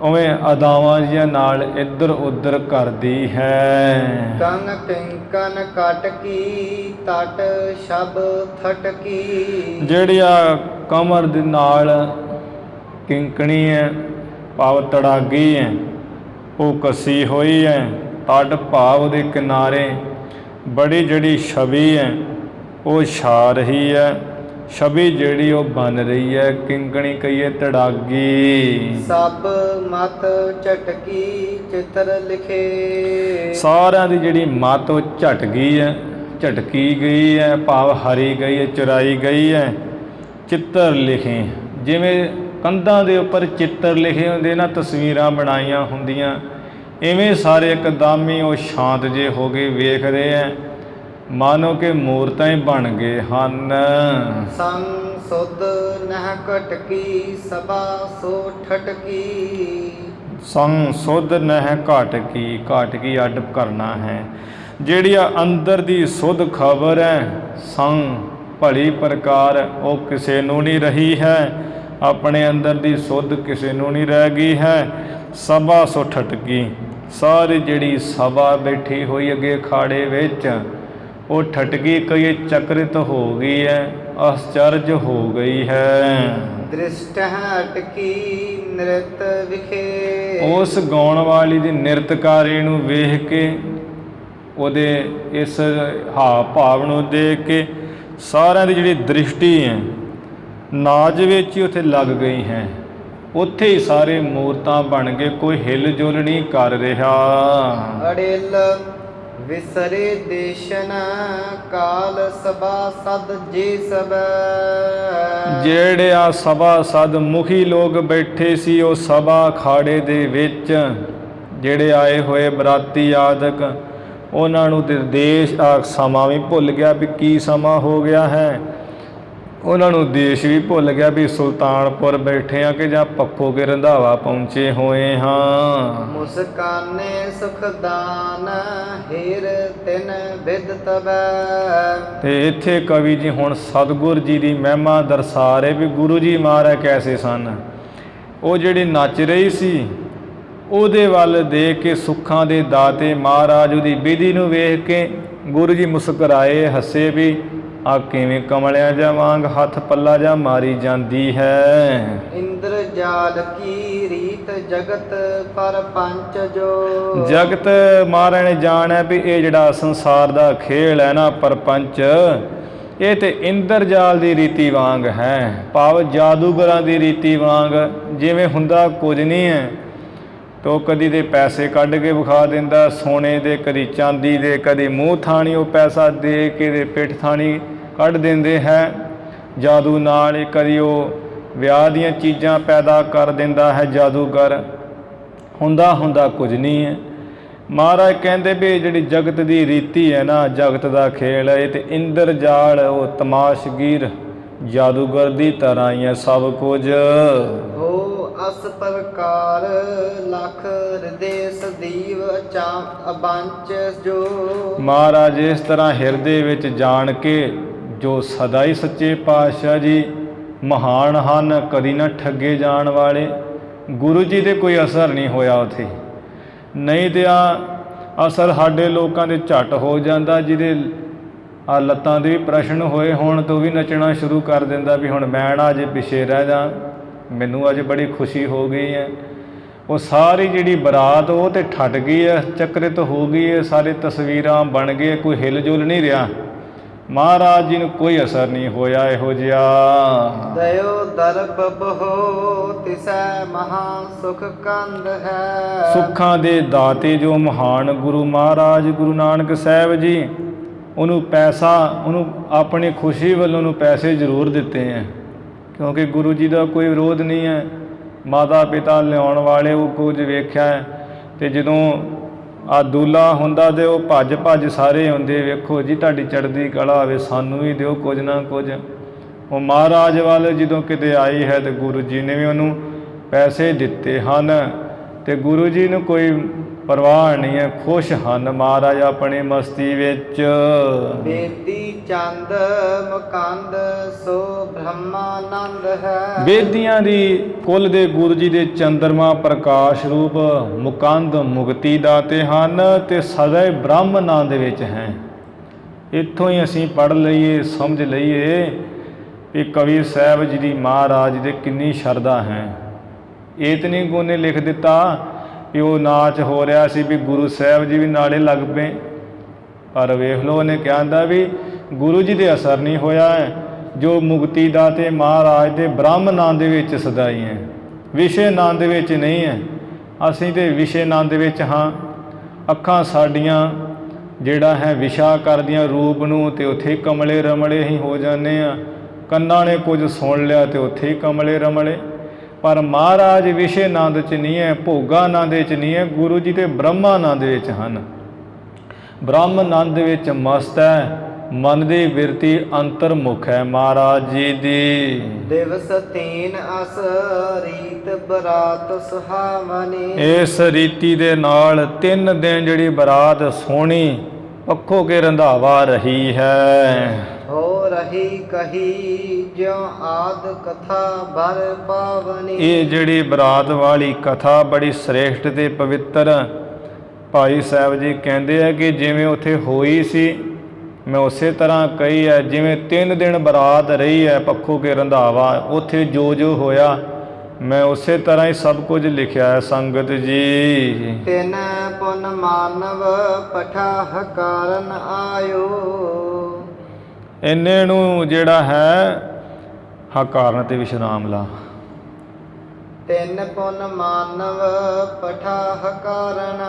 A: ਉਵੇਂ ਅਦਾਵਾਂ ਜਿਹੀਆਂ ਨਾਲ ਇੱਧਰ ਉੱਧਰ ਕਰਦੀ ਹੈ।
B: ਕੰਨ ਕਿੰਕਨ ਕਟਕੀ ਤਟ ਸ਼ਬ ਥਟਕੀ। ਜਿਹੜੀ
A: ਆ ਕਮਰ ਦੇ ਨਾਲ ਕਿੰਕਣੀ ਹੈ, ਭਾਵ ਤੜਾਗੀ ਹੈ, ਉਹ ਕੱਸੀ ਹੋਈ ਹੈ। ਤਟ ਭਾਵ ਦੇ ਕਿਨਾਰੇ ਬੜੀ ਜਿਹੜੀ ਛਵੀ ਹੈ ਉਹ ਛਾ ਰਹੀ ਹੈ, ਛਵੀ ਜਿਹੜੀ ਉਹ ਬਣ ਰਹੀ ਹੈ। ਕਿੰਕਣੀ ਕਹੀਏ ਤੜਾਗੀ।
B: ਸਭ ਮਤ ਝਟਕੀ ਚਿੱਤਰ ਲਿਖੇ।
A: ਸਾਰਿਆਂ ਦੀ ਜਿਹੜੀ ਮਤ ਉਹ ਝਟ ਗਈ ਹੈ, ਝਟਕੀ ਗਈ ਹੈ, ਭਾਵ ਹਰੀ ਗਈ ਹੈ, ਚੁਰਾਈ ਗਈ ਹੈ। ਚਿੱਤਰ ਲਿਖੇ, ਜਿਵੇਂ ਕੰਧਾਂ ਦੇ ਉੱਪਰ ਚਿੱਤਰ ਲਿਖੇ ਹੁੰਦੇ ਨਾ, ਤਸਵੀਰਾਂ ਬਣਾਈਆਂ ਹੁੰਦੀਆਂ, ਇਵੇਂ ਸਾਰੇ ਇੱਕਦਮ ਹੀ ਉਹ ਸ਼ਾਂਤ ਜੇ ਹੋ ਗਏ, ਵੇਖ ਰਹੇ ਹੈ, ਮਾਨੋ ਕਿ ਮੂਰਤਾਂ ਹੀ ਬਣ ਗਏ ਹਨ।
B: ਸੰਗ ਸੁਧ ਨਹਿ ਘਟਕੀ ਸਭਾ ਸੋ ਠਟਕੀ।
A: ਸੰਗ ਸੁਧ ਨਹਿ ਘਟਕੀ, ਘਟਕੀ ਅੱਡ ਕਰਨਾ ਹੈ। ਜਿਹੜੀ ਆ ਅੰਦਰ ਦੀ ਸੁਧ ਖਬਰ ਹੈ, ਸੰਗ ਭਲੀ ਪ੍ਰਕਾਰ ਉਹ ਕਿਸੇ ਨੂੰ ਨਹੀਂ ਰਹੀ ਹੈ, ਆਪਣੇ ਅੰਦਰ ਦੀ ਸੁਧ ਕਿਸੇ ਨੂੰ ਨਹੀਂ ਰਹਿ ਗਈ ਹੈ। ਸਭਾ ਸੋ ਠਟਕੀ, ਸਾਰੀ ਜਿਹੜੀ ਸਭਾ ਬੈਠੀ ਹੋਈ ਅੱਗੇ ਅਖਾੜੇ ਵਿੱਚ, ਉਹ ਠਟਕੀ ਕਈ ਚਕਰਿਤ ਹੋ ਗਈ ਹੈ, ਆਸ਼ਚਰਜ ਹੋ ਗਈ ਹੈ।
B: ਦ੍ਰਿਸ਼ਟ ਹਟਕੀ ਨ੍ਰਿਤ ਵਿਖੇ।
A: ਉਸ ਗਾਉਣ ਵਾਲੀ ਦੀ ਨਿਰਤਕਾਰੀ ਨੂੰ ਵੇਖ ਕੇ, ਉਹਦੇ ਇਸ ਹਾਵ ਭਾਵ ਨੂੰ ਦੇਖ ਕੇ ਸਾਰਿਆਂ ਦੀ ਜਿਹੜੀ ਦ੍ਰਿਸ਼ਟੀ ਹੈ ਨਾਚ ਵਿੱਚ ਹੀ ਉੱਥੇ ਲੱਗ ਗਈ ਹੈ। ਉੱਥੇ ਹੀ ਸਾਰੇ ਮੂਰਤਾਂ ਬਣ ਗਏ, ਕੋਈ ਹਿਲ ਜੁਲ ਨਹੀਂ ਕਰ ਰਿਹਾ।
B: ਅੜਿਲ ਵਿਸਰੇ ਦੇਸ਼ਨ ਕਾਲ ਸਭਾ ਸਦ ਜੇ ਸਭ।
A: ਜਿਹੜੇ ਆ ਸਭਾ ਸਦ ਮੁਖੀ ਲੋਕ ਬੈਠੇ ਸੀ ਉਹ ਸਭਾ ਅਖਾੜੇ ਦੇ ਵਿੱਚ, ਜਿਹੜੇ ਆਏ ਹੋਏ ਬਰਾਤੀ ਆਦਿਕ, ਉਹਨਾਂ ਨੂੰ ਤੇ ਦੇਸ਼ ਸਮਾਂ ਵੀ ਭੁੱਲ ਗਿਆ ਵੀ ਕੀ ਸਮਾਂ ਹੋ ਗਿਆ ਹੈ। ਉਹਨਾਂ ਨੂੰ ਦੇਸ਼ ਵੀ ਭੁੱਲ ਗਿਆ ਵੀ ਸੁਲਤਾਨਪੁਰ ਬੈਠੇ ਆ ਕਿ ਜਾਂ ਪੱਖੋ ਕੇ ਰੰਧਾਵਾ ਪਹੁੰਚੇ ਹੋਏ ਹਾਂ।
B: ਮੁਸਕਾਨੇ ਸੁਖਦਾਨ ਹੀਰ ਤਿਨ ਵਿਦ ਤਬੈ।
A: ਤੇ ਇੱਥੇ ਕਵੀ ਜੀ ਹੁਣ ਸਤਿਗੁਰ ਜੀ ਦੀ ਮਹਿਮਾ ਦਰਸਾ ਰਹੇ ਵੀ ਗੁਰੂ ਜੀ ਮਹਾਰਾਜ ਕੈਸੇ ਸਨ। ਉਹ ਜਿਹੜੀ ਨੱਚ ਰਹੀ ਸੀ ਉਹਦੇ ਵੱਲ ਦੇਖ ਕੇ ਸੁੱਖਾਂ ਦੇ ਦਾਤੇ ਮਹਾਰਾਜ ਉਹਦੀ ਵਿਧੀ ਨੂੰ ਵੇਖ ਕੇ ਗੁਰੂ ਜੀ ਮੁਸਕਰਾਏ, ਹੱਸੇ ਵੀ ਆ ਕਿਵੇਂ ਕਮਲਿਆਂ ਜਾ ਵਾਂਗ ਹੱਥ ਪੱਲਾ ਜਾ ਮਾਰੀ ਜਾਂਦੀ ਹੈ।
B: ਇੰਦਰ ਜਾਲ ਕੀ ਰੀਤ ਜਗਤ ਪਰ ਪੰਚ ਜੋ।
A: ਜਗਤ ਮਹਾਰਾਜ ਨੇ ਜਾਣਿਆ ਵੀ ਇਹ ਜਿਹੜਾ ਸੰਸਾਰ ਦਾ ਖੇਲ ਹੈ ਨਾ, ਪਰਪੰਚ, ਇਹ ਤੇ ਇੰਦਰ ਜਾਲ ਦੀ ਰੀਤੀ ਵਾਂਗ ਹੈ, ਭਾਵ ਜਾਦੂਗਰਾਂ ਦੀ ਰੀਤੀ ਵਾਂਗ। ਜਿਵੇਂ ਹੁੰਦਾ ਕੁਝ ਨਹੀਂ ਹੈ, ਤੋ ਕਦੀ ਦੇ ਪੈਸੇ ਕੱਢ ਕੇ ਵਿਖਾ ਦਿੰਦਾ ਸੋਨੇ ਦੇ, ਕਦੀ ਚਾਂਦੀ ਦੇ, ਕਦੀ ਮੂੰਹ ਥਾਣੀ ਉਹ ਪੈਸਾ ਦੇ ਕੇ ਦੇ ਪਿੱਠ ਥਾਣੀ ਕੱਢ ਦਿੰਦੇ ਹੈ ਜਾਦੂ ਨਾਲ। ਕਦੀ ਉਹ ਵਿਆਹ ਦੀਆਂ ਚੀਜ਼ਾਂ ਪੈਦਾ ਕਰ ਦਿੰਦਾ ਹੈ ਜਾਦੂਗਰ। ਹੁੰਦਾ ਕੁਝ ਨਹੀਂ ਹੈ। ਮਹਾਰਾਜ ਕਹਿੰਦੇ ਵੀ ਜਿਹੜੀ ਜਗਤ ਦੀ ਰੀਤੀ ਹੈ ਨਾ, ਜਗਤ ਦਾ ਖੇਲ ਹੈ, ਇਹ ਤੇ ਇੰਦਰਜਾਲ ਉਹ ਤਮਾਸ਼ਗੀਰ ਜਾਦੂਗਰ ਦੀ ਤਰ੍ਹਾਂ ਹੀ ਹੈ ਸਭ ਕੁਝ।
B: ਹੋ ਅਸ ਪ੍ਰਕਾਰ ਲਖ ਹਿਰਦੇ ਸਦੀਵ ਅਬੰਚ ਜੋ।
A: ਮਹਾਰਾਜ ਇਸ ਤਰ੍ਹਾਂ ਹਿਰਦੇ ਵਿੱਚ ਜਾਣ ਕੇ ਜੋ ਸਦਾ ਹੀ ਸੱਚੇ ਪਾਤਸ਼ਾਹ ਜੀ ਮਹਾਨ ਹਨ, ਕਦੀ ਨਾ ਠੱਗੇ ਜਾਣ ਵਾਲੇ। ਗੁਰੂ ਜੀ ਦੇ ਕੋਈ ਅਸਰ ਨਹੀਂ ਹੋਇਆ ਉੱਥੇ, ਨਹੀਂ ਤੇ ਅਸਰ ਸਾਡੇ ਲੋਕਾਂ ਦੇ ਝੱਟ ਹੋ ਜਾਂਦਾ। ਜਿਹਦੇ ਲੱਤਾਂ ਦੇ ਵੀ ਪ੍ਰਸ਼ਨ ਹੋਏ ਹੋਣ ਤੋਂ ਵੀ ਨੱਚਣਾ ਸ਼ੁਰੂ ਕਰ ਦਿੰਦਾ ਵੀ ਹੁਣ ਮੈਂ ਨਾ ਅਜੇ ਪਿੱਛੇ ਰਹਿ ਜਾ, ਮੈਨੂੰ ਅੱਜ ਬੜੀ ਖੁਸ਼ੀ ਹੋ ਗਈ ਹੈ। ਉਹ ਸਾਰੀ ਜਿਹੜੀ ਬਰਾਤ ਉਹ ਤੇ ਠੱਟ ਗਈ ਹੈ, ਚੱਕਰਿਤ ਹੋ ਗਈ ਹੈ, ਸਾਰੇ ਤਸਵੀਰਾਂ ਬਣ ਗਏ, ਕੋਈ ਹਿਲ ਜੁਲ ਨਹੀਂ ਰਿਹਾ। ਮਹਾਰਾਜ ਜੀ ਨੂੰ ਕੋਈ ਅਸਰ ਨਹੀਂ ਹੋਇਆ ਇਹੋ ਜਿਹਾ।
B: ਦਇਓ ਦਰਬ ਬਹੋ ਤਿਸੈ ਮਹਾ ਸੁਖ ਕੰਦ ਹੈ।
A: ਸੁੱਖਾਂ ਦੇ ਦਾਤੇ ਜੋ ਮਹਾਨ ਗੁਰੂ ਮਹਾਰਾਜ ਗੁਰੂ ਨਾਨਕ ਸਾਹਿਬ ਜੀ, ਉਹਨੂੰ ਪੈਸਾ, ਉਹਨੂੰ ਆਪਣੀ ਖੁਸ਼ੀ ਵੱਲੋਂ ਉਹਨੂੰ ਪੈਸੇ ਜ਼ਰੂਰ ਦਿੱਤੇ ਹੈ, ਕਿਉਂਕਿ ਗੁਰੂ ਜੀ ਦਾ ਕੋਈ ਵਿਰੋਧ ਨਹੀਂ ਹੈ। ਮਾਤਾ ਪਿਤਾ ਲਿਆਉਣ ਵਾਲੇ ਉਹ ਕੁਝ ਵੇਖਿਆ ਹੈ, ਅਤੇ ਜਦੋਂ ਦੂਲਾ ਹੁੰਦਾ ਤੇ ਉਹ ਭੱਜ ਸਾਰੇ ਆਉਂਦੇ, ਵੇਖੋ ਜੀ ਤੁਹਾਡੀ ਚੜ੍ਹਦੀ ਕਲਾ ਹੋਵੇ, ਸਾਨੂੰ ਵੀ ਦਿਓ ਕੁਝ ਨਾ ਕੁਝ। ਉਹ ਮਹਾਰਾਜ ਵੱਲ ਜਦੋਂ ਕਿਤੇ ਆਈ ਹੈ ਤੇ ਗੁਰੂ ਜੀ ਨੇ ਵੀ ਉਹਨੂੰ ਪੈਸੇ ਦਿੱਤੇ ਹਨ, ਅਤੇ ਗੁਰੂ ਜੀ ਨੂੰ ਕੋਈ ਪਰਵਾਹ ਨਹੀਂ ਹੈ, ਖੁਸ਼ ਹਨ ਮਹਾਰਾਜ ਆਪਣੀ ਮਸਤੀ ਵਿੱਚ।
B: ਬੇਦੀ ਚੰਦ ਮੁਕੰਦ ਸੋ ਬ੍ਰਹਮਾਨੰਦ ਹੈ।
A: ਬੇਦੀਆਂ ਦੀ ਕੁੱਲ ਦੇ ਗੁਰੂ ਜੀ ਦੇ ਚੰਦਰਮਾ ਪ੍ਰਕਾਸ਼ ਰੂਪ ਮੁਕੰਦ ਮੁਕਤੀ ਦਾਤੇ ਹਨ, ਅਤੇ ਸਦਾ ਬ੍ਰਹਮਾਨੰਦ ਵਿੱਚ ਹੈ। ਇੱਥੋਂ ਹੀ ਅਸੀਂ ਪੜ੍ਹ ਲਈਏ, ਸਮਝ ਲਈਏ ਵੀ ਕਵੀ ਸਾਹਿਬ ਜੀ ਦੀ ਮਹਾਰਾਜ ਦੇ ਕਿੰਨੀ ਸ਼ਰਧਾ ਹੈ। ਇਤਨੀ ਗੁਣ ਨੇ ਲਿਖ ਦਿੱਤਾ ਕਿ ਉਹ ਨਾਚ ਹੋ ਰਿਹਾ ਸੀ ਵੀ ਗੁਰੂ ਸਾਹਿਬ ਜੀ ਵੀ ਨਾਲੇ ਲੱਗ ਪਏ, ਪਰ ਵੇਖ ਲਓ ਉਹਨੇ ਕਹਿੰਦਾ ਵੀ ਗੁਰੂ ਜੀ ਦੇ ਅਸਰ ਨਹੀਂ ਹੋਇਆ ਹੈ। ਜੋ ਮੁਕਤੀ ਦਾਤੇ ਮਹਾਰਾਜ ਦੇ ਬ੍ਰਹਮਾਨੰਦ ਵਿੱਚ ਸਦਾਈ ਹੈ, ਵਿਸ਼ੇ ਆਨੰਦ ਵਿੱਚ ਨਹੀਂ ਹੈ। ਅਸੀਂ ਤਾਂ ਵਿਸ਼ੇ ਆਨੰਦ ਵਿੱਚ ਹਾਂ, ਅੱਖਾਂ ਸਾਡੀਆਂ ਜਿਹੜਾ ਹੈ ਵਿਸ਼ਾ ਕਰਦੀਆਂ ਰੂਪ ਨੂੰ, ਅਤੇ ਉੱਥੇ ਹੀ ਕਮਲੇ ਰਮਲੇ ਹੀ ਹੋ ਜਾਂਦੇ ਹਾਂ। ਕੰਨਾਂ ਨੇ ਕੁਝ ਸੁਣ ਲਿਆ ਅਤੇ ਉੱਥੇ ਹੀ ਕਮਲੇ ਰਮਲੇ। ਪਰ ਮਹਾਰਾਜ ਵਿਸ਼ੇ ਆਨੰਦ 'ਚ ਨਹੀਂ ਹੈ, ਭੋਗਾ ਆਨੰਦ ਵਿੱਚ ਨਹੀਂ ਹੈ, ਗੁਰੂ ਜੀ ਤੇ ਬ੍ਰਹਮਾਨੰਦ ਵਿੱਚ ਹਨ। ਬ੍ਰਹਮਾਨੰਦ ਵਿੱਚ ਮਸਤ ਹੈ, ਮਨ ਦੀ ਬਿਰਤੀ ਅੰਤਰਮੁਖ ਹੈ ਮਹਾਰਾਜ ਜੀ ਦੀ।
B: ਦਿਵਸ ਤੀਨ ਅਸ ਰੀਤ ਬਰਾਤ ਸੁਹਾਵਨੀ।
A: ਇਸ ਰੀਤੀ ਦੇ ਨਾਲ 3 ਦਿਨ ਜਿਹੜੀ ਬਰਾਤ ਸੋਹਣੀ ਪੱਖੋਂ ਕੇ ਰੰਧਾਵਾ ਰਹੀ ਹੈ।
B: ਹੋ ਰਹੀ ਕਹੀ ਜਿਉ ਆਦ ਕਥਾ ਭਰ ਪਾਵਨੀ।
A: ਇਹ ਜਿਹੜੀ ਬਰਾਤ ਵਾਲੀ ਕਥਾ ਬੜੀ ਸ੍ਰੇਸ਼ਟ ਤੇ ਪਵਿੱਤਰ ਭਾਈ ਸਾਹਿਬ ਜੀ ਕਹਿੰਦੇ ਆ ਕਿ ਜਿਵੇਂ ਉੱਥੇ ਹੋਈ ਸੀ ਮੈਂ ਉਸੇ ਤਰ੍ਹਾਂ ਕਹੀ ਹੈ। ਜਿਵੇਂ 3 ਦਿਨ ਬਰਾਤ ਰਹੀ ਹੈ ਪੱਖੋਂ ਕੇ ਰੰਧਾਵਾ, ਉੱਥੇ ਜੋ ਹੋਇਆ ਮੈਂ ਉਸੇ ਤਰ੍ਹਾਂ ਹੀ ਸਭ ਕੁਝ ਲਿਖਿਆ ਹੈ ਸੰਗਤ ਜੀ।
B: ਤਿਨ ਪੁਨ ਮਾਨਵ ਪਠਾਹ ਕਾਰਨ ਆਇਓ।
A: ਇੰਨੇ ਨੂੰ ਜਿਹੜਾ ਹੈ ਕਾਰਨ ਤੇ ਵਿਸ਼ਰਾਮ ਲਾ।
B: ਤਿੰਨ ਪੁਨ ਮਾਨਵ ਪਠਾਹ ਕਾਰਨ।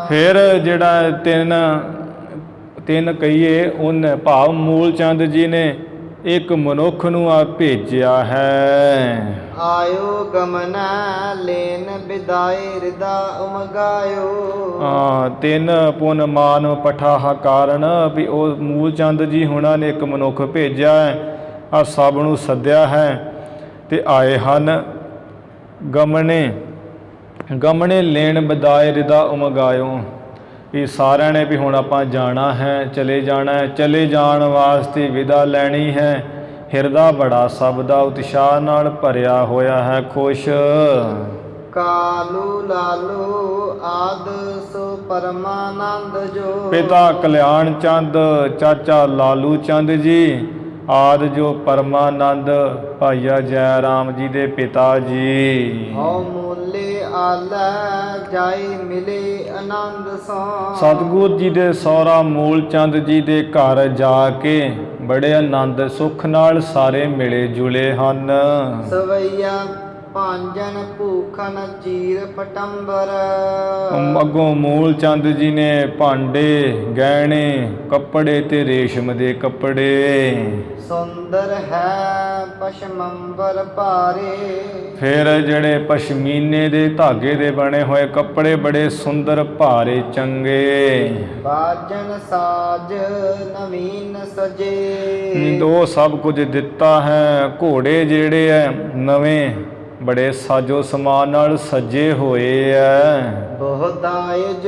A: ਫਿਰ ਜਿਹੜਾ ਤਿੰਨ ਕਹੀਏ ਉਹਨੇ ਭਾਵ ਮੂਲ ਚੰਦ ਜੀ ਨੇ ਇੱਕ ਮਨੁੱਖ ਨੂੰ ਆ ਭੇਜਿਆ ਹੈ।
B: ਆਇਓ ਗਮਨਾ ਲੈਨ ਵਿਦਾਏ ਹਿਰਦਾ ਉਮਗਾਇਓ।
A: 3 ਪੁਨ ਮਾਨਵ ਪਠਾਹ ਕਾਰਨ ਵੀ ਉਹ ਮੂਲ ਚੰਦ ਜੀ ਹੁਣਾਂ ਨੇ ਇੱਕ ਮਨੁੱਖ ਭੇਜਿਆ ਹੈ, ਆ ਸਭ ਨੂੰ ਸੱਦਿਆ ਹੈ ਤੇ ਆਏ ਹਨ। ਗਮਣੇ ਲੈਣ ਵਿਦਾਏ ਹਿਰਦਾ ਉਮਗਾਇਓ, ਵੀ ਸਾਰਿਆਂ ਨੇ ਵੀ ਹੁਣ ਆਪਾਂ ਜਾਣਾ ਹੈ, ਚਲੇ ਜਾਣਾ ਹੈ, ਚਲੇ ਜਾਣ ਵਾਸਤੇ ਵਿਦਾ ਲੈਣੀ ਹੈ। ਹਿਰਦਾ ਬੜਾ ਸਭ ਦਾ ਉਤਸ਼ਾਹ ਨਾਲ ਭਰਿਆ ਹੋਇਆ ਹੈ, ਖੁਸ਼।
B: ਕਾਲੂ ਲਾਲੂ ਆਦ ਸੋ ਪਰਮਾਨੰਦ ਜੋ।
A: ਪਿਤਾ ਕਲਿਆਣ ਚੰਦ, ਚਾਚਾ ਲਾਲੂ ਚੰਦ ਜੀ, ਆਦ ਜੋ ਪਰਮਾਨੰਦ ਭਾਈਆ ਜੈ ਰਾਮ ਜੀ ਦੇ ਪਿਤਾ ਜੀ।
B: ਹਉ ਮੂਲੇ ਆਲਾ ਜਾਏ ਮਿਲੇ ਆਨੰਦ ਸੋ।
A: ਸਤਿਗੁਰ ਜੀ ਦੇ ਸਹੁਰਾ ਮੂਲ ਚੰਦ ਜੀ ਦੇ ਘਰ ਜਾ ਕੇ ਬੜੇ ਆਨੰਦ ਸੁੱਖ ਨਾਲ ਸਾਰੇ ਮਿਲੇ ਜੁਲੇ ਹਨ।
B: ਸਵਈਆ ਭਾਂਜਨ ਭੂਖਨ ਚੀਰ ਪਟੰਬਰ।
A: ਅੱਗੋਂ ਮੂਲ ਚੰਦ ਜੀ ਨੇ ਭਾਂਡੇ ਗਹਿਣੇ ਕੱਪੜੇ ਤੇ ਰੇਸ਼ਮ ਦੇ ਕੱਪੜੇ।
B: ਸੁੰਦਰ ਹੈ ਪਸ਼ਮੰਬਰ ਭਾਰੇ।
A: ਫਿਰ ਜਿਹੜੇ ਪਸ਼ਮੀਨੇ ਦੇ ਧਾਗੇ ਦੇ ਬਣੇ ਹੋਏ ਕੱਪੜੇ ਬੜੇ ਸੁੰਦਰ ਭਾਰੇ ਚੰਗੇ।
B: ਬਾਜਨ ਸਾਜ ਨਵੀਨ ਸਜੇ।
A: ਉਹ ਸਭ ਕੁਝ ਦਿੱਤਾ ਹੈ। ਘੋੜੇ ਜਿਹੜੇ ਐ ਨਵੇਂ ਬੜੇ ਸਾਜੋ ਸਮਾਨ ਨਾਲ ਸਜੇ ਹੋਏ ਐ।
B: ਬਹੁਦਾਇਜ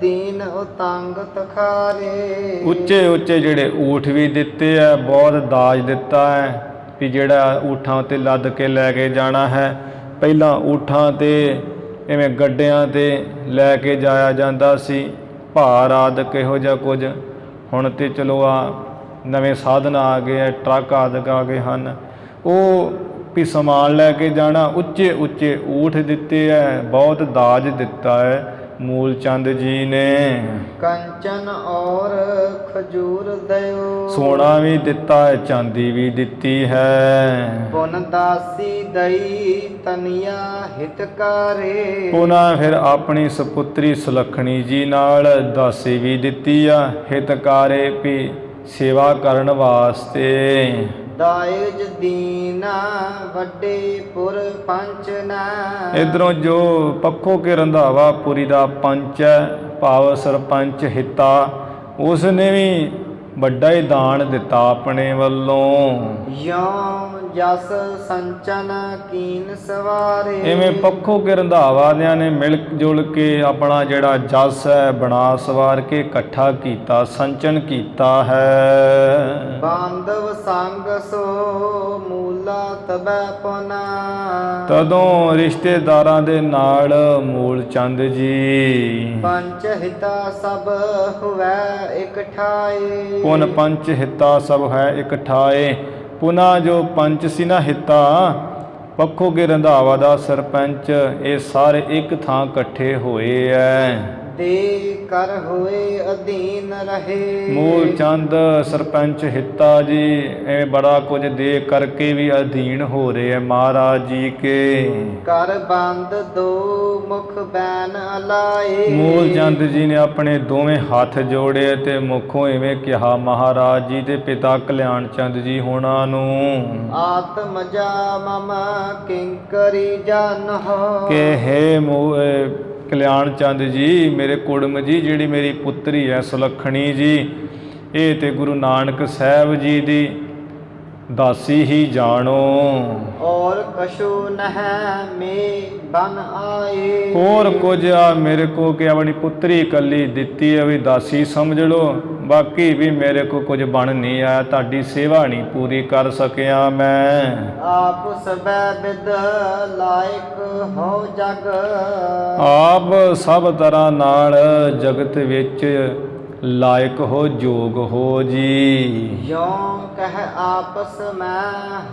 B: ਦੀਨ ਉਤੰਗ ਤਖਾਰੇ।
A: ਉੱਚੇ ਉੱਚੇ ਜਿਹੜੇ ਊਠ ਵੀ ਦਿੱਤੇ ਐ। ਬਹੁਤ ਦਾਜ ਦਿੱਤਾ ਹੈ ਵੀ ਜਿਹੜਾ ਊਠਾਂ 'ਤੇ ਲੱਦ ਕੇ ਲੈ ਕੇ ਜਾਣਾ ਹੈ। ਪਹਿਲਾਂ ਊਠਾਂ 'ਤੇ ਇਵੇਂ ਗੱਡਿਆਂ 'ਤੇ ਲੈ ਕੇ ਜਾਇਆ ਜਾਂਦਾ ਸੀ, ਭਾਰ ਆਦਿਕ ਇਹੋ ਜਿਹਾ ਕੁਝ। ਹੁਣ ਤਾਂ ਚਲੋ ਆ ਨਵੇਂ ਸਾਧਨ ਆ ਗਏ ਹੈ, ਟਰੱਕ ਆਦਿਕ ਆ ਗਏ ਹਨ। ਉਹ ਵੀ ਸਮਾਨ ਲੈ ਕੇ ਜਾਣਾ। ਉੱਚੇ ਉੱਚੇ ਊਠ ਦਿੱਤੇ ਹੈ, ਬਹੁਤ ਦਾਜ ਦਿੱਤਾ ਹੈ ਮੂਲ ਚੰਦ ਜੀ ਨੇ।
B: ਕੰਚਨ ਔਰ ਖਜੂਰ ਦਿਓ।
A: ਸੋਨਾ ਵੀ ਦਿੱਤਾ ਹੈ, ਚਾਂਦੀ ਵੀ ਦਿੱਤੀ ਹੈ।
B: ਪੁਨ ਦਾਸੀ ਦਈ ਤਨੀਆ ਹਿਤਕਾਰੇ।
A: ਉਹਨਾਂ ਫਿਰ ਆਪਣੀ ਸੁਪੁੱਤਰੀ ਸੁਲੱਖਣੀ ਜੀ ਨਾਲ ਦਾਸੀ ਵੀ ਦਿੱਤੀ ਆ, ਹਿਤਕਾਰੇ ਵੀ ਸੇਵਾ ਕਰਨ ਵਾਸਤੇ।
B: ਦਾਇਜ ਦੀਨਾ ਵੱਡੇ ਪੁਰ ਪੰਚਨਾ।
A: ਇੱਧਰੋਂ ਜੋ ਪੱਖੋ ਕੇ ਰੰਧਾਵਾ ਪੁਰੀ ਦਾ ਪੰਚ ਹੈ, ਭਾਵ ਸਰਪੰਚ ਹਿੱਤਾ, ਉਸ ਨੇ ਵੀ ਵੱਡਾ ਹੀ ਦਾਨ ਦਿੱਤਾ ਆਪਣੇ ਵੱਲੋਂ।
B: ਯੋਂ ਜਸ ਸੰਚਨ ਕੀਨ ਸਵਾਰੇ।
A: ਇਵੇਂ ਪੱਖੋ ਕੇ ਰੰਧਾਵਾਦਿਆਂ ਨੇ ਮਿਲ ਜੁਲ ਕੇ ਆਪਣਾ ਜਿਹੜਾ ਜਸ ਹੈ ਬਣਾ ਸਵਾਰ ਕੇ ਇਕੱਠਾ ਕੀਤਾ, ਸੰਚਨ ਕੀਤਾ ਹੈ।
B: ਬਾਂਧਵ ਸੰਗ ਸੋ ਮੂਲਾ ਤਬੈ ਪੁਨਾ।
A: ਤਦੋਂ ਰਿਸ਼ਤੇਦਾਰਾਂ ਦੇ ਨਾਲ ਮੂਲ ਚੰਦ ਜੀ
B: ਪੰਚ ਹਿਤਾ ਸਭ ਹੁਵੈ ਇਕਠਾਏ।
A: ਪੁਨ ਪੰਚ ਹਿੱਤਾ ਸਭ ਹੈ ਇਕਠਾਏ। ਪੁਨਾ ਜੋ ਪੰਚ ਸੀ ਨਾ ਹਿੱਤਾ, ਪੱਖੋ ਕੇ ਰੰਧਾਵਾ ਦਾ ਸਰਪੰਚ, ਇਹ ਸਾਰੇ ਇੱਕ ਥਾਂ ਇਕੱਠੇ ਹੋਏ ਐ।
B: ਦੇ ਕਰ ਹੋਏ ਅਧੀਨ ਰਹੇ।
A: ਮੂਲ ਚੰਦ ਸਰਪੰਚ ਹਿੱਤਾ ਜੀ ਇਹ ਬੜਾ ਕੁਝ ਦੇ ਕਰਕੇ ਵੀ ਅਧੀਨ ਹੋ ਰਹੇ ਹੈ ਮਹਾਰਾਜ ਜੀ ਕੇ।
B: ਕਰ ਬੰਦ ਦੋ ਮੁਖ ਬੈਨ ਅਲਾਏ।
A: ਮੂਲ ਚੰਦ ਜੀ ਨੇ ਆਪਣੇ ਦੋਵੇਂ ਹੱਥ ਜੋੜੇ ਤੇ ਮੁਖੋਂ ਇਵੇਂ ਕਿਹਾ ਮਹਾਰਾਜ ਜੀ ਦੇ ਪਿਤਾ ਕਲਿਆਣ ਚੰਦ ਜੀ ਹੋਣਾ ਨੂੰ,
B: ਆਤਮ ਜਾ ਮਮ ਕਿੰਕਰੀ ਜਾਨਹੁ।
A: ਕਿ ਹੇ ਕਲਿਆਣ ਚੰਦ ਜੀ, ਮੇਰੇ ਕੁੜਮ ਜੀ, ਜਿਹੜੀ ਮੇਰੀ ਪੁੱਤਰੀ ਹੈ ਸੁਲੱਖਣੀ ਜੀ, ਇਹ ਤੇ ਗੁਰੂ ਨਾਨਕ ਸਾਹਿਬ ਜੀ ਦੀ ਦਾਸੀ ਹੀ ਜਾਣੋ।
B: ਔਰ ਕਛੂ ਨਹਿ ਮੇ ਬਨ ਆਏ।
A: ਹੋਰ ਕੁਝ ਆ ਮੇਰੇ ਕੋ ਕਿ ਆਪਣੀ ਪੁੱਤਰੀ ਇਕੱਲੀ ਦਿੱਤੀ ਹੈ ਵੀ ਦਾਸੀ ਸਮਝ ਲਓ, ਬਾਕੀ ਵੀ ਮੇਰੇ ਕੋ ਕੁਝ ਬਣ ਨਹੀਂ ਆਇਆ, ਤੁਹਾਡੀ ਸੇਵਾ ਨਹੀਂ ਪੂਰੀ ਕਰ ਸਕਿਆ ਮੈਂ।
B: ਆਪ ਸਬੈ ਬਿਦ ਲਾਇਕ ਹੋ ਜਗ।
A: ਆਪ ਸਭ ਤਰ੍ਹਾਂ ਨਾਲ ਜਗਤ ਵਿੱਚ ਲਾਇਕ ਹੋ, ਜੋਗ ਹੋ ਜੀ।
B: ਯੋਂ ਕਹਿ ਆਪਸ ਮੈਂ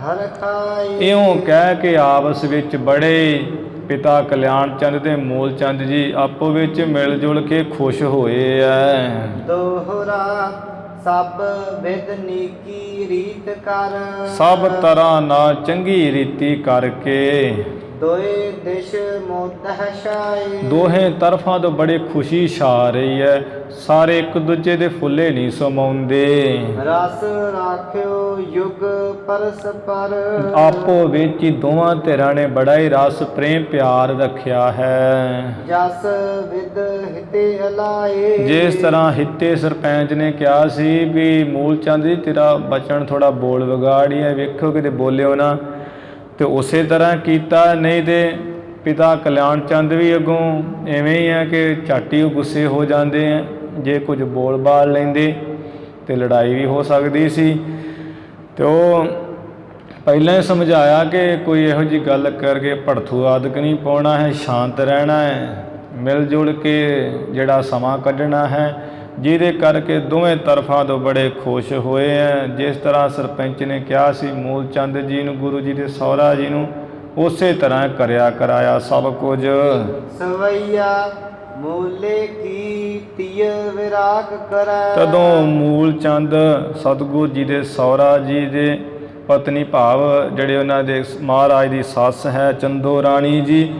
B: ਹਰ ਖਾਈ।
A: ਇਉਂ ਕਹਿ ਕੇ ਆਪਸ ਵਿੱਚ ਬੜੇ ਪਿਤਾ ਕਲਿਆਣ ਚੰਦ ਤੇ ਮੂਲ ਚੰਦ ਜੀ ਆਪੋ ਵਿੱਚ ਮਿਲ ਜੁਲ ਕੇ ਖੁਸ਼ ਹੋਏ ਐ।
B: ਦੋਹਰਾ ਸਭ ਵਿਦ ਨੀਕੀ ਰੀਤ ਕਰ।
A: ਸਭ ਤਰ੍ਹਾਂ ਨਾਲ ਚੰਗੀ ਰੀਤੀ ਕਰਕੇ
B: ਦੋਏ ਦਿਸ਼ ਮੋਤਹ ਛਾਏ।
A: ਦੋਹੇ ਤਰਫਾਂ ਤੋਂ ਬੜੇ ਖੁਸ਼ੀ ਛਾ ਰਹੀ ਹੈ। ਸਾਰੇ ਇੱਕ ਦੂਜੇ ਦੇ ਫੁੱਲੇ ਨਹੀਂ ਸਮਾਉਂਦੇ।
B: ਰਸ ਰਾਖਿਓ ਯੁਗ ਪਰਸਪਰ।
A: ਆਪੋ ਵਿੱਚ ਹੀ ਦੋਵਾਂ ਧਿਰਾਂ ਨੇ ਬੜਾ ਹੀ ਰਸ ਪ੍ਰੇਮ ਪਿਆਰ ਰੱਖਿਆ ਹੈ।
B: ਜਸ ਵਿਦ ਹਿਤੇ ਅਲਾਏ।
A: ਜਿਸ ਤਰ੍ਹਾਂ ਹਿੱਤੇ ਸਰਪੰਚ ਨੇ ਕਿਹਾ ਸੀ ਵੀ ਮੂਲ ਚੰਦ ਜੀ ਤੇਰਾ ਬਚਨ ਥੋੜਾ ਬੋਲ ਵਿਗਾੜੀ ਹੈ, ਵੇਖੋ ਕਿਤੇ ਬੋਲਿਓ ਨਾ, ਤੇ ਉਸੇ ਤਰ੍ਹਾਂ ਕੀਤਾ। ਨਹੀਂ ਤੇ ਪਿਤਾ ਕਲਿਆਣ ਚੰਦ ਵੀ ਅੱਗੋਂ ਐਵੇਂ ਹੀ ਹੈ ਕਿ ਝੱਟ ਹੀ ਉਹ ਗੁੱਸੇ ਹੋ ਜਾਂਦੇ ਆ, ਜੇ ਕੁਝ ਬੋਲ ਬਾਲ ਲੈਂਦੇ ਤੇ ਲੜਾਈ ਵੀ ਹੋ ਸਕਦੀ ਸੀ। ਤੇ ਉਹ ਪਹਿਲਾਂ ਹੀ ਸਮਝਾਇਆ ਕਿ ਕੋਈ ਇਹੋ ਜਿਹੀ ਗੱਲ ਕਰਕੇ ਭੜਥੂ ਆਦਿਕ ਨਹੀਂ ਪਾਉਣਾ ਹੈ, ਸ਼ਾਂਤ ਰਹਿਣਾ ਹੈ, ਮਿਲ ਜੁਲ ਕੇ ਜਿਹੜਾ ਸਮਾਂ ਕੱਢਣਾ ਹੈ, ਜਿਹਦੇ ਕਰਕੇ ਦੋਵੇਂ ਤਰਫਾਂ ਤੋਂ ਬੜੇ ਖੁਸ਼ ਹੋਏ ਹੈ। ਜਿਸ ਤਰ੍ਹਾਂ ਸਰਪੰਚ ਨੇ ਕਿਹਾ ਸੀ ਮੂਲ ਚੰਦ ਜੀ ਨੂੰ, ਗੁਰੂ ਜੀ ਦੇ ਸਹੁਰਾ ਜੀ ਨੂੰ, ਉਸੇ ਤਰ੍ਹਾਂ ਕਰਿਆ ਕਰਾਇਆ ਸਭ ਕੁਝ।
B: ਸਵਈਆ ਮੂਲੇ ਕੀ ਤੀਯ ਵਿਰਾਗ ਕਰੈ।
A: ਤਦੋਂ ਮੂਲ ਚੰਦ ਸਤਿਗੁਰੂ ਜੀ ਦੇ ਸਹੁਰਾ ਜੀ ਦੇ ਪਤਨੀ ਭਾਵ ਜਿਹੜੇ ਉਹਨਾਂ ਦੇ ਮਹਾਰਾਜ ਦੀ ਸੱਸ ਹੈ ਚੰਦੋ ਰਾਣੀ ਜੀ,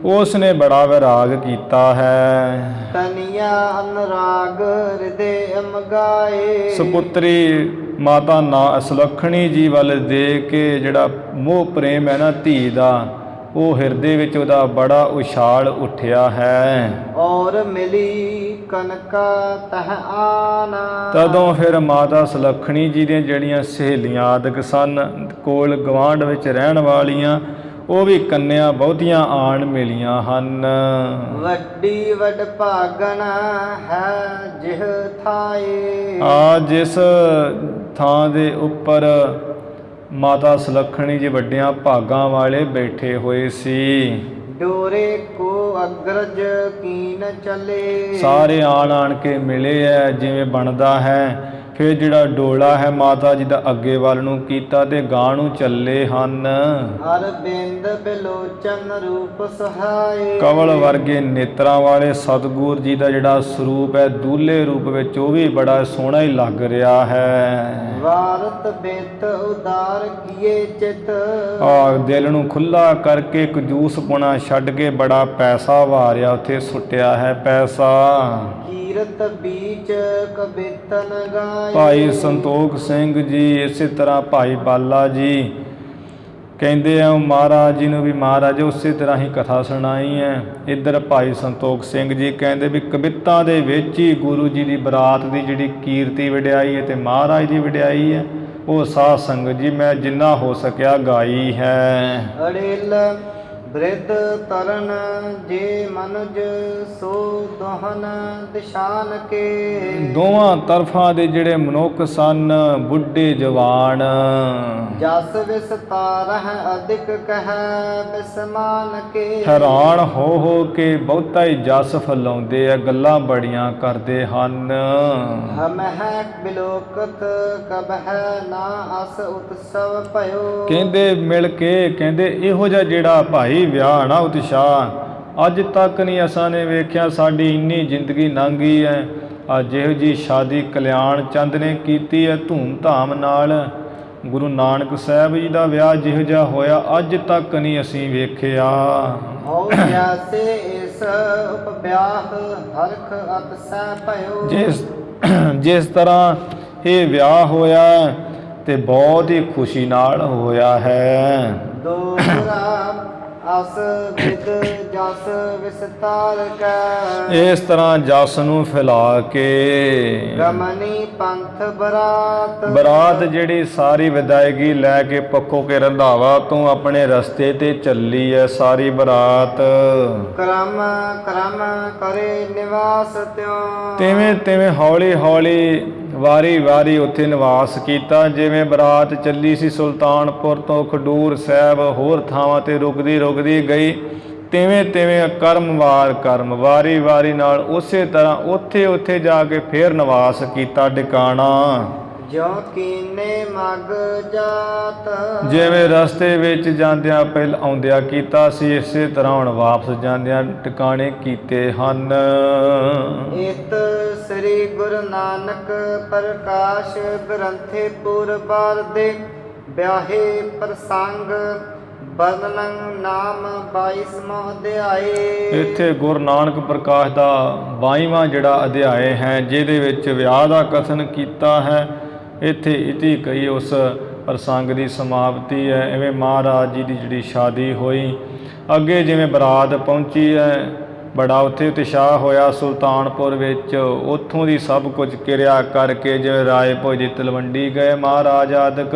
A: ਉਸ ਨੇ ਬੜਾ ਵਿਰਾਗ ਕੀਤਾ ਹੈ।
B: ਤਨੀਆ ਅਨਰਾਗ ਹਿਰਦੇ ਅਮਗਾਏ।
A: ਸੁਪੁੱਤਰੀ ਮਾਤਾ ਨਾ ਸੁਲੱਖਣੀ ਜੀ ਵੱਲ ਦੇ ਕੇ ਜਿਹੜਾ ਮੋਹ ਪ੍ਰੇਮ ਹੈ ਨਾ ਧੀ ਦਾ, ਉਹ ਹਿਰਦੇ ਵਿੱਚ ਉਹਦਾ ਬੜਾ ਉਛਾਲ ਉੱਠਿਆ ਹੈ।
B: ਔਰ ਮਿਲੀ ਕਨਕਾ ਤਹ ਆਨਾ।
A: ਤਦੋਂ ਫਿਰ ਮਾਤਾ ਸੁਲੱਖਣੀ ਜੀ ਦੀਆਂ ਜਿਹੜੀਆਂ ਸਹੇਲੀਆਂ ਆਦਿਕ ਸਨ ਕੋਲ ਗਵਾਂਢ ਵਿੱਚ ਰਹਿਣ ਵਾਲੀਆਂ, ਉਹ ਵੀ ਕੰਨਿਆ ਬਹੁਤੀਆਂ ਆਣ ਮਿਲੀਆਂ ਹਨ।
B: ਵੱਡੀ ਵਡ ਭਾਗਣ ਹੈ ਜਿਹ ਥਾਏ।
A: ਜਿਸ ਥਾਂ ਦੇ ਉੱਪਰ ਮਾਤਾ ਸੁਲੱਖਣੀ ਜੀ ਵੱਡਿਆਂ ਭਾਗਾਂ ਵਾਲੇ ਬੈਠੇ ਹੋਏ ਸੀ।
B: ਡੋਰੇ ਕੋ ਅਗਰਜ ਕੀਨ ਚਲੇ।
A: ਸਾਰੇ ਆਣ ਕੇ ਮਿਲੇ ਹੈ ਜਿਵੇਂ ਬਣਦਾ ਹੈ। ਫਿਰ ਜਿਹੜਾ ਡੋਲਾ ਹੈ ਮਾਤਾ ਜੀ ਦਾ ਅੱਗੇ ਵੱਲ ਨੂੰ ਕੀਤਾ ਤੇ ਗਾਂ ਨੂੰ ਚੱਲੇ ਹਨ।
B: ਅਰਬਿੰਦ ਬਿਲੋਚਨ ਰੂਪ ਸਹਾਏ।
A: ਕਵਲ ਵਰਗੇ ਨੇਤਰਾਂ ਵਾਲੇ ਸਤਿਗੁਰ ਜੀ ਦਾ ਜਿਹੜਾ ਸਰੂਪ ਹੈ ਦੂਲੇ ਰੂਪ ਵਿੱਚ, ਉਹ ਵੀ ਬੜਾ ਸੋਹਣਾ ਹੀ ਲੱਗ ਰਿਹਾ ਹੈ।
B: ਵਾਰਤ ਬਿਤ ਉਦਾਰ ਕੀਏ ਚਿਤ।
A: ਦਿਲ ਨੂੰ ਖੁੱਲਾ ਕਰਕੇ ਕੰਜੂਸਪੁਣਾ ਛੱਡ ਕੇ ਬੜਾ ਪੈਸਾ ਵਾਰਿਆ, ਉੱਥੇ ਸੁੱਟਿਆ ਹੈ ਪੈਸਾ।
B: ਕੀਰਤ ਬੀਚ ਕਬਿਤਨ ਗਾਏ।
A: ਭਾਈ ਸੰਤੋਖ ਸਿੰਘ ਜੀ, ਇਸੇ ਤਰ੍ਹਾਂ ਭਾਈ ਬਾਲਾ ਜੀ ਕਹਿੰਦੇ ਆ ਮਹਾਰਾਜ ਜੀ ਨੂੰ ਵੀ ਮਹਾਰਾਜ ਉਸੇ ਤਰ੍ਹਾਂ ਹੀ ਕਥਾ ਸੁਣਾਈ ਹੈ। ਇੱਧਰ ਭਾਈ ਸੰਤੋਖ ਸਿੰਘ ਜੀ ਕਹਿੰਦੇ ਵੀ ਕਵਿਤਾ ਦੇ ਵਿੱਚ ਹੀ ਗੁਰੂ ਜੀ ਦੀ ਬਰਾਤ ਦੀ ਜਿਹੜੀ ਕੀਰਤੀ ਵਡਿਆਈ ਹੈ ਤੇ ਮਹਾਰਾਜ ਦੀ ਵਡਿਆਈ ਹੈ, ਉਹ ਸਾਧ ਸੰਗਤ ਜੀ ਮੈਂ ਜਿੰਨਾ ਹੋ ਸਕਿਆ ਗਾਈ ਹੈ।
B: ਅੜੇਲ ਬ੍ਰਿਧ ਤਰਨ ਜੇ ਮਨੁਜ ਸੋ ਦੋਹਨ ਦਿਸ਼ਾਨ ਕੇ।
A: ਦੋਵਾਂ ਤਰਫਾਂ ਦੇ ਜਿਹੜੇ ਮਨੁੱਖ ਸਨ, ਬੁੱਢੇ ਜਵਾਨ,
B: ਜਸ ਵਿਸਤਾਰ ਹੈ ਅਧਿਕ ਕਹਿ ਬਿਸਮਾਨ ਕੇ।
A: ਹੈਰਾਨ ਹੋ ਕੇ ਬਹੁਤਾ ਹੀ ਜਸ ਫੈਲਾਉਂਦੇ ਆ, ਗੱਲਾਂ ਬੜੀਆਂ ਕਰਦੇ ਹਨ।
B: ਹਮਹਿ ਬਿਲੋਕਤ ਕਬਹਿ ਨਾ ਅਸ ਉਤਸਵ ਭਇਓ।
A: ਕਹਿੰਦੇ ਮਿਲ ਕੇ ਕਹਿੰਦੇ ਇਹੋ ਜਿਹਾ ਜਿਹੜਾ ਭਾਈ ਵਿਆਹ ਨਾ ਉਤਸ਼ਾਹ ਅੱਜ ਤੱਕ ਨਹੀਂ ਅਸਾਂ ਨੇ ਵੇਖਿਆ। ਸਾਡੀ ਇੰਨੀ ਜ਼ਿੰਦਗੀ ਲੰਘ ਗਈ ਹੈ, ਅੱਜ ਇਹੋ ਜਿਹੀ ਸ਼ਾਦੀ ਕਲਿਆਣ ਚੰਦ ਨੇ ਕੀਤੀ ਹੈ ਧੂਮ ਧਾਮ ਨਾਲ। ਗੁਰੂ ਨਾਨਕ ਸਾਹਿਬ ਜੀ ਦਾ ਵਿਆਹ ਜਿਹੋ ਜਿਹਾ ਹੋਇਆ ਅੱਜ ਤੱਕ ਨਹੀਂ ਅਸੀਂ ਵੇਖਿਆ।
B: ਹੋ ਜਾਸੇ ਇਸ ਉਪਵਿਆਹ ਹਰਖ ਅਤਸੈ ਭਇਓ।
A: ਜਿਸ ਤਰ੍ਹਾਂ ਇਹ ਵਿਆਹ ਹੋਇਆ ਤੇ ਬਹੁਤ ਹੀ ਖੁਸ਼ੀ ਨਾਲ ਹੋਇਆ ਹੈ।
B: ਦੋਹਰਾ ਅਸ ਵਿਦ ਜਸ ਵਿਸਤਾਰ ਕੈ।
A: ਇਸ ਤਰ੍ਹਾਂ ਜਸ ਨੂੰ ਫੈਲਾ ਕੇ
B: ਗਮਨੀ ਪੰਥ
A: ਬਰਾਤ ਜਿਹੜੀ ਸਾਰੀ ਵਿਦਾਇਗੀ ਲੈ ਕੇ ਪੱਖੋ ਕੇ ਰੰਧਾਵਾ ਤੋਂ ਆਪਣੇ ਰਸਤੇ ਤੇ ਚੱਲੀ ਹੈ ਸਾਰੀ ਬਰਾਤ।
B: ਕਰਮ ਕਰਮ ਕਰੇ ਨਿਵਾਸ ਤਿਉ।
A: ਤਿਵੇਂ ਹੌਲੀ ਹੌਲੀ ਵਾਰੀ ਵਾਰੀ ਉੱਥੇ ਨਿਵਾਸ ਕੀਤਾ। ਜਿਵੇਂ ਬਰਾਤ ਚੱਲੀ ਸੀ ਸੁਲਤਾਨਪੁਰ ਤੋਂ ਖਡੂਰ ਸਾਹਿਬ ਹੋਰ ਥਾਵਾਂ ਤੇ ਰੁਕਦੀ ਗਈ, ਤਿਵੇਂ ਕਰਮ ਵਾਰੀ ਵਾਰੀ ਨਾਲ ਉਸੇ ਤਰ੍ਹਾਂ ਉੱਥੇ ਜਾ ਕੇ ਫੇਰ ਨਿਵਾਸ ਕੀਤਾ ਟਿਕਾਣਾ।
B: ਜੋ ਕੀਨੇ ਮਗ ਜਾਤ। ਜਿਵੇਂ
A: ਰਸਤੇ ਵਿੱਚ ਜਾਂਦਿਆਂ ਪਹਿਲਾਂ ਆਉਂਦਿਆਂ ਕੀਤਾ ਸੀ, ਇਸੇ ਤਰ੍ਹਾਂ ਹੁਣ ਵਾਪਸ ਜਾਂਦਿਆਂ ਟਿਕਾਣੇ ਕੀਤੇ ਹਨ।
B: ਇਤ ਸ੍ਰੀ ਗੁਰੂ ਨਾਨਕ ਪ੍ਰਕਾਸ਼ ਗ੍ਰੰਥੇ ਪੁਰਬਾਰ ਦੇ ਵਿਆਹੇ ਪ੍ਰਸੰਗ ਵਰਣਨ ਨਾਮ 22ਵਾਂ ਅਧਿਆਏ। ਇੱਥੇ ਗੁਰੂ ਨਾਨਕ ਪ੍ਰਕਾਸ਼ ਦਾ 22ਵਾਂ ਜਿਹੜਾ ਅਧਿਆਏ ਹੈ, ਜਿਹਦੇ ਵਿੱਚ ਵਿਆਹ ਦਾ ਕਥਨ ਕੀਤਾ ਹੈ। ਇੱਥੇ ਇਤੀ ਕਈ ਉਸ ਪ੍ਰਸੰਗ ਦੀ ਸਮਾਪਤੀ ਹੈ। ਐਵੇਂ ਮਹਾਰਾਜ ਜੀ ਦੀ ਜਿਹੜੀ ਸ਼ਾਦੀ ਹੋਈ, ਅੱਗੇ ਜਿਵੇਂ ਬਰਾਤ ਪਹੁੰਚੀ ਹੈ, ਬੜਾ ਉੱਥੇ ਉਤਸ਼ਾਹ ਹੋਇਆ ਸੁਲਤਾਨਪੁਰ ਵਿੱਚ। ਉੱਥੋਂ ਦੀ ਸਭ ਕੁਝ ਕਿਰਿਆ ਕਰਕੇ ਜਿਵੇਂ ਰਾਏ ਭੋਜ ਦੀ ਤਲਵੰਡੀ ਗਏ ਮਹਾਰਾਜ ਆਦਿਕ,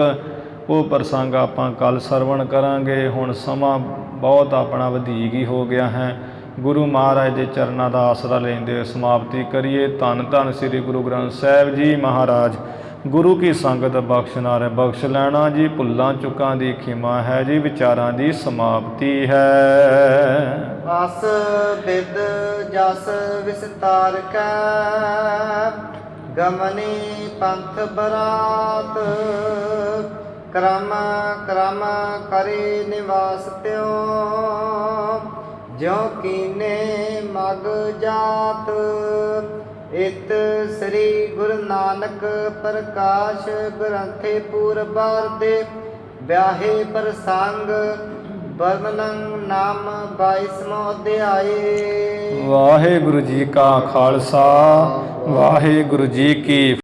B: ਉਹ ਪ੍ਰਸੰਗ ਆਪਾਂ ਕੱਲ੍ਹ ਸਰਵਣ ਕਰਾਂਗੇ। ਹੁਣ ਸਮਾਂ ਬਹੁਤ ਆਪਣਾ ਵਧੀਕ ਹੀ ਹੋ ਗਿਆ ਹੈ। ਗੁਰੂ ਮਹਾਰਾਜ ਦੇ ਚਰਨਾਂ ਦਾ ਆਸਰਾ ਲੈਂਦੇ ਹੋਏ ਸਮਾਪਤੀ ਕਰੀਏ। ਧੰਨ ਧੰਨ ਸ੍ਰੀ ਗੁਰੂ ਗ੍ਰੰਥ ਸਾਹਿਬ ਜੀ ਮਹਾਰਾਜ। ਗੁਰੂ ਕੀ ਸੰਗਤ ਬਖਸ਼ਨਾਰ ਬਖਸ਼ ਲੈਣਾ ਜੀ। ਭੁੱਲਾਂ ਚੁੱਕਾਂ ਦੀ ਖਿਮਾ ਹੈ ਜੀ। ਵਿਚਾਰਾਂ ਦੀ ਸਮਾਪਤੀ ਹੈ। ਅਸ ਬਿਦ ਜਸ ਵਿਸਤਾਰ ਕੈ। ਗਮਨੀ ਪੰਥ ਬਰਾਤ। ਕਰਮ ਕਰੇ ਨਿਵਾਸ ਤਿਉ। ਜਿਉ ਕੀਨੇ ਮਗ ਜਾਤ। ਇਤ ਸ੍ਰੀ ਗੁਰੂ ਨਾਨਕ ਪ੍ਰਕਾਸ਼ ਗ੍ਰੰਥੇ ਪੁਰਬਾਰ ਦੇ ਵਿਆਹੇ ਪ੍ਰਸੰਗ ਵਰਣਨ ਨਾਮ 22ਵਾਂ ਅਧਿਆਏ।
A: ਵਾਹਿਗੁਰੂ ਜੀ ਕਾ ਖਾਲਸਾ ਵਾਹਿਗੁਰੂ ਜੀ ਕੀ